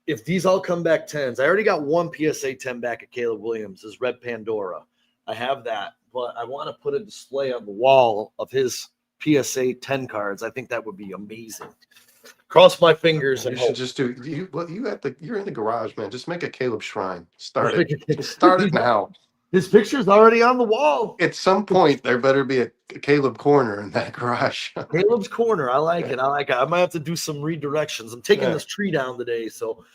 if these all come back 10s. I already got one PSA 10 back at Caleb Williams, his Red Pandora. I have that, but I want to put a display on the wall of his PSA 10 cards. I think that would be amazing. Cross my fingers and you should just do you're in the garage, man. Just make a Caleb shrine. Start it now. His picture's already on the wall. At some point, there better be a Caleb corner in that garage. Caleb's corner. I like it. I might have to do some redirections. I'm taking this tree down today. So,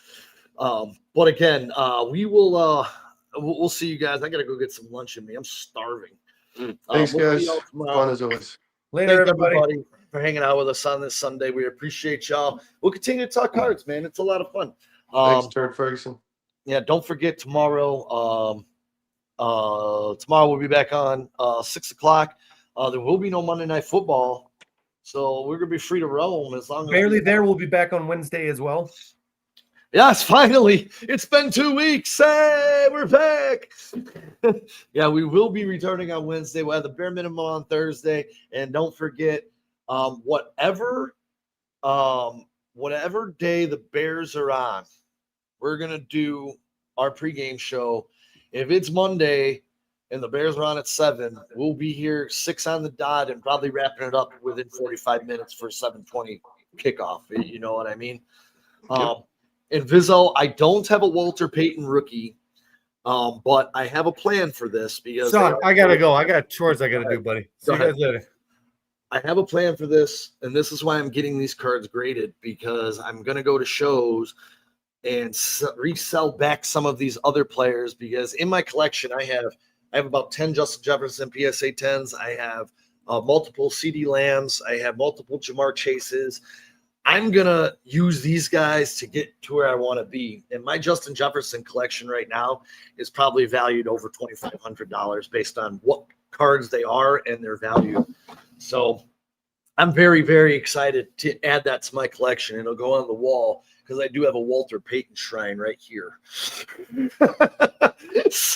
but again, we'll see you guys. I got to go get some lunch in me. I'm starving. Thanks, guys. Fun as always. Later, Thanks, everybody, for hanging out with us on this Sunday. We appreciate y'all. We'll continue to talk cards, man. It's a lot of fun. Thanks, Turd Ferguson. Yeah, don't forget tomorrow. Tomorrow we'll be back on 6 o'clock. There will be no Monday Night Football, so we're gonna be free to roam as long as Barely There will be back on Wednesday as well. Yes, finally. It's been 2 weeks. Hey, we're back. Yeah, we will be returning on Wednesday. We'll have the bare minimum on Thursday. And don't forget, whatever day the Bears are on, we're going to do our pregame show. If it's Monday and the Bears are on at 7, we'll be here 6 on the dot and probably wrapping it up within 45 minutes for 7:20 kickoff. You know what I mean? And Vizzo, I don't have a Walter Payton rookie, but I have a plan for this because Son, I gotta go. I got chores I gotta do, buddy. See you guys later. I have a plan for this, and this is why I'm getting these cards graded, because I'm gonna go to shows and resell back some of these other players, because in my collection I have about 10 Justin Jefferson PSA 10s. I have multiple CD Lambs. I have multiple Jamar Chases. I'm going to use these guys to get to where I want to be. And my Justin Jefferson collection right now is probably valued over $2,500 based on what cards they are and their value. So I'm very, very excited to add that to my collection. It'll go on the wall because I do have a Walter Payton shrine right here.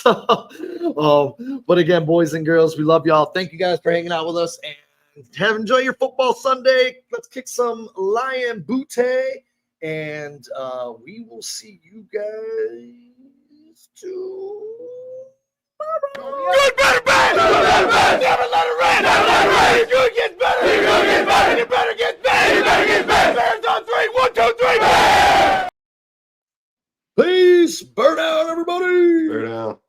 But again, boys and girls, we love y'all. Thank you guys for hanging out with us, and enjoy your football Sunday. Let's kick some lion booty, and we will see you guys tomorrow. Good, better, bad. Never let it rain. Never let it rain. You're going to get better. You're going to get better. You better get better. You better get better. Bears on 3. 1, 2, 3. Peace. Burn out, everybody. Burn out.